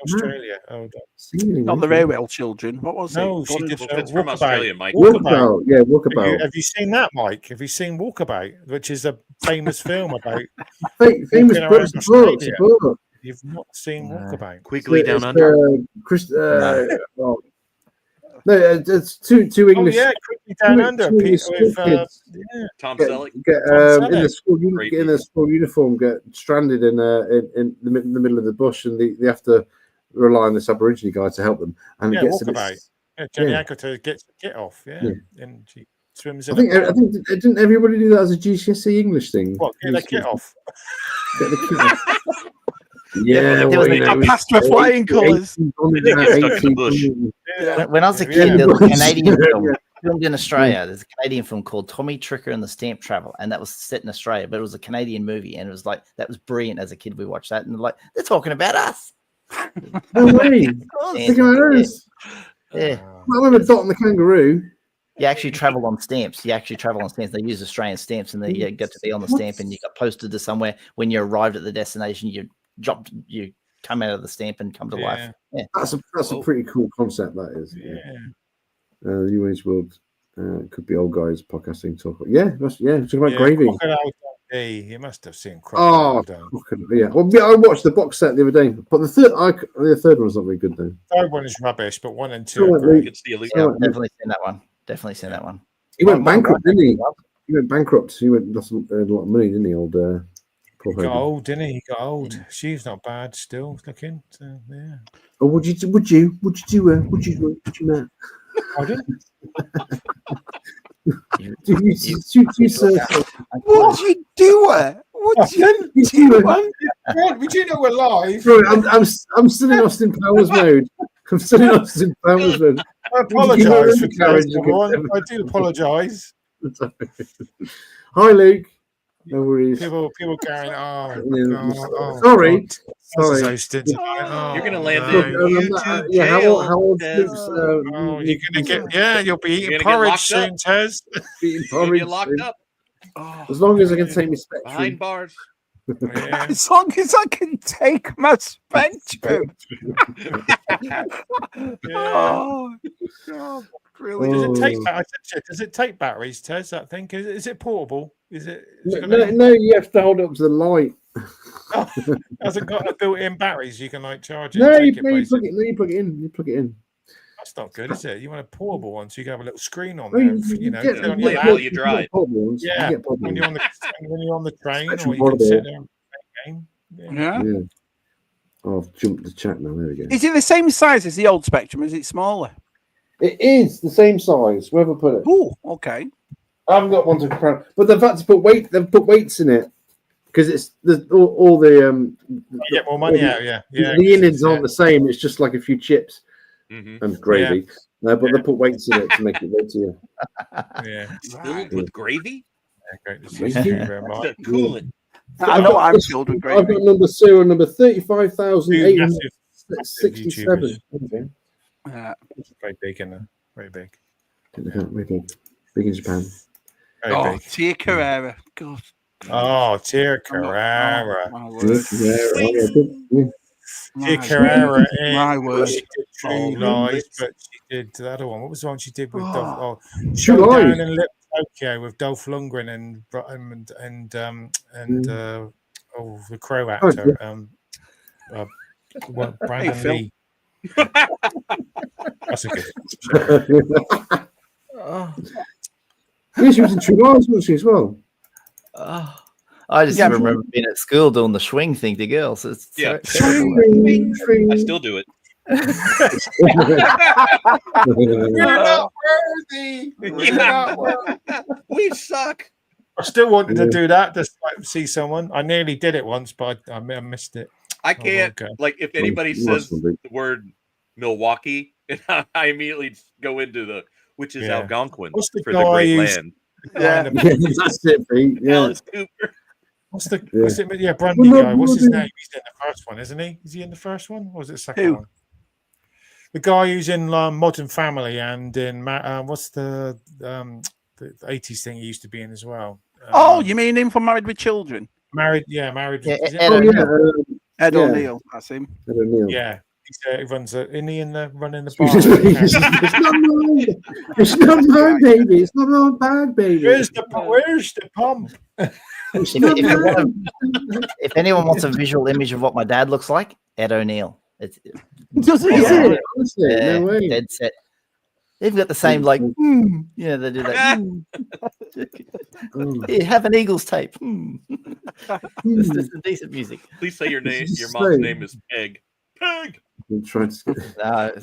[SPEAKER 2] Australia. Oh,
[SPEAKER 1] not the Railway Children. What was it?
[SPEAKER 2] No, she did
[SPEAKER 3] It's from Australia, Mike.
[SPEAKER 4] Walkabout. Yeah, Walkabout.
[SPEAKER 2] Have you seen that, Mike? Have you seen Walkabout, which is a famous film about
[SPEAKER 4] famous books?
[SPEAKER 2] You've not seen Walkabout?
[SPEAKER 6] Quigley Down Under.
[SPEAKER 4] No, it's two English.
[SPEAKER 2] Oh yeah, Quigley Down Under. With,
[SPEAKER 3] Tom Selleck.
[SPEAKER 4] In the school uniform, get stranded in the middle of the bush, and they have to rely on this Aborigine guy to help them. And
[SPEAKER 2] Walkabout. Jenny Agutter gets get off. Yeah, and she swims.
[SPEAKER 4] I think didn't everybody do that as a GCSE English thing?
[SPEAKER 2] What? Get the kit off.
[SPEAKER 4] Get the kit off. Yeah,
[SPEAKER 1] I passed my flying colours.
[SPEAKER 5] When I was a kid, there was a Canadian film filmed in Australia. There's a Canadian film called Tommy Tricker and the Stamp Travel, and that was set in Australia, but it was a Canadian movie, and it was like that was brilliant as a kid. We watched that, and like they're talking about us.
[SPEAKER 4] No way! Thinking about us.
[SPEAKER 5] Yeah.
[SPEAKER 4] I remember Dot and the Kangaroo.
[SPEAKER 5] You actually travel on stamps. They use Australian stamps, and they get to be on the stamp, and you got posted to somewhere. When you arrived at the destination, you come out of the stamp and come to life. Yeah,
[SPEAKER 4] that's a pretty cool concept. That is. The New Age World could be old guys podcasting talk. Talking about gravy.
[SPEAKER 2] You must have seen.
[SPEAKER 4] Well, I watched the box set the other day, but the third one's not very good though.
[SPEAKER 2] The third one is rubbish, but 1 and 2 are great.
[SPEAKER 5] Definitely seen that one.
[SPEAKER 4] He went bankrupt, didn't he? He went bankrupt. He lost a lot of money, didn't he? Old.
[SPEAKER 2] He got old, didn't he? He got old. She's not bad still looking. So, yeah.
[SPEAKER 4] Oh, would you Matt?
[SPEAKER 2] Pardon?
[SPEAKER 4] Would you
[SPEAKER 1] do it? Would you do it?
[SPEAKER 2] We do know we're live.
[SPEAKER 4] Bro, I'm still in Austin Powers mode.
[SPEAKER 2] I apologise for carrying everyone. I do apologise.
[SPEAKER 4] Hi, Luke. No worries.
[SPEAKER 2] People going,
[SPEAKER 4] sorry.
[SPEAKER 3] You're gonna land
[SPEAKER 4] in how old Luke's,
[SPEAKER 2] you're gonna get you'll be eating porridge soon, Tez.
[SPEAKER 3] Eating porridge. Get locked up.
[SPEAKER 4] As long as I can take my spectrum.
[SPEAKER 3] Behind bars.
[SPEAKER 2] Yeah.
[SPEAKER 1] As long as I can take my spectrum. Oh, God, brilliant.
[SPEAKER 2] Does it take batteries, Tez? That thing is it portable? Is it?
[SPEAKER 4] No, you have to hold it up to the light.
[SPEAKER 2] Hasn't got a built-in batteries. You can charge it.
[SPEAKER 4] No, you plug it in. You plug it in.
[SPEAKER 2] That's not good, is it? You want a portable one, so you can have a little screen on there.
[SPEAKER 3] While you drive.
[SPEAKER 2] Yeah, when you're on the train, or you can sit there and play a game.
[SPEAKER 1] Yeah.
[SPEAKER 4] I've jumped the chat now. There we go.
[SPEAKER 1] Is it the same size as the old Spectrum? Is it smaller?
[SPEAKER 4] It is the same size. Whoever put it.
[SPEAKER 1] Oh, okay.
[SPEAKER 4] I haven't got one to compare, but they've had to put weight. They've put weights in it because it's all the
[SPEAKER 2] you get more money out. Yeah.
[SPEAKER 4] The innards aren't the same. It's just like a few chips and gravy. But they put weights in it to make it weightier.
[SPEAKER 2] Yeah.
[SPEAKER 3] Filled with gravy.
[SPEAKER 2] Great to see you very much.
[SPEAKER 3] Coolant.
[SPEAKER 1] I know I'm filled with gravy.
[SPEAKER 4] I've got number 35,867.
[SPEAKER 2] Very big in there. Very big.
[SPEAKER 4] Big in Japan.
[SPEAKER 1] Very big. Tia Carrera. God.
[SPEAKER 2] Oh, Tia Carrera.
[SPEAKER 1] Tia
[SPEAKER 2] Carrera.
[SPEAKER 1] My word.
[SPEAKER 2] She did True Lies, but she did the other one. What was the one she did with Dolph?
[SPEAKER 4] Showdown
[SPEAKER 2] in Tokyo with Dolph Lundgren and the Crow actor. Brandon Lee. That's a good
[SPEAKER 4] Yeah, she was in True Lies, wasn't she, as well?
[SPEAKER 5] I just remember being at school doing the swing thing to girls. It's
[SPEAKER 3] I still do it.
[SPEAKER 2] We're not worthy. We're not worthy.
[SPEAKER 3] We suck.
[SPEAKER 2] I still wanted to do that, just like see someone. I nearly did it once, but I missed it.
[SPEAKER 3] I can't. Like, if anybody says the word Milwaukee, I immediately go into which is Algonquin for the Great Land.
[SPEAKER 4] That's it, Pete. Yeah.
[SPEAKER 3] Alice Cooper.
[SPEAKER 2] What's the Brandy guy? What's his name? He's in the first one, isn't he? Is he in the first one, or was it the second one? The guy who's in Modern Family and in what's the 80s thing he used to be in as well?
[SPEAKER 1] You mean him from Married with Children?
[SPEAKER 2] Married.
[SPEAKER 5] Ed
[SPEAKER 1] O'Neill. That's him.
[SPEAKER 4] Ed O'Neill.
[SPEAKER 2] Yeah. He runs running the bar.
[SPEAKER 4] It's not mine, baby. It's not my bag, baby.
[SPEAKER 2] Where's the pump?
[SPEAKER 5] If anyone wants a visual image of what my dad looks like, Ed O'Neill.
[SPEAKER 1] Does he?
[SPEAKER 4] Honestly, no way.
[SPEAKER 5] Dead set. They've got the same they do that. Have an Eagles tape. It's just some decent music.
[SPEAKER 3] Please say your mom's name is Peg. Peg.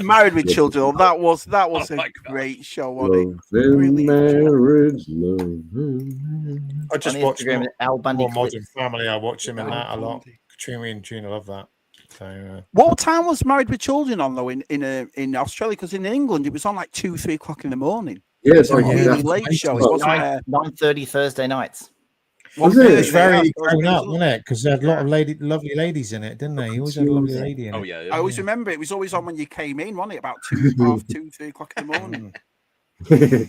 [SPEAKER 1] Married with Children. That was a great show, wasn't it?
[SPEAKER 4] Marriage,
[SPEAKER 2] I just watched
[SPEAKER 5] Al Bundy.
[SPEAKER 2] Modern Family. I watch him in that a lot. Katrina and Tuna love that. So,
[SPEAKER 1] what time was Married with Children on though in Australia? Because in England it was on like 2-3 o'clock in the morning.
[SPEAKER 4] Yeah, it's like
[SPEAKER 1] really late show. It wasn't
[SPEAKER 5] 9:30 Thursday nights.
[SPEAKER 2] Was it? It was very grown up, wasn't it? Because they had a lot of lovely ladies in it, didn't they? You always had a lovely lady in it.
[SPEAKER 3] Oh yeah.
[SPEAKER 1] I always remember it was always on when you came in, wasn't it? About 2, 3 o'clock in the morning.
[SPEAKER 4] Yeah,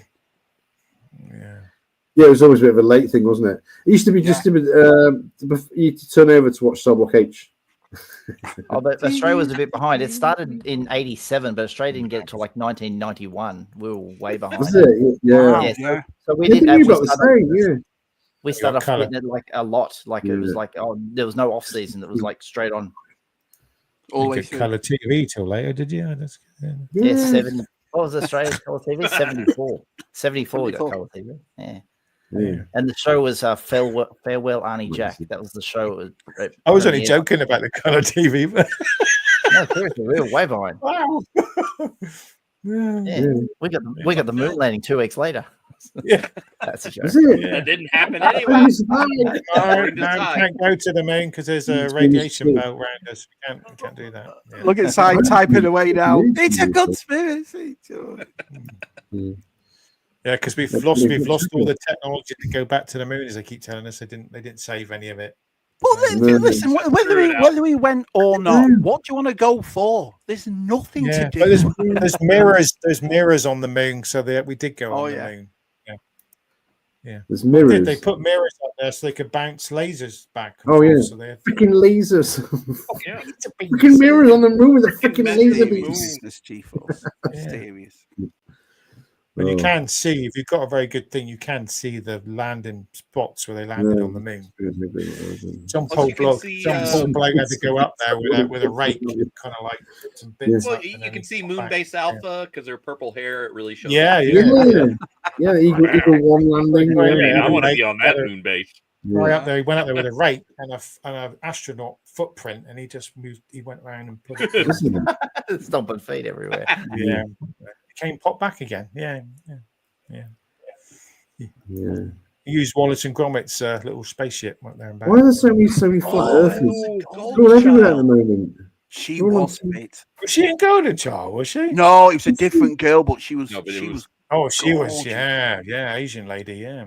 [SPEAKER 4] it was always a bit of a late thing, wasn't it? It used to be just you had to turn over to watch Cell Block H.
[SPEAKER 5] But Australia was a bit behind. It started in '87, but Australia didn't get it till like 1991. We were way behind.
[SPEAKER 4] Was it? Yeah.
[SPEAKER 5] So we didn't actually start. We started off
[SPEAKER 2] colour.
[SPEAKER 5] getting it like a lot. Like it was like there was no off season. It was like straight on.
[SPEAKER 2] Always colour TV till later, did you?
[SPEAKER 5] Yeah, 70. What was Australia's colour TV? 74. 74 we got colour TV. Yeah. And the show was Farewell Arnie Jack. That was the show.
[SPEAKER 2] I was only joking about the colour TV, but
[SPEAKER 5] no, seriously, we were way behind.
[SPEAKER 2] Wow.
[SPEAKER 5] Yeah. We got the moon landing 2 weeks later.
[SPEAKER 2] Yeah,
[SPEAKER 5] that's a joke.
[SPEAKER 3] That didn't happen anyway.
[SPEAKER 2] No, we can't go to the moon because there's a radiation belt around us. We can't do that. Yeah.
[SPEAKER 1] Look at Sai typing away now. It's a conspiracy.
[SPEAKER 2] Yeah, because we've lost all the technology to go back to the moon, as they keep telling us. They didn't save any of it.
[SPEAKER 1] But listen, whether we went or not, what do you want to go for? There's nothing to do.
[SPEAKER 2] But there's mirrors. There's mirrors on the moon, so that we did go on the moon. Yeah.
[SPEAKER 4] There's mirrors.
[SPEAKER 2] They put mirrors up there so they could bounce lasers back.
[SPEAKER 4] So freaking lasers. Freaking mirrors on the moon with a freaking laser beams.
[SPEAKER 1] This G-force. Mysterious.
[SPEAKER 2] But you can see, if you've got a very good thing, you can see the landing spots where they landed on the moon. Some poor bloke had to go up there with a rake, kind of like some bits.
[SPEAKER 3] Well, you can see Moonbase Alpha because their purple hair. It really shows.
[SPEAKER 4] Yeah, Eagle One landing.
[SPEAKER 3] I want to be on that Moonbase.
[SPEAKER 2] Right up there, he went up there with a rake and an astronaut footprint, and he just moved. He went around and put it.
[SPEAKER 5] Stomping feet everywhere.
[SPEAKER 2] Yeah. Came pop back again. Yeah. He used Wallace and Gromit's little spaceship went there and back.
[SPEAKER 4] Why are there so many flat earthers? They're everywhere at the moment.
[SPEAKER 1] She was mate.
[SPEAKER 2] Was she in Golden Child? Was she?
[SPEAKER 1] No, it was a different girl, but she was.
[SPEAKER 2] No, she was. Yeah, Asian lady. Yeah.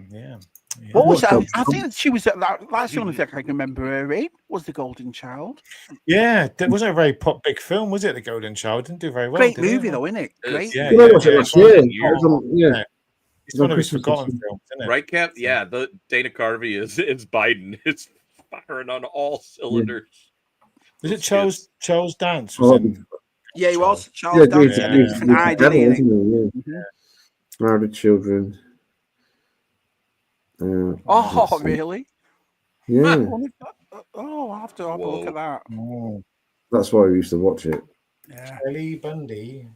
[SPEAKER 1] What was that? I think she was at that. That's the only thing I can remember her in was the Golden Child.
[SPEAKER 2] Yeah, that wasn't a very big film, was it? The Golden Child didn't do very well.
[SPEAKER 1] Great movie, though, isn't it? Great.
[SPEAKER 2] Yeah, it's one of his forgotten films, isn't it?
[SPEAKER 3] Right, Cap? Yeah, the Dana Carvey is Biden. It's firing on all cylinders.
[SPEAKER 2] Was it Charles Dance?
[SPEAKER 1] Yeah, he was. Charles Dance.
[SPEAKER 4] Married Children.
[SPEAKER 1] Really?
[SPEAKER 4] Yeah.
[SPEAKER 1] I'll have to have a look at that.
[SPEAKER 4] That's why we used to watch it.
[SPEAKER 1] Yeah.
[SPEAKER 2] Kelly Bundy.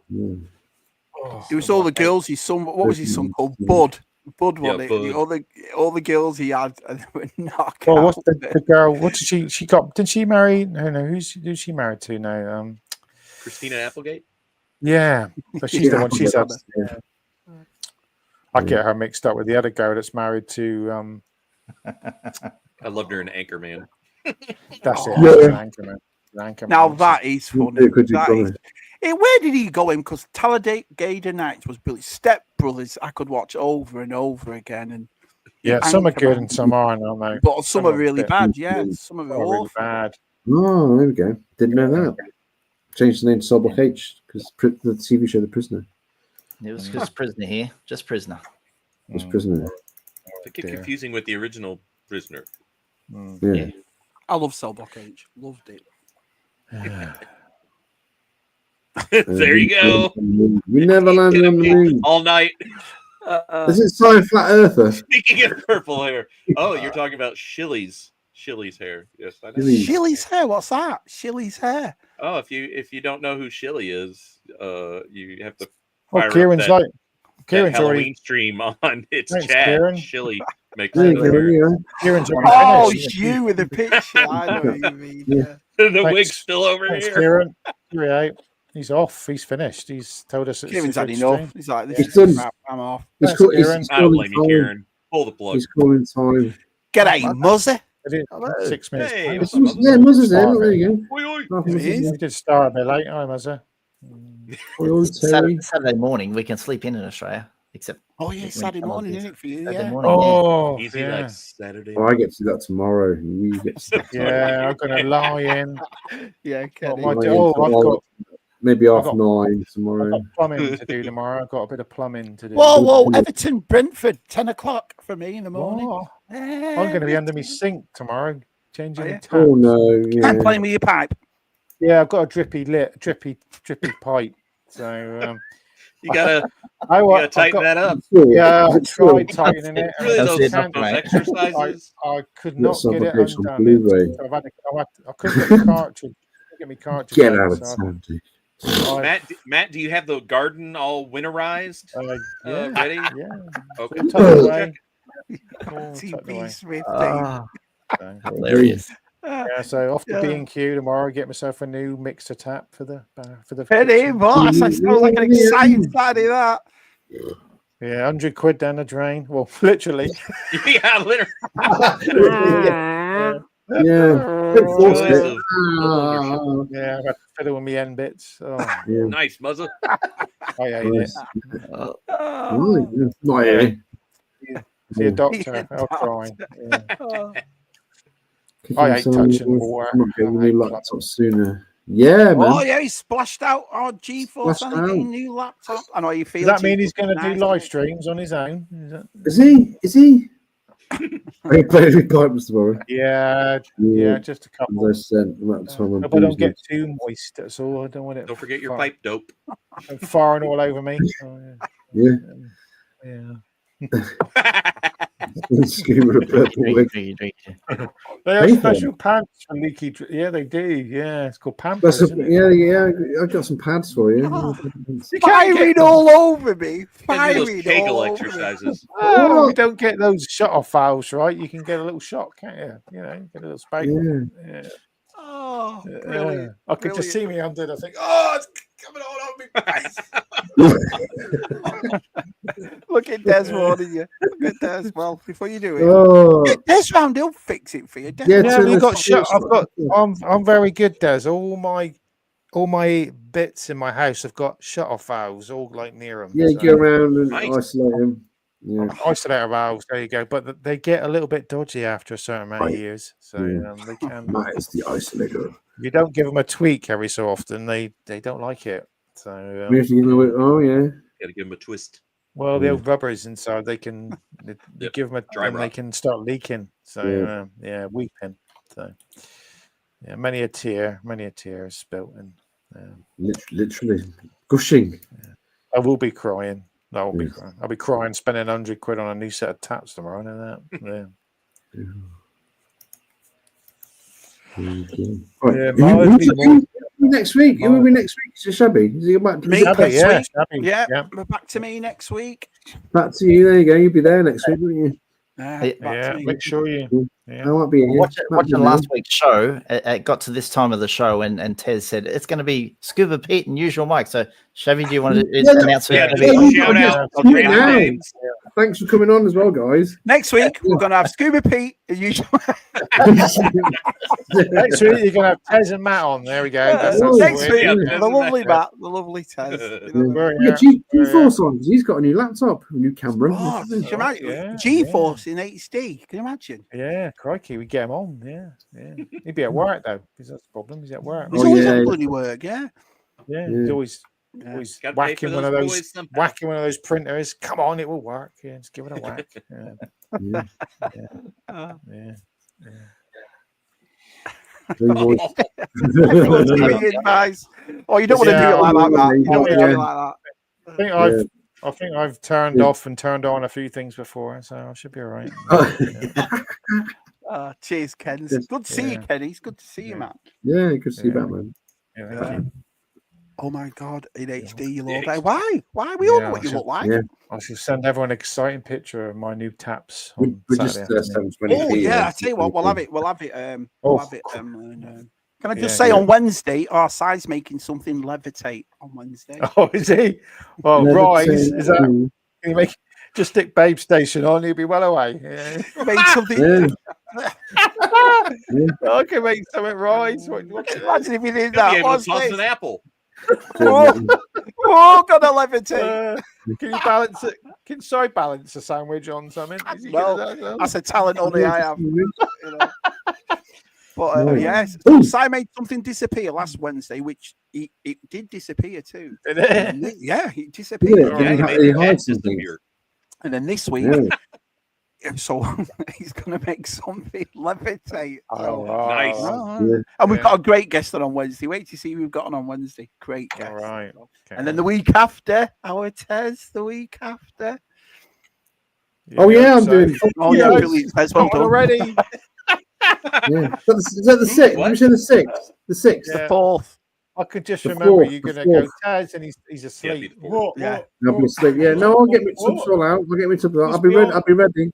[SPEAKER 4] Yeah.
[SPEAKER 1] It was all the girls. His son. What was his son called? Bud. Bud, wasn't it? All the girls he had, and they were knocked out.
[SPEAKER 2] What's the girl? What did she got? Did she marry? No. Who's she married to now?
[SPEAKER 3] Christina Applegate.
[SPEAKER 2] Yeah, but she's the one. She's had. Yeah. I get her mixed up with the other girl that's married to.
[SPEAKER 3] I loved her in Anchorman.
[SPEAKER 2] That's it. Anchorman.
[SPEAKER 1] Now that is funny. Where did he go in? Because Talladega Nights was brilliant. Step Brothers, I could watch over and over again. And
[SPEAKER 2] some are good and some aren't they?
[SPEAKER 1] But some are really bad. Yeah, some of them are
[SPEAKER 2] really bad.
[SPEAKER 4] Oh, there we go. Didn't know that. Changed the name to Solbach H because the TV show The Prisoner.
[SPEAKER 5] It was just Prisoner here. Just Prisoner.
[SPEAKER 4] Just Prisoner.
[SPEAKER 3] It get confusing with the original Prisoner.
[SPEAKER 4] Yeah.
[SPEAKER 1] I love Solbach H. Loved it.
[SPEAKER 3] There you go.
[SPEAKER 4] We never landed on the moon
[SPEAKER 3] all night.
[SPEAKER 4] Is it Sci Flat Earther?
[SPEAKER 3] Speaking of purple hair. Oh, you're talking about Shilly's hair. Yes, I know.
[SPEAKER 1] Shilly's hair. What's that? Shilly's hair.
[SPEAKER 3] Oh, if you don't know who Shilly is, you have to.
[SPEAKER 2] Kieran's
[SPEAKER 3] Kieran's Halloween stream on its chat. Kieran. Shilly makes it.
[SPEAKER 2] Kieran's
[SPEAKER 1] you with the picture. I know what you mean. Yeah.
[SPEAKER 3] The wig's still over here.
[SPEAKER 2] Kieran. Yeah, he's off. He's finished. He's told us
[SPEAKER 1] Kieran's had enough. He's like, I'm off.
[SPEAKER 4] I
[SPEAKER 3] don't blame you, Kieran. Pull the plug.
[SPEAKER 4] He's calling time.
[SPEAKER 1] G'day, Muzzy.
[SPEAKER 2] 6 minutes.
[SPEAKER 3] Hey,
[SPEAKER 4] yeah, Muzzy's there. There you go.
[SPEAKER 2] He did start a bit late. Hi, Muzzy.
[SPEAKER 5] Saturday morning, we can sleep in Australia. Except
[SPEAKER 1] Saturday morning, isn't it for you?
[SPEAKER 5] Saturday morning,
[SPEAKER 3] easy like Saturday.
[SPEAKER 4] I get to do that tomorrow. You get to do
[SPEAKER 2] that I'm gonna lie in.
[SPEAKER 1] I've
[SPEAKER 2] got
[SPEAKER 4] maybe 9:30 tomorrow.
[SPEAKER 2] I've got plumbing to do tomorrow. I've got a bit of plumbing to do.
[SPEAKER 1] Whoa! Everton, Brentford, 10:00 for me in the morning.
[SPEAKER 2] I'm going to be under my sink tomorrow, changing the taps.
[SPEAKER 4] Oh no! Yeah.
[SPEAKER 1] And playing with your pipe.
[SPEAKER 2] Yeah, I've got a drippy pipe. So
[SPEAKER 3] you gotta tighten that up.
[SPEAKER 2] Yeah, I tried tightening it.
[SPEAKER 3] Really those exercises.
[SPEAKER 2] I could not get it undone. I couldn't get the cartridge.
[SPEAKER 4] Get out of town, dude.
[SPEAKER 3] Matt, do you have the garden all winterized? Ready?
[SPEAKER 2] Yeah.
[SPEAKER 3] Okay.
[SPEAKER 1] TB Swift.
[SPEAKER 5] Hilarious.
[SPEAKER 2] Yeah, so off to B&Q tomorrow. Get myself a new mixer tap for the
[SPEAKER 1] Penny,
[SPEAKER 2] kitchen.
[SPEAKER 1] boss. That sounds like an exciting Saturday. That.
[SPEAKER 2] Yeah, £100 down the drain. Well, literally.
[SPEAKER 3] Yeah, literally.
[SPEAKER 2] Yeah, I got to fiddle with my end bits. Oh,
[SPEAKER 3] nice, Muzza.
[SPEAKER 2] I hate it.
[SPEAKER 4] Not here.
[SPEAKER 2] See a doctor. I'll cry. I hate touching water.
[SPEAKER 4] I'm not getting a new laptop sooner. Yeah, man.
[SPEAKER 1] Oh, yeah, he splashed out our G-Force and getting a new laptop. I know how you feel.
[SPEAKER 2] Does that mean he's going to do live streams on his own?
[SPEAKER 4] Is he? Are you playing with pipes tomorrow?
[SPEAKER 2] Yeah, just a couple.
[SPEAKER 4] As I said,
[SPEAKER 2] But I don't get too moist. That's all. I don't want it.
[SPEAKER 3] Don't forget your pipe dope.
[SPEAKER 2] Firing all over me.
[SPEAKER 4] Yeah.
[SPEAKER 2] They have special pants for leaky. Yeah, they do. Yeah, it's called Pampers.
[SPEAKER 4] Yeah. I got some pads for you.
[SPEAKER 1] Firing all over me.
[SPEAKER 3] Those Kegel exercises.
[SPEAKER 2] Oh, we don't get those shut-off valves, right? You can get a little shot, can't you? You know, get a little space. Yeah.
[SPEAKER 1] Oh, brilliant.
[SPEAKER 2] I could just see me under it. I think, oh, it's coming all over me face.
[SPEAKER 1] Look at Des warning you. Look at Des. Well, before you do it, get Des round. He'll fix it for you.
[SPEAKER 2] We got shut. I'm very good, Des. All my bits in my house have got shut-off valves, all like near them.
[SPEAKER 4] Yeah, you go around and isolate them. Yeah.
[SPEAKER 2] Isolator valves, there you go. But they get a little bit dodgy after a certain amount of years, so they can.
[SPEAKER 4] That is the isolator.
[SPEAKER 2] You don't give them a tweak every so often; they don't like it. So
[SPEAKER 4] we have to give them
[SPEAKER 3] got to give them a twist.
[SPEAKER 2] Well, the old rubbers inside, they can give them a dry, and they can start leaking. So weeping. So many a tear is spilt, and
[SPEAKER 4] literally gushing.
[SPEAKER 2] I will be crying. I'll be crying, spending £100 on a new set of taps tomorrow. I know that.
[SPEAKER 4] Next week. You will be next week. So Shabby, is he back to me?
[SPEAKER 1] Shabby. We're back to me next week.
[SPEAKER 4] Back to you. There you go. You'll be there next week, won't you?
[SPEAKER 2] Make sure you.
[SPEAKER 4] I won't be here.
[SPEAKER 5] Watching last week's show, it got to this time of the show, and Tez said it's going to be Scuba Pete and usual Mike. So, Chevy, do you want to announce it?
[SPEAKER 3] Shout out.
[SPEAKER 4] Thanks for coming on as well, guys.
[SPEAKER 1] Next week we're going to have Scuba Pete as usual.
[SPEAKER 2] Next week you're going to have Tez and Matt on. There we go.
[SPEAKER 1] Next week, the lovely Matt, the lovely Tez.
[SPEAKER 4] G-Force on. He's got a new laptop, a new camera.
[SPEAKER 1] G-Force in HD. Can you imagine?
[SPEAKER 2] Yeah, crikey, we get him on. Yeah. He'd be at work though, because that's the problem. He's at work.
[SPEAKER 1] He's always at bloody work. Yeah.
[SPEAKER 2] He's always whacking one of those printers. Come on, it will work. Yeah, just give it a whack.
[SPEAKER 1] Advice. Oh, you don't want to do it like that, Matt. You don't want to do it like that.
[SPEAKER 2] I think I've turned off and turned on a few things before, so I should be all right.
[SPEAKER 1] Cheers, Ken. It's good to see you, Kenny. It's good to see you, man.
[SPEAKER 4] Yeah, good to see you back, man.
[SPEAKER 1] Oh my God, in HD, you look like. Why? We all know what you look like.
[SPEAKER 2] Yeah. I should send everyone an exciting picture of my new taps.
[SPEAKER 4] We're just 720p.
[SPEAKER 1] Oh yeah, I tell you what, we'll have it. Can I just say on Wednesday, our side's making something levitate on Wednesday.
[SPEAKER 2] Oh, is he? Well, Rise, is that? Can you make just stick Babe Station on? He'll be well away. Yeah.
[SPEAKER 1] Make something.
[SPEAKER 2] I can make something Rise.
[SPEAKER 1] Imagine if you did that.
[SPEAKER 3] Toss an apple.
[SPEAKER 1] Oh, got a levitate.
[SPEAKER 2] Can you balance it? Can side balance a sandwich on something?
[SPEAKER 1] That's a talent only I have. But yes, Si made something disappear last Wednesday, which it did disappear too. Yeah, it disappeared. And then this week, so he's going to make something levitate.
[SPEAKER 3] Nice.
[SPEAKER 1] And we've got a great guest on Wednesday. Wait to see who we've got on Wednesday. Great guest.
[SPEAKER 2] All right.
[SPEAKER 1] Okay. And then the week after, our Tez, the week after.
[SPEAKER 4] I'm doing.
[SPEAKER 1] Brilliant. Tez, well done.
[SPEAKER 2] Already.
[SPEAKER 4] Is that the 6th? You said the 6th. The 6th.
[SPEAKER 1] The 4th.
[SPEAKER 2] I could just
[SPEAKER 4] The
[SPEAKER 2] remember
[SPEAKER 4] fourth,
[SPEAKER 2] you're
[SPEAKER 4] the
[SPEAKER 2] going to go,
[SPEAKER 4] fourth.
[SPEAKER 2] Taz, and he's asleep.
[SPEAKER 3] Yeah, before.
[SPEAKER 1] Yeah.
[SPEAKER 4] I'll be asleep. Yeah, no, I'll get my tubs all out. I'll get my tubs out. I'll be ready. I'll be ready.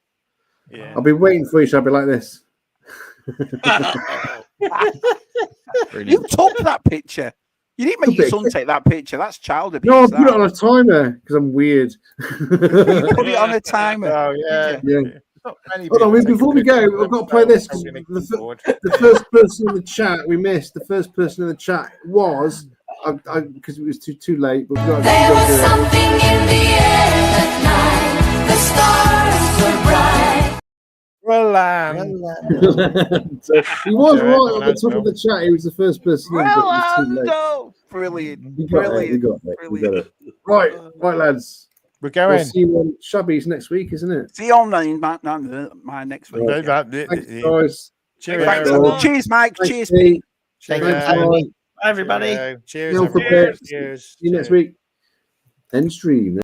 [SPEAKER 2] Yeah.
[SPEAKER 4] I'll be waiting for you. So I'll be like this.
[SPEAKER 1] You took that picture. You didn't make your son take that picture. That's child abuse.
[SPEAKER 4] No, I put it on a timer because I'm weird.
[SPEAKER 1] You put it on a timer.
[SPEAKER 2] Oh, yeah.
[SPEAKER 4] Yeah.
[SPEAKER 2] Hold
[SPEAKER 4] on, before we go, I've got to play this. The first person in the chat we missed. The first person in the chat was because it was too late. But
[SPEAKER 7] there was something in the air that night. The stars were bright.
[SPEAKER 4] So he was right at the top of the chat. He was the first person in, but it was too late.
[SPEAKER 1] Rolando! Brilliant.
[SPEAKER 4] You got it. Right, lads.
[SPEAKER 2] We're going.
[SPEAKER 4] We'll see you on Shabby's next week, isn't it?
[SPEAKER 1] See you on my next week.
[SPEAKER 4] Thanks, guys.
[SPEAKER 1] Cheers, Mike. Cheers,
[SPEAKER 4] Pete.
[SPEAKER 5] Thanks,
[SPEAKER 4] Bye,
[SPEAKER 5] everybody.
[SPEAKER 2] Cheers.
[SPEAKER 4] See you next week. End stream.